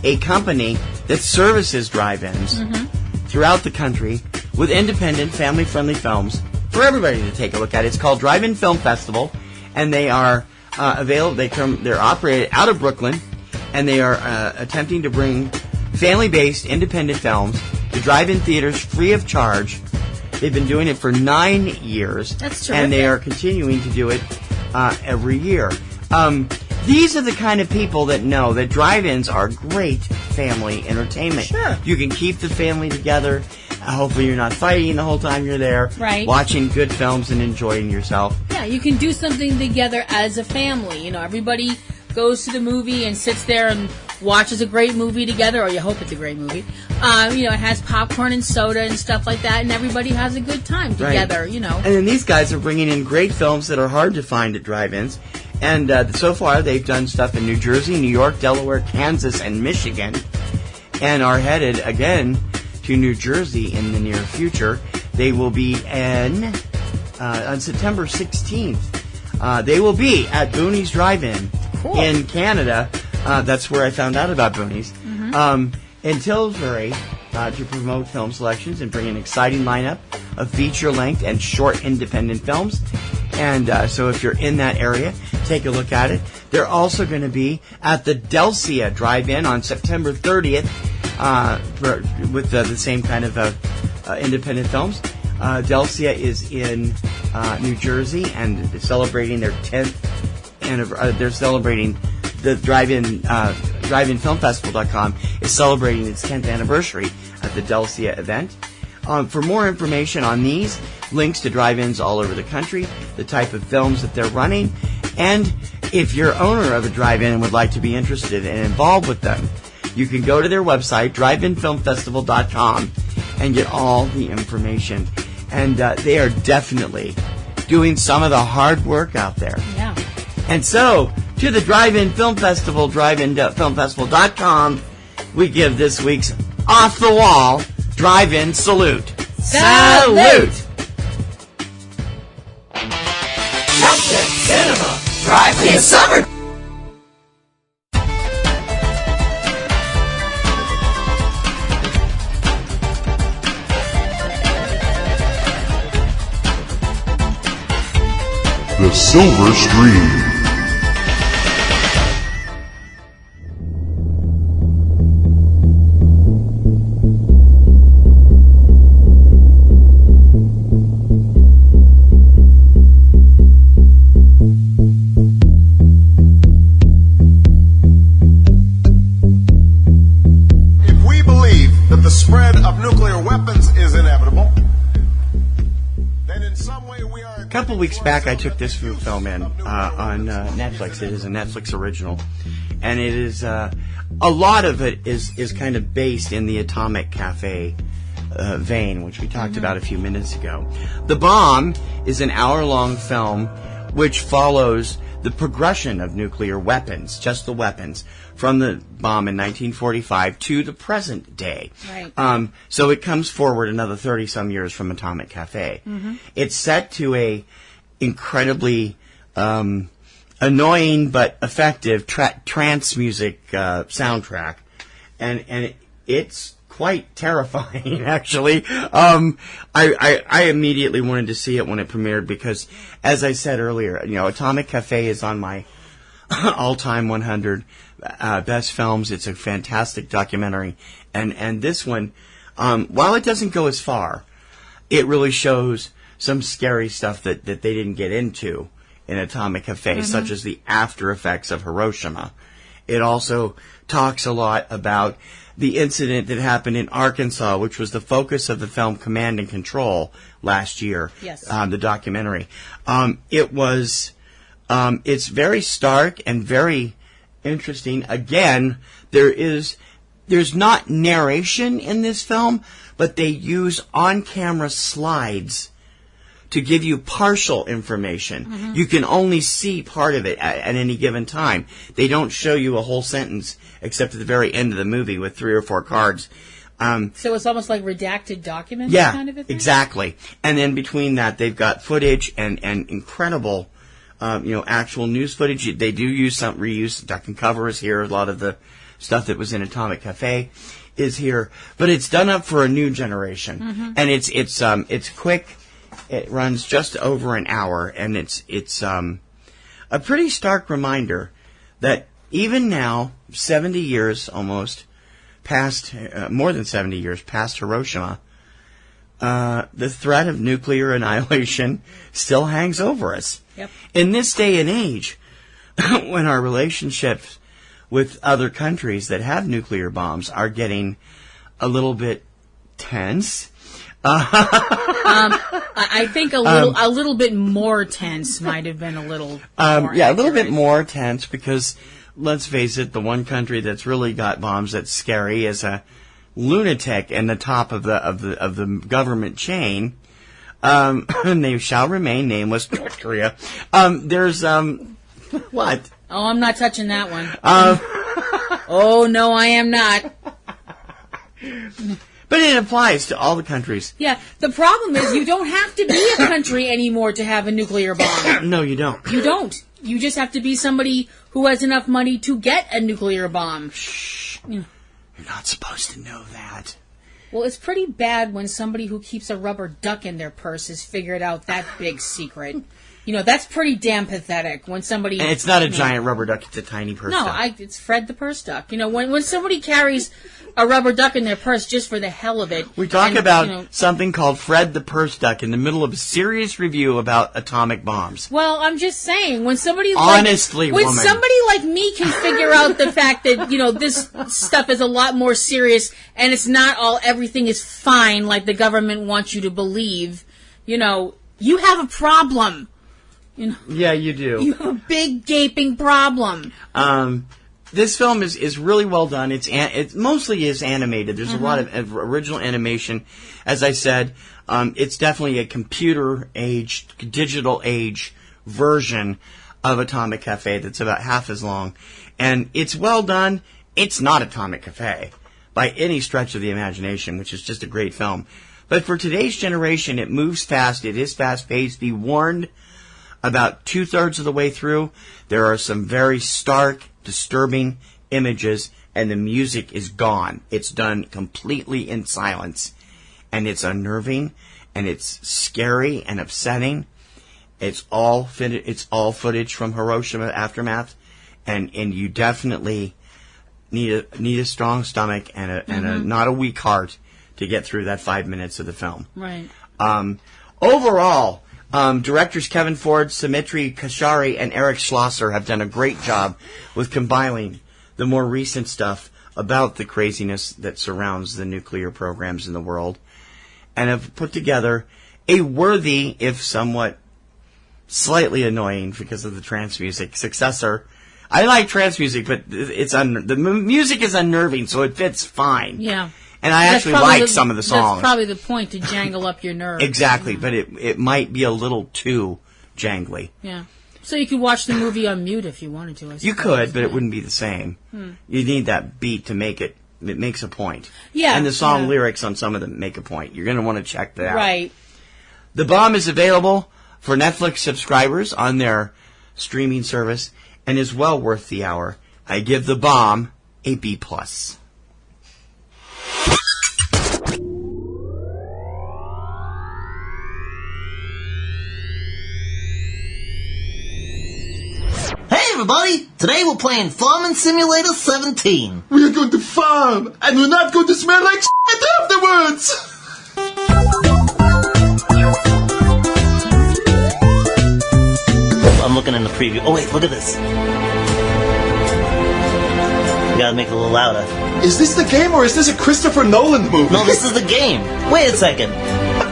[SPEAKER 1] a company that services drive-ins throughout the country with independent, family-friendly films for everybody to take a look at. It's called Drive-In Film Festival, and they are available. They're operated out of Brooklyn, and they are attempting to bring family-based, independent films to drive-in theaters free of charge. They've been doing it for 9 years.
[SPEAKER 4] That's terrific.
[SPEAKER 1] And they are continuing to do it every year. These are the kind of people that know that drive-ins are great family entertainment.
[SPEAKER 4] Sure.
[SPEAKER 1] You can keep the family together. Hopefully you're not fighting the whole time you're there.
[SPEAKER 4] Right.
[SPEAKER 1] Watching good films and enjoying yourself.
[SPEAKER 4] Yeah, you can do something together as a family. You know, everybody goes to the movie and sits there and watches a great movie together, or you hope it's a great movie. You know, it has popcorn and soda and stuff like that, and everybody has a good time together,
[SPEAKER 1] Right.
[SPEAKER 4] you know.
[SPEAKER 1] And then these guys are bringing in great films that are hard to find at drive-ins. And so far, they've done stuff in New Jersey, New York, Delaware, Kansas, and Michigan, and are headed again to New Jersey in the near future. They will be on September 16th. They will be at BOONIES Drive-In in Canada. That's where I found out about BOONIES. In Tilbury, to promote film selections and bring an exciting lineup of feature-length and short independent films. And so if you're in that area, take a look at it. They're also going to be at the Delcia Drive-In on September 30th with the same kind of independent films. Delcia is in New Jersey, and they're celebrating their 10th they're celebrating the drive-in filmfestival.com is celebrating its 10th anniversary at the Delcia event. For more information on these, links to drive-ins all over the country, the type of films that they're running, and if you're owner of a drive-in and would like to be interested and involved with them, you can go to their website, driveinfilmfestival.com, and get all the information. And they are definitely doing some of the hard work out there.
[SPEAKER 4] Yeah.
[SPEAKER 1] And so, to the Drive-In Film Festival, driveinfilmfestival.com, we give this week's off-the-wall drive-in salute. Salute!
[SPEAKER 14] Subject Cinema Drive-In Summer.
[SPEAKER 15] The Silver Screen.
[SPEAKER 1] A couple weeks back, I took this film in on Netflix. It is a Netflix original, and it is a lot of it is kind of based in the Atomic Cafe vein, which we talked about a few minutes ago. The Bomb is an hour-long film which follows the progression of nuclear weapons, just the weapons, from the bomb in 1945 to the present day.
[SPEAKER 4] Right.
[SPEAKER 1] So it comes forward another 30-some years from Atomic Cafe. It's set to a incredibly annoying but effective trance music soundtrack, and it's quite terrifying, actually. I immediately wanted to see it when it premiered because, as I said earlier, you know, Atomic Cafe is on my all-time 100 best films. It's a fantastic documentary, and this one, while it doesn't go as far, it really shows some scary stuff that they didn't get into in Atomic Cafe, such as the after effects of Hiroshima. It also talks a lot about the incident that happened in Arkansas, which was the focus of the film Command and Control last year.
[SPEAKER 4] Yes.
[SPEAKER 1] The documentary. It's very stark and very interesting. Again, there's not narration in this film, but they use on-camera slides to give you partial information. You can only see part of it at any given time. They don't show you a whole sentence except at the very end of the movie with 3 or 4 cards.
[SPEAKER 4] So it's almost like redacted documents kind of a thing?
[SPEAKER 1] Exactly. And then between that, they've got footage and incredible, actual news footage. They do use reuse. Duck and Cover is here. A lot of the stuff that was in Atomic Cafe is here, but it's done up for a new generation, and it's quick. It runs just over an hour, and it's a pretty stark reminder that even now, 70 years almost past, more than 70 years past Hiroshima, the threat of nuclear annihilation still hangs over us.
[SPEAKER 4] Yep.
[SPEAKER 1] In this day and age, when our relationships with other countries that have nuclear bombs are getting a little bit tense.
[SPEAKER 4] I think a little bit more tense might have been a little more
[SPEAKER 1] a little bit more tense, because let's face it, the one country that's really got bombs that's scary is a lunatic in the top of the government chain. And they shall remain nameless. North Korea. There's what?
[SPEAKER 4] Oh, I'm not touching that one. Oh no, I am not.
[SPEAKER 1] But it applies to all the countries.
[SPEAKER 4] Yeah, the problem is you don't have to be a country anymore to have a nuclear bomb.
[SPEAKER 1] No, you don't.
[SPEAKER 4] You don't. You just have to be somebody who has enough money to get a nuclear bomb.
[SPEAKER 1] Shh. You're not supposed to know that.
[SPEAKER 4] Well, it's pretty bad when somebody who keeps a rubber duck in their purse has figured out that big secret. That's pretty damn pathetic when somebody...
[SPEAKER 1] And it's not a giant rubber duck, it's a tiny purse duck.
[SPEAKER 4] No, it's Fred the purse duck. When somebody carries a rubber duck in their purse just for the hell of it...
[SPEAKER 1] We talk about something called Fred the purse duck in the middle of a serious review about atomic bombs.
[SPEAKER 4] Well, I'm just saying, when somebody
[SPEAKER 1] Honestly,
[SPEAKER 4] when
[SPEAKER 1] woman.
[SPEAKER 4] somebody like me can figure out the fact that, this stuff is a lot more serious and it's not everything is fine like the government wants you to believe, you have a problem.
[SPEAKER 1] Yeah, you do.
[SPEAKER 4] You have a big gaping problem.
[SPEAKER 1] This film is really well done. It mostly is animated. There's a lot of original animation. As I said, it's definitely a computer age, digital age version of Atomic Cafe that's about half as long. And it's well done. It's not Atomic Cafe by any stretch of the imagination, which is just a great film. But for today's generation, it moves fast. It is fast-paced. Be warned, about 2/3 of the way through, there are some very stark, disturbing images, and the music is gone. It's done completely in silence, and it's unnerving, and it's scary and upsetting. It's all footage from Hiroshima aftermath, and you definitely need a strong stomach and a not a weak heart to get through that 5 minutes of the film.
[SPEAKER 4] Right.
[SPEAKER 1] Overall, directors Kevin Ford, Sumitri Kashari, and Eric Schlosser have done a great job with compiling the more recent stuff about the craziness that surrounds the nuclear programs in the world, and have put together a worthy, if somewhat slightly annoying because of the trance music, successor. I like trance music, but the music is unnerving, so it fits fine.
[SPEAKER 4] Yeah.
[SPEAKER 1] And I actually like some of the songs.
[SPEAKER 4] That's probably the point, to jangle up your nerves.
[SPEAKER 1] Exactly, but it might be a little too jangly.
[SPEAKER 4] Yeah. So you could watch the movie on mute if you wanted to, I suppose.
[SPEAKER 1] You could, but it wouldn't be the same. You need that beat to make it. It makes a point.
[SPEAKER 4] Yeah.
[SPEAKER 1] And the song lyrics on some of them make a point. You're going to want to check that out.
[SPEAKER 4] Right.
[SPEAKER 1] The Bomb is available for Netflix subscribers on their streaming service and is well worth the hour. I give The Bomb a B+.
[SPEAKER 19] Hey everybody! Today we're playing Farming Simulator 17.
[SPEAKER 20] We're going to farm, and we're not going to smell like shit afterwards!
[SPEAKER 19] I'm looking in the preview. Oh wait, look at this. You gotta make it a little louder.
[SPEAKER 20] Is this the game, or is this a Christopher Nolan movie?
[SPEAKER 19] No, this is the game. Wait a second.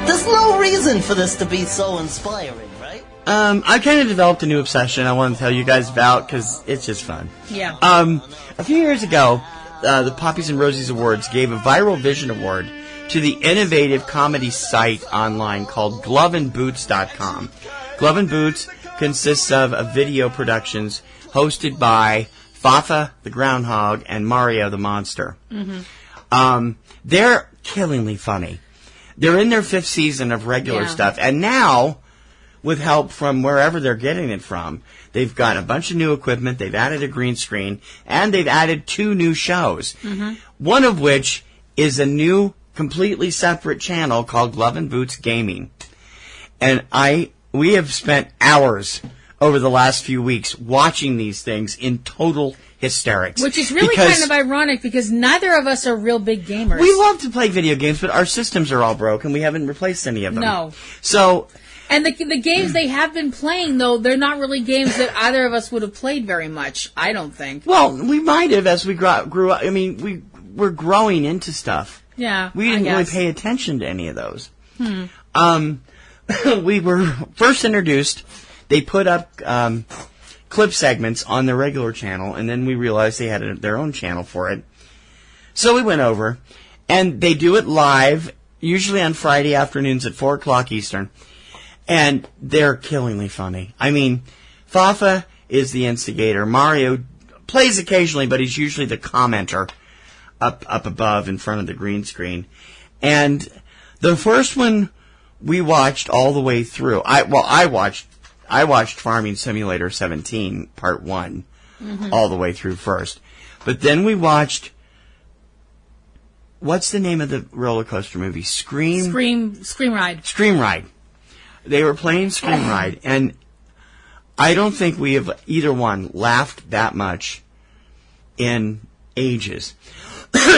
[SPEAKER 19] There's no reason for this to be so inspiring, right?
[SPEAKER 1] I kind of developed a new obsession I want to tell you guys about because it's just fun.
[SPEAKER 4] Yeah.
[SPEAKER 1] A few years ago, the Poppies and Rosies Awards gave a Viral Vision Award to the innovative comedy site online called gloveandboots.com. Glove and Boots consists of video productions hosted by Fafa the Groundhog and Mario the Monster. They're killingly funny. They're in their 5th season of regular stuff, and now with help from wherever they're getting it from. They've got a bunch of new equipment, they've added a green screen, and they've added 2 new shows. One of which is a new, completely separate channel called Glove and Boots Gaming. And we have spent hours over the last few weeks watching these things in total hysterics.
[SPEAKER 4] Which is really kind of ironic because neither of us are real big gamers.
[SPEAKER 1] We love to play video games, but our systems are all broken. We haven't replaced any of them.
[SPEAKER 4] No.
[SPEAKER 1] So...
[SPEAKER 4] And the games they have been playing, though, they're not really games that either of us would have played very much, I don't think.
[SPEAKER 1] Well, we might have as we grew up. I mean, we're growing into stuff.
[SPEAKER 4] Yeah,
[SPEAKER 1] we didn't really pay attention to any of those.
[SPEAKER 4] Hmm.
[SPEAKER 1] We were first introduced. They put up clip segments on their regular channel, and then we realized they had their own channel for it. So we went over, and they do it live, usually on Friday afternoons at 4 o'clock Eastern. And they're killingly funny. I mean, Fafa is the instigator. Mario plays occasionally, but he's usually the commenter up above in front of the green screen. And the first one we watched all the way through. I watched Farming Simulator 17 Part 1 all the way through first. But then we watched, what's the name of the roller coaster movie? Scream
[SPEAKER 4] Ride.
[SPEAKER 1] Scream Ride. They were playing Scream Ride, and I don't think we have either one laughed that much in ages.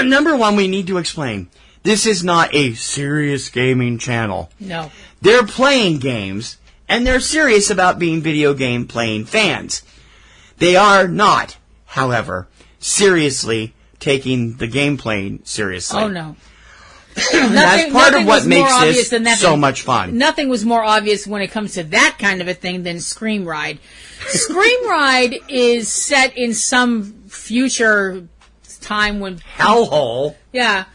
[SPEAKER 1] Number one, we need to explain. This is not a serious gaming channel.
[SPEAKER 4] No.
[SPEAKER 1] They're playing games, and they're serious about being video game playing fans. They are not, however, seriously taking the game playing seriously.
[SPEAKER 4] Oh, no.
[SPEAKER 1] That's part of what makes this so much fun.
[SPEAKER 4] Nothing was more obvious when it comes to that kind of a thing than Scream Ride. Scream Ride is set in some future time when
[SPEAKER 1] hellhole.
[SPEAKER 4] Yeah,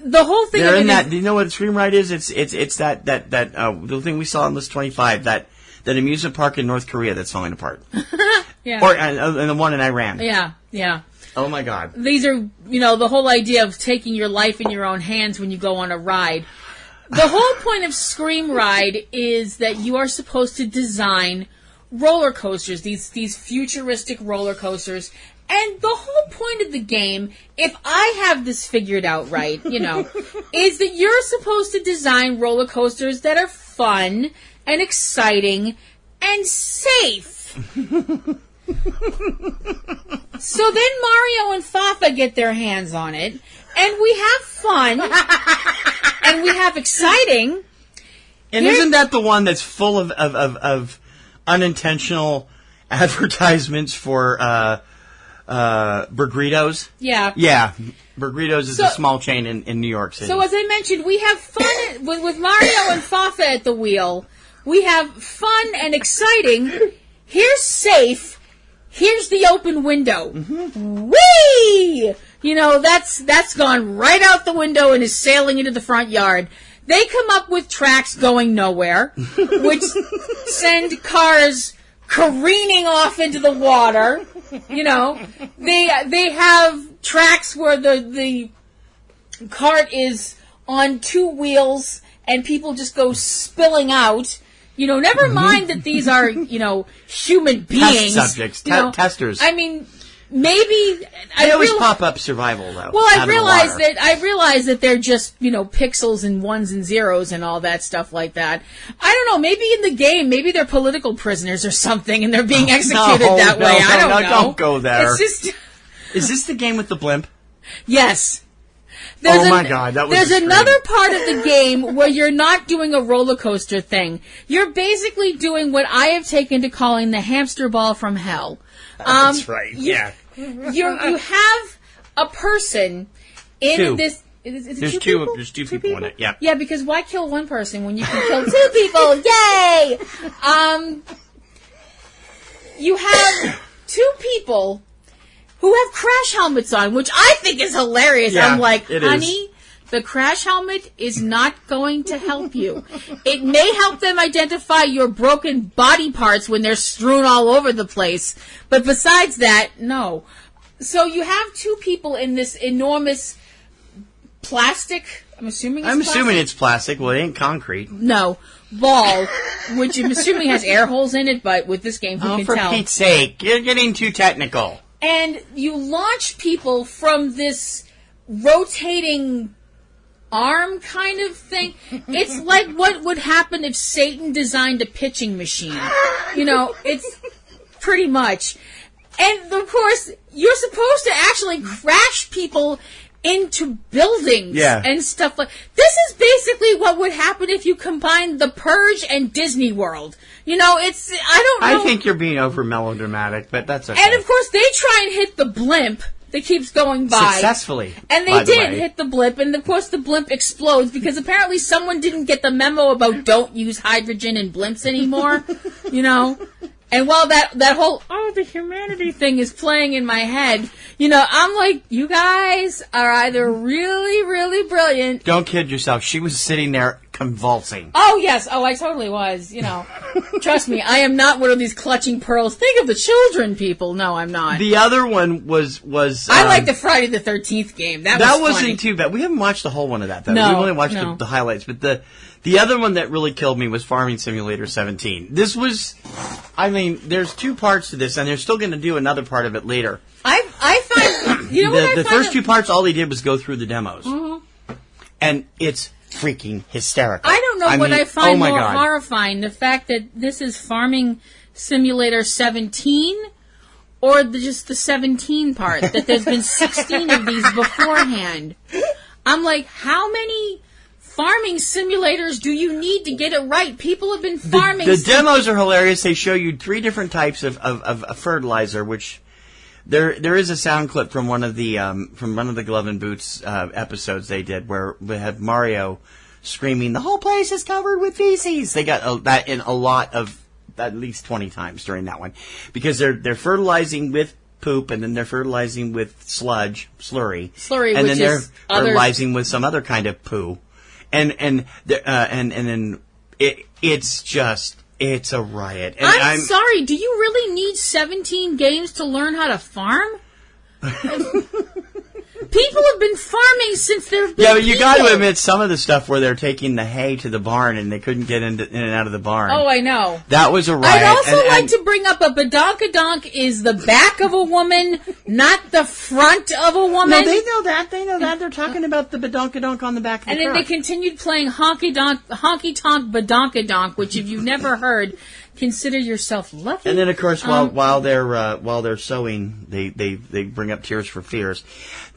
[SPEAKER 4] the whole thing.
[SPEAKER 1] They're in that. Do you know what Scream Ride is? It's that the thing we saw on list 25 that amusement park in North Korea that's falling apart.
[SPEAKER 4] Yeah,
[SPEAKER 1] or and the one in Iran.
[SPEAKER 4] Yeah.
[SPEAKER 1] Oh my God.
[SPEAKER 4] These are, the whole idea of taking your life in your own hands when you go on a ride. The whole point of Scream Ride is that you are supposed to design roller coasters, these futuristic roller coasters. And the whole point of the game, if I have this figured out right, is that you're supposed to design roller coasters that are fun and exciting and safe. So then Mario and Fafa get their hands on it, and we have fun, and we have exciting.
[SPEAKER 1] And isn't that the one that's full of unintentional advertisements for Burritos?
[SPEAKER 4] Yeah.
[SPEAKER 1] Yeah. Burritos is a small chain in New York City.
[SPEAKER 4] So as I mentioned, we have fun with Mario and Fafa at the wheel. We have fun and exciting. Here's safe. Here's the open window. Whee! That's gone right out the window and is sailing into the front yard. They come up with tracks going nowhere, which send cars careening off into the water. They have tracks where the cart is on 2 wheels and people just go spilling out. Never mind that these are, human beings.
[SPEAKER 1] Test subjects, testers.
[SPEAKER 4] I mean, maybe
[SPEAKER 1] they always pop up survival though.
[SPEAKER 4] Well, I realize that they're just, pixels and ones and zeros and all that stuff like that. I don't know. Maybe in the game, maybe they're political prisoners or something, and they're being executed that way. I don't know.
[SPEAKER 1] Don't go there.
[SPEAKER 4] It's just.
[SPEAKER 1] Is this the game with the blimp?
[SPEAKER 4] Yes.
[SPEAKER 1] My God, that was
[SPEAKER 4] There's another part of the game where you're not doing a roller coaster thing. You're basically doing what I have taken to calling the hamster ball from hell.
[SPEAKER 1] That's right. Yeah.
[SPEAKER 4] You have a person in this.
[SPEAKER 1] There's two people in it. Yeah.
[SPEAKER 4] Yeah, because why kill one person when you can kill 2 people? Yay! You have 2 people who have crash helmets on, which I think is hilarious.
[SPEAKER 1] Yeah,
[SPEAKER 4] I'm like, honey, the crash helmet is not going to help you. It may help them identify your broken body parts when they're strewn all over the place. But besides that, no. So you have 2 people in this enormous plastic. I'm assuming
[SPEAKER 1] it's plastic. Well, it ain't concrete.
[SPEAKER 4] No. Ball, which I'm assuming has air holes in it, but with this game, who can tell?
[SPEAKER 1] Oh, for Pete's sake. You're getting too technical.
[SPEAKER 4] And you launch people from this rotating arm kind of thing. It's like what would happen if Satan designed a pitching machine. It's pretty much. And, of course, you're supposed to actually crash people into buildings and stuff like. This is basically what would happen if you combined The Purge and Disney World. I don't know.
[SPEAKER 1] I think you're being over melodramatic, but that's okay.
[SPEAKER 4] And of course they try and hit the blimp that keeps going by.
[SPEAKER 1] Successfully.
[SPEAKER 4] And they did hit the blimp, and of course the blimp explodes because apparently someone didn't get the memo about don't use hydrogen in blimps anymore. And while that whole, the humanity thing is playing in my head, I'm like, you guys are either really, really brilliant.
[SPEAKER 1] Don't kid yourself. She was sitting there convulsing.
[SPEAKER 4] Oh, yes. Oh, I totally was, Trust me, I am not one of these clutching pearls. Think of the children, people. No, I'm not.
[SPEAKER 1] The other one was
[SPEAKER 4] I like the Friday the 13th game. That wasn't
[SPEAKER 1] funny. Too bad. We haven't watched the whole one of that, though.
[SPEAKER 4] No,
[SPEAKER 1] we only watched the highlights. But the other one that really killed me was Farming Simulator 17. This was, there's 2 parts to this, and they're still going to do another part of it later.
[SPEAKER 4] I find,
[SPEAKER 1] the first 2 parts, all they did was go through the demos. Mm-hmm. And it's freaking hysterical.
[SPEAKER 4] I don't know what I find more horrifying, the fact that this is Farming Simulator 17 or just the 17 part, that there's been 16 of these beforehand. I'm like, how many farming simulators do you need to get it right? People have been farming.
[SPEAKER 1] The demos are hilarious. They show you 3 different types of fertilizer, which there is a sound clip from one of the Glove and Boots episodes they did where they had Mario screaming, "The whole place is covered with feces." They got that in a lot of, at least 20 times during that one, because they're fertilizing with poop, and then they're fertilizing with slurry, and then they're fertilizing with some other kind of poo, and then it's a riot. And
[SPEAKER 4] I'm sorry, do you really need 17 games to learn how to farm? People have been farming since there have been
[SPEAKER 1] but you got to admit, some of the stuff where they're taking the hay to the barn and they couldn't get in and out of the barn.
[SPEAKER 4] Oh, I know.
[SPEAKER 1] That was a riot.
[SPEAKER 4] I'd also like to bring up a badonkadonk is the back of a woman, not the front of a woman.
[SPEAKER 1] No, they know that. They're talking about the badonkadonk on the back of the
[SPEAKER 4] truck. And then they continued playing honky tonk badonkadonk, which if you've never heard, consider yourself lucky.
[SPEAKER 1] And then, of course, while they're sewing, they bring up Tears for Fears.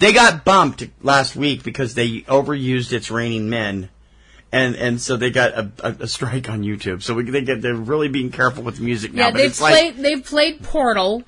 [SPEAKER 1] They got bumped last week because they overused It's Raining Men, and so they got a strike on YouTube. So they're really being careful with the music now.
[SPEAKER 4] Yeah, they've played Portal,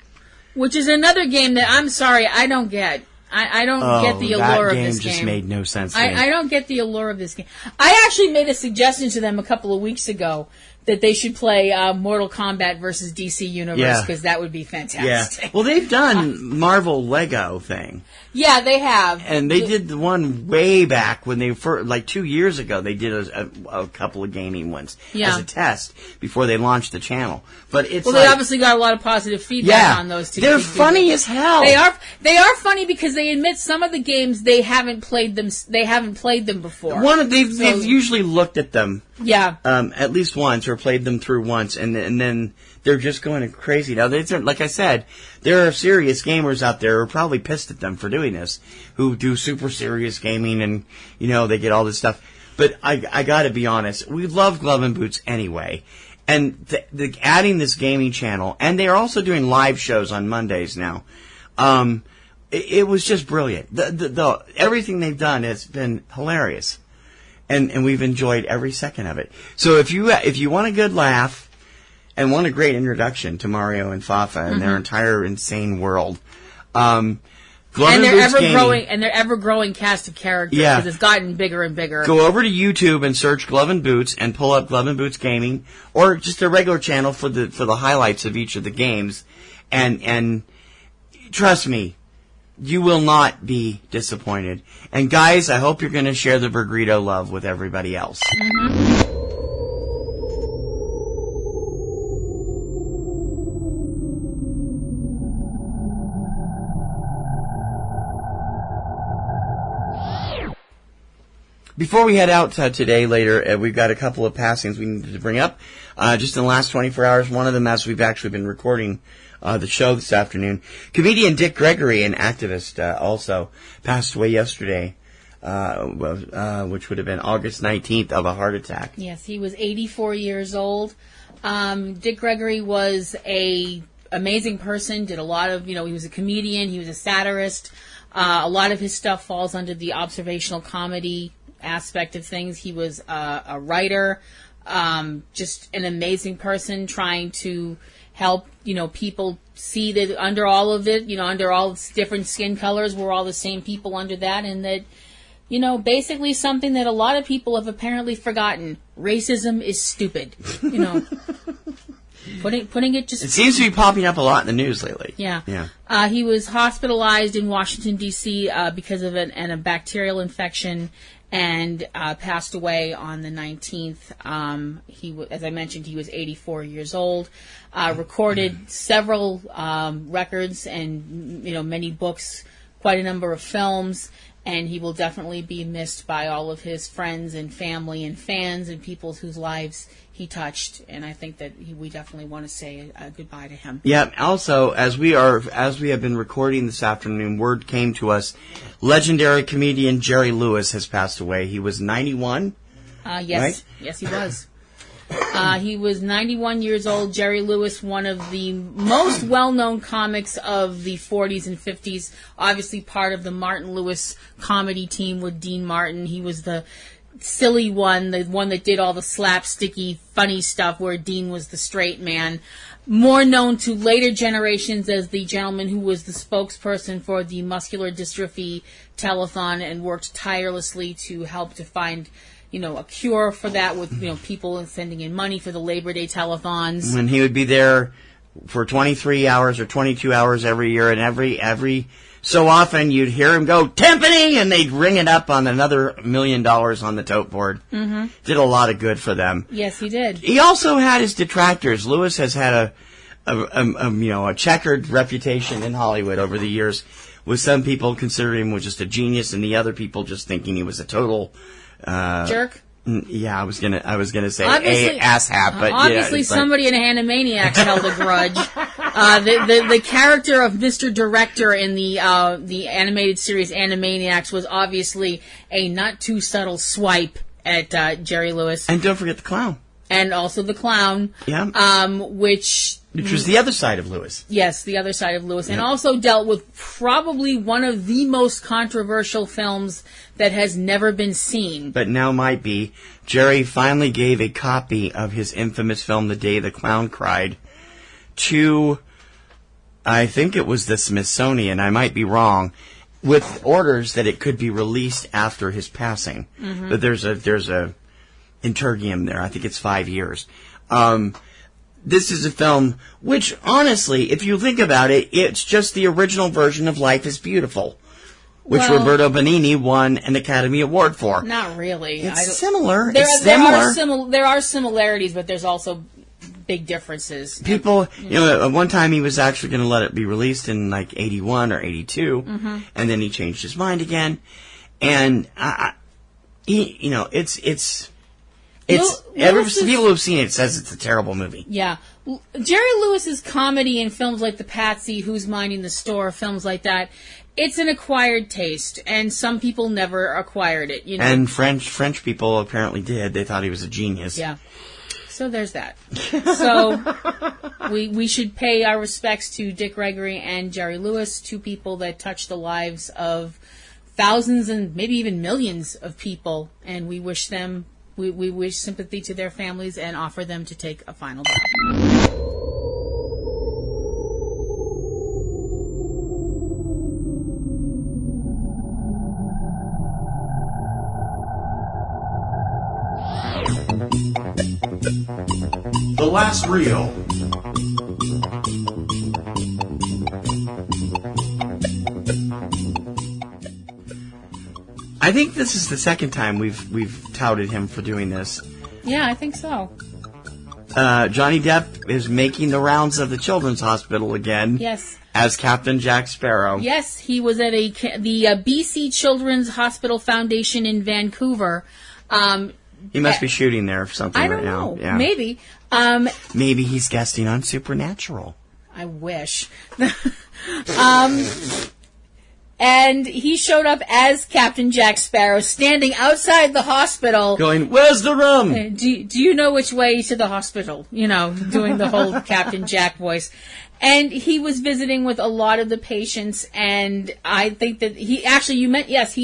[SPEAKER 4] which is another game that I'm sorry I don't get. I don't get the allure of this game.
[SPEAKER 1] That game just made no sense to me.
[SPEAKER 4] I don't get the allure of this game. I actually made a suggestion to them a couple of weeks ago that they should play Mortal Kombat versus DC Universe, because that would be fantastic.
[SPEAKER 1] Yeah. Well, they've done Marvel Lego thing.
[SPEAKER 4] Yeah, they have.
[SPEAKER 1] And they did the one way back when they, like 2 years ago, they did a couple of gaming ones as a test before they launched the channel. But it's
[SPEAKER 4] they obviously got a lot of positive feedback on those two.
[SPEAKER 1] They're funny as hell.
[SPEAKER 4] They are funny because they admit some of the games they haven't played them. They haven't played them before.
[SPEAKER 1] They've usually looked at them.
[SPEAKER 4] Yeah.
[SPEAKER 1] At least once, or played them through once, and then they're just going crazy. Now, like I said, there are serious gamers out there who are probably pissed at them for doing this, who do super serious gaming, and they get all this stuff. But I got to be honest, we love Glove and Boots anyway, and adding this gaming channel, and they are also doing live shows on Mondays now. It was just brilliant. Everything they've done has been hilarious. And we've enjoyed every second of it. So if you want a good laugh and want a great introduction to Mario and Fafa and their entire insane world, Glove and
[SPEAKER 4] their ever growing cast of characters, because it's gotten bigger and bigger.
[SPEAKER 1] Go over to YouTube and search Glove and Boots and pull up Glove and Boots Gaming, or just a regular channel for the highlights of each of the games, and trust me, you will not be disappointed. And guys, I hope you're going to share the Vergrito love with everybody else.
[SPEAKER 4] Mm-hmm.
[SPEAKER 1] Before we head out today, later, we've got a couple of passings we needed to bring up. Just in the last 24 hours, one of them as we've actually been recording the show this afternoon. Comedian Dick Gregory, an activist, also passed away yesterday, which would have been August 19th of a heart attack.
[SPEAKER 4] Yes, he was 84 years old. Dick Gregory was a amazing person, did a lot of, he was a comedian, he was a satirist. A lot of his stuff falls under the observational comedy aspect of things. He was a writer, just an amazing person trying to help, people see that under all of it, under all different skin colors, we're all the same people under that, and that, basically something that a lot of people have apparently forgotten. Racism is stupid, Putting it just...
[SPEAKER 1] It seems to be popping up a lot in the news lately.
[SPEAKER 4] Yeah. He was hospitalized in Washington, D.C. Because of a bacterial infection and passed away on the 19th. As I mentioned, he was 84 years old. Recorded several records and, many books, quite a number of films. And he will definitely be missed by all of his friends and family and fans and people whose lives he touched. And I think that we definitely want to say a goodbye to him.
[SPEAKER 1] Yeah. Also, as we have been recording this afternoon, word came to us: legendary comedian Jerry Lewis has passed away. He was 91.
[SPEAKER 4] Yes. Right? Yes, he was. He was 91 years old. Jerry Lewis, one of the most well-known comics of the 40s and 50s, obviously part of the Martin Lewis comedy team with Dean Martin. He was the silly one, the one that did all the slapsticky, funny stuff, where Dean was the straight man. More known to later generations as the gentleman who was the spokesperson for the muscular dystrophy telethon and worked tirelessly to help to find a cure for that with, people sending in money for the Labor Day telethons.
[SPEAKER 1] When he would be there for 23 hours or 22 hours every year, and every so often you'd hear him go, "Timpani!" and they'd ring it up on another $1 million on the tote board.
[SPEAKER 4] Mm-hmm.
[SPEAKER 1] Did a lot of good for them.
[SPEAKER 4] Yes, he did.
[SPEAKER 1] He also had his detractors. Lewis has had a checkered reputation in Hollywood over the years, with some people considering him was just a genius and the other people just thinking he was a total
[SPEAKER 4] jerk.
[SPEAKER 1] Yeah, I was gonna say asshat, but
[SPEAKER 4] obviously somebody in Animaniacs held a grudge. The character of Mr. Director in the animated series Animaniacs was obviously a not too subtle swipe at Jerry Lewis.
[SPEAKER 1] And don't forget the clown.
[SPEAKER 4] And also the clown.
[SPEAKER 1] Yeah.
[SPEAKER 4] Which
[SPEAKER 1] was the other side of Lewis.
[SPEAKER 4] Yes, the other side of Lewis. Yeah. And also dealt with probably one of the most controversial films that has never been seen.
[SPEAKER 1] But now might be. Jerry finally gave a copy of his infamous film, The Day the Clown Cried, to, I think it was the Smithsonian, I might be wrong, with orders that it could be released after his passing. Mm-hmm. But there's a intergium there. I think it's 5 years. This is a film which, honestly, if you think about it, it's just the original version of Life is Beautiful, which Roberto Benigni won an Academy Award for.
[SPEAKER 4] Not really.
[SPEAKER 1] It's similar.
[SPEAKER 4] There are similarities, but there's also big differences.
[SPEAKER 1] People, at one time he was actually going to let it be released in like 81 or 82, mm-hmm. and then he changed his mind again. And, people who've seen it says it's a terrible movie.
[SPEAKER 4] Yeah. Jerry Lewis's comedy in films like The Patsy, Who's Minding the Store, films like that, it's an acquired taste, and some people never acquired it.
[SPEAKER 1] And French people apparently did. They thought he was a genius.
[SPEAKER 4] Yeah. So there's that. So we should pay our respects to Dick Gregory and Jerry Lewis, two people that touched the lives of thousands and maybe even millions of people, and we wish them... We wish sympathy to their families and offer them to take a final bow.
[SPEAKER 7] The Last Reel.
[SPEAKER 1] I think this is the second time we've touted him for doing this.
[SPEAKER 4] Yeah, I think so.
[SPEAKER 1] Johnny Depp is making the rounds of the Children's Hospital again.
[SPEAKER 4] Yes.
[SPEAKER 1] as Captain Jack Sparrow.
[SPEAKER 4] Yes, he was at the BC Children's Hospital Foundation in Vancouver.
[SPEAKER 1] He must be shooting there for something right now.
[SPEAKER 4] I don't know.
[SPEAKER 1] Yeah.
[SPEAKER 4] Maybe.
[SPEAKER 1] Maybe he's guesting on Supernatural.
[SPEAKER 4] I wish. And he showed up as Captain Jack Sparrow, standing outside the hospital.
[SPEAKER 1] Going, where's the rum?
[SPEAKER 4] Do you know which way to the hospital? You know, doing the whole Captain Jack voice. And he was visiting with a lot of the patients, and I think that he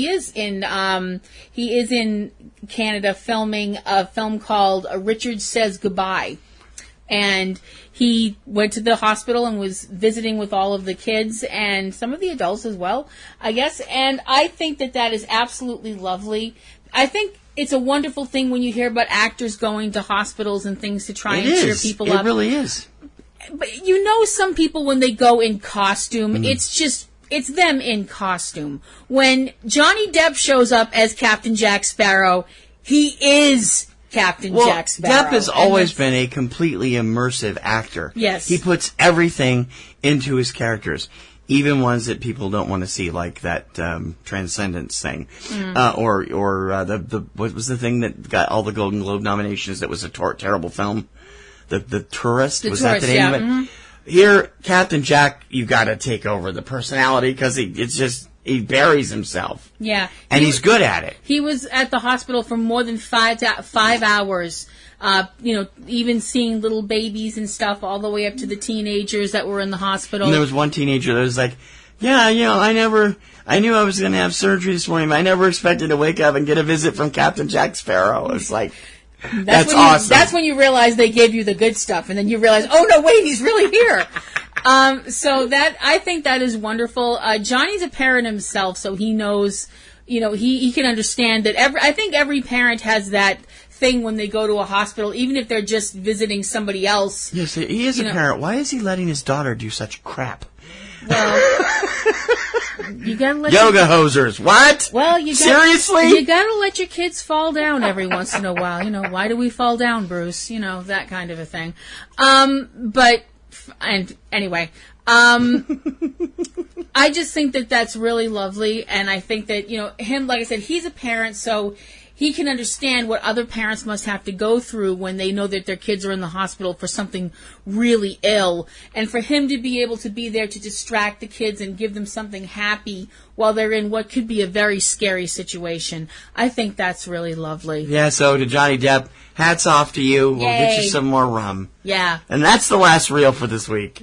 [SPEAKER 4] is in Canada filming a film called Richard Says Goodbye. And he went to the hospital and was visiting with all of the kids and some of the adults as well, I guess. And I think that is absolutely lovely. I think it's a wonderful thing when you hear about actors going to hospitals and things to try and cheer people up.
[SPEAKER 1] It really is.
[SPEAKER 4] But you know, some people, when they go in costume, it's them in costume. When Johnny Depp shows up as Captain Jack Sparrow, he is Captain Jack Sparrow.
[SPEAKER 1] Depp has always been a completely immersive actor.
[SPEAKER 4] Yes.
[SPEAKER 1] He puts everything into his characters, even ones that people don't want to see, like that Transcendence thing. Or what was the thing that got all the Golden Globe nominations that was a terrible film? The Tourist? Was that the name of it? Mm-hmm. Here, Captain Jack, you've got to take over the personality because he buries himself.
[SPEAKER 4] Yeah.
[SPEAKER 1] And he's good at it.
[SPEAKER 4] He was at the hospital for more than 5 hours, even seeing little babies and stuff all the way up to the teenagers that were in the hospital.
[SPEAKER 1] And there was one teenager that was like, I knew I was going to have surgery this morning, but I never expected to wake up and get a visit from Captain Jack Sparrow. It's like, that's awesome.
[SPEAKER 4] That's when you realize they gave you the good stuff, and then you realize, oh no, wait, he's really here. So I think that is wonderful. Johnny's a parent himself, so he knows, he can understand that I think every parent has that thing when they go to a hospital, even if they're just visiting somebody else.
[SPEAKER 1] Yes, he is a parent. Why is he letting his daughter do such crap?
[SPEAKER 4] Well, you gotta let
[SPEAKER 1] yoga hosers. What?
[SPEAKER 4] Well,
[SPEAKER 1] seriously?
[SPEAKER 4] You gotta let your kids fall down every once in a while. Why do we fall down, Bruce? That kind of a thing. Anyway, I just think that that's really lovely, and I think that him, like I said, he's a parent, so he can understand what other parents must have to go through when they know that their kids are in the hospital for something really ill. And for him to be able to be there to distract the kids and give them something happy while they're in what could be a very scary situation, I think that's really lovely.
[SPEAKER 1] Yeah, so to Johnny Depp, hats off to you. We'll get you some more rum.
[SPEAKER 4] Yeah.
[SPEAKER 1] And that's the last reel for this week.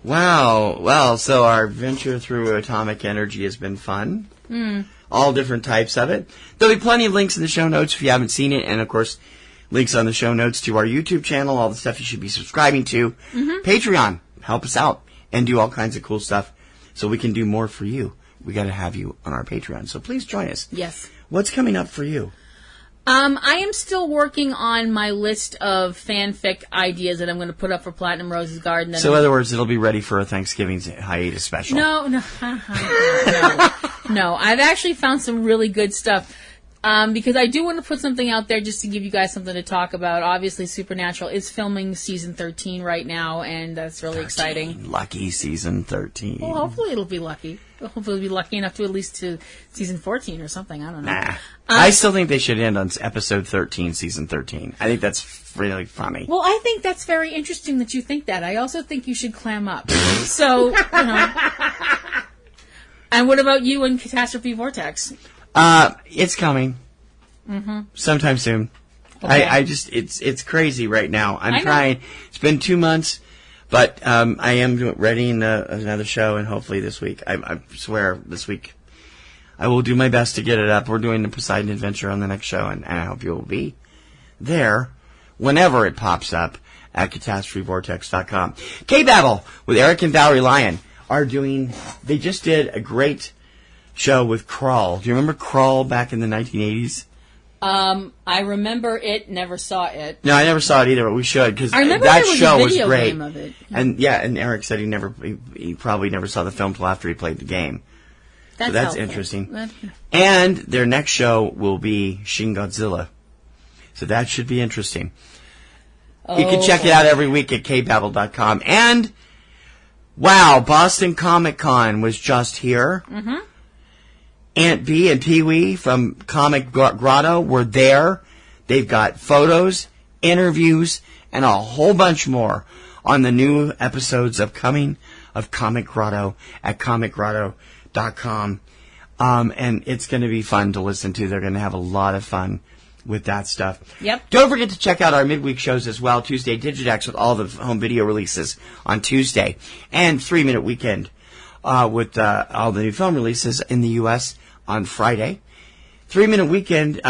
[SPEAKER 1] Wow. Well, so our venture through atomic energy has been fun. All different types of it. There'll be plenty of links in the show notes if you haven't seen it. And, of course, links on the show notes to our YouTube channel, all the stuff you should be subscribing to. Patreon. Help us out and do all kinds of cool stuff so we can do more for you. We got to have you on our Patreon. So please join us.
[SPEAKER 4] Yes.
[SPEAKER 1] What's coming up for you?
[SPEAKER 4] I am still working on my list of fanfic ideas that I'm going to put up for Platinum Rose's Garden.
[SPEAKER 1] So, in other words, it'll be ready for a Thanksgiving hiatus special.
[SPEAKER 4] No. I've actually found some really good stuff. Because I do want to put something out there just to give you guys something to talk about. Obviously, Supernatural is filming season 13 right now, and that's really exciting.
[SPEAKER 1] Lucky season 13.
[SPEAKER 4] Well, hopefully it'll be lucky. Hopefully it'll be lucky enough to at least to season 14 or something. I don't know.
[SPEAKER 1] Nah. I still think they should end on episode 13, season 13. I think that's really funny.
[SPEAKER 4] Well, I think that's very interesting that you think that. I also think you should clam up. So, And what about you and Catastrophe Vortex?
[SPEAKER 1] It's coming. Sometime soon.
[SPEAKER 4] Okay.
[SPEAKER 1] It's crazy right now. I'm trying. It's been 2 months, but I am readying another show, and hopefully this week, I swear this week, I will do my best to get it up. We're doing the Poseidon Adventure on the next show, and I hope you will be there whenever it pops up at CatastropheVortex.com. K-Battle with Eric and Valerie Lyon they just did a great show with Crawl. Do you remember Crawl back in the 1980s?
[SPEAKER 4] I remember it, never saw it.
[SPEAKER 1] No, I never saw it either, but we should, because that show was great. Game of it. And Eric said he probably never saw the film till after he played the game.
[SPEAKER 4] That's
[SPEAKER 1] interesting. And their next show will be Shin Godzilla. So that should be interesting. You can check it out every week at kbabble.com. And, wow, Boston Comic Con was just here.
[SPEAKER 4] Mm-hmm.
[SPEAKER 1] Aunt B and Pee Wee from Comic Grotto were there. They've got photos, interviews, and a whole bunch more on the new episodes upcoming of Comic Grotto at comicgrotto.com. And it's going to be fun to listen to. They're going to have a lot of fun with that stuff.
[SPEAKER 4] Yep.
[SPEAKER 1] Don't forget to check out our midweek shows as well. Tuesday Digidex with all the home video releases on Tuesday. And 3 Minute Weekend with all the new film releases in the U.S. on Friday. 3 Minute Weekend,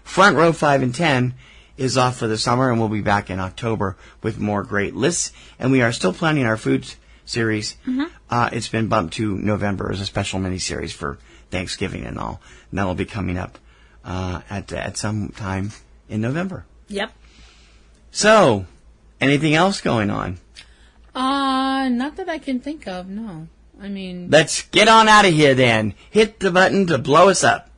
[SPEAKER 1] Front Row 5 and 10 is off for the summer, and we'll be back in October with more great lists. And we are still planning our food series.
[SPEAKER 4] Mm-hmm.
[SPEAKER 1] It's been bumped to November as a special miniseries for Thanksgiving and all. And that'll be coming up at some time in November.
[SPEAKER 4] Yep.
[SPEAKER 1] So, anything else going on?
[SPEAKER 4] Not that I can think of, no. I mean...
[SPEAKER 1] Let's get on out of here then. Hit the button to blow us up.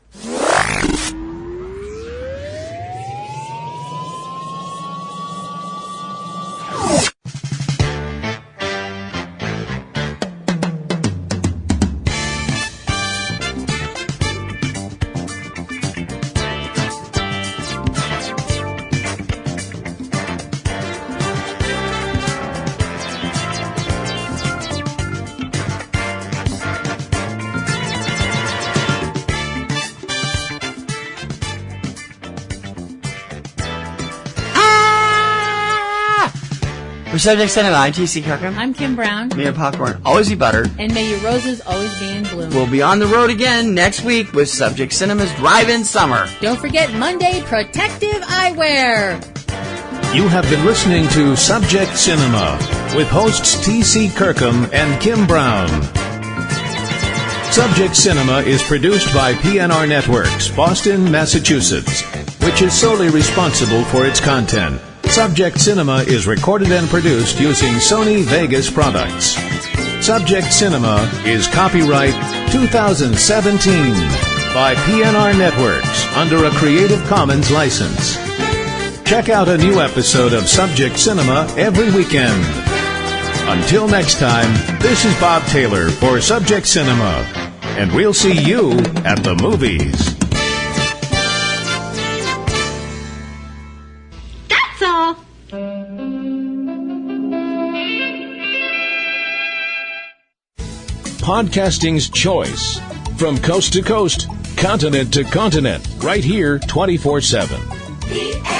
[SPEAKER 1] For Subject Cinema, I'm T.C. Kirkham.
[SPEAKER 4] I'm Kim Brown.
[SPEAKER 1] May your popcorn always be buttered.
[SPEAKER 4] And may your roses always be in bloom.
[SPEAKER 1] We'll be on the road again next week with Subject Cinema's Drive-In Summer.
[SPEAKER 4] Don't forget Monday Protective Eyewear.
[SPEAKER 2] You have been listening to Subject Cinema with hosts T.C. Kirkham and Kim Brown. Subject Cinema is produced by PNRNetworks, Boston, Massachusetts, which is solely responsible for its content. Subject Cinema is recorded and produced using Sony Vegas products. Subject Cinema is copyright 2017 by PNRNetworks under a Creative Commons license. Check out a new episode of Subject Cinema every weekend. Until next time, this is Bob Taylor for Subject Cinema, and we'll see you at the movies.
[SPEAKER 4] That's all.
[SPEAKER 2] Podcasting's choice. From coast to coast, continent to continent, right here 24/7.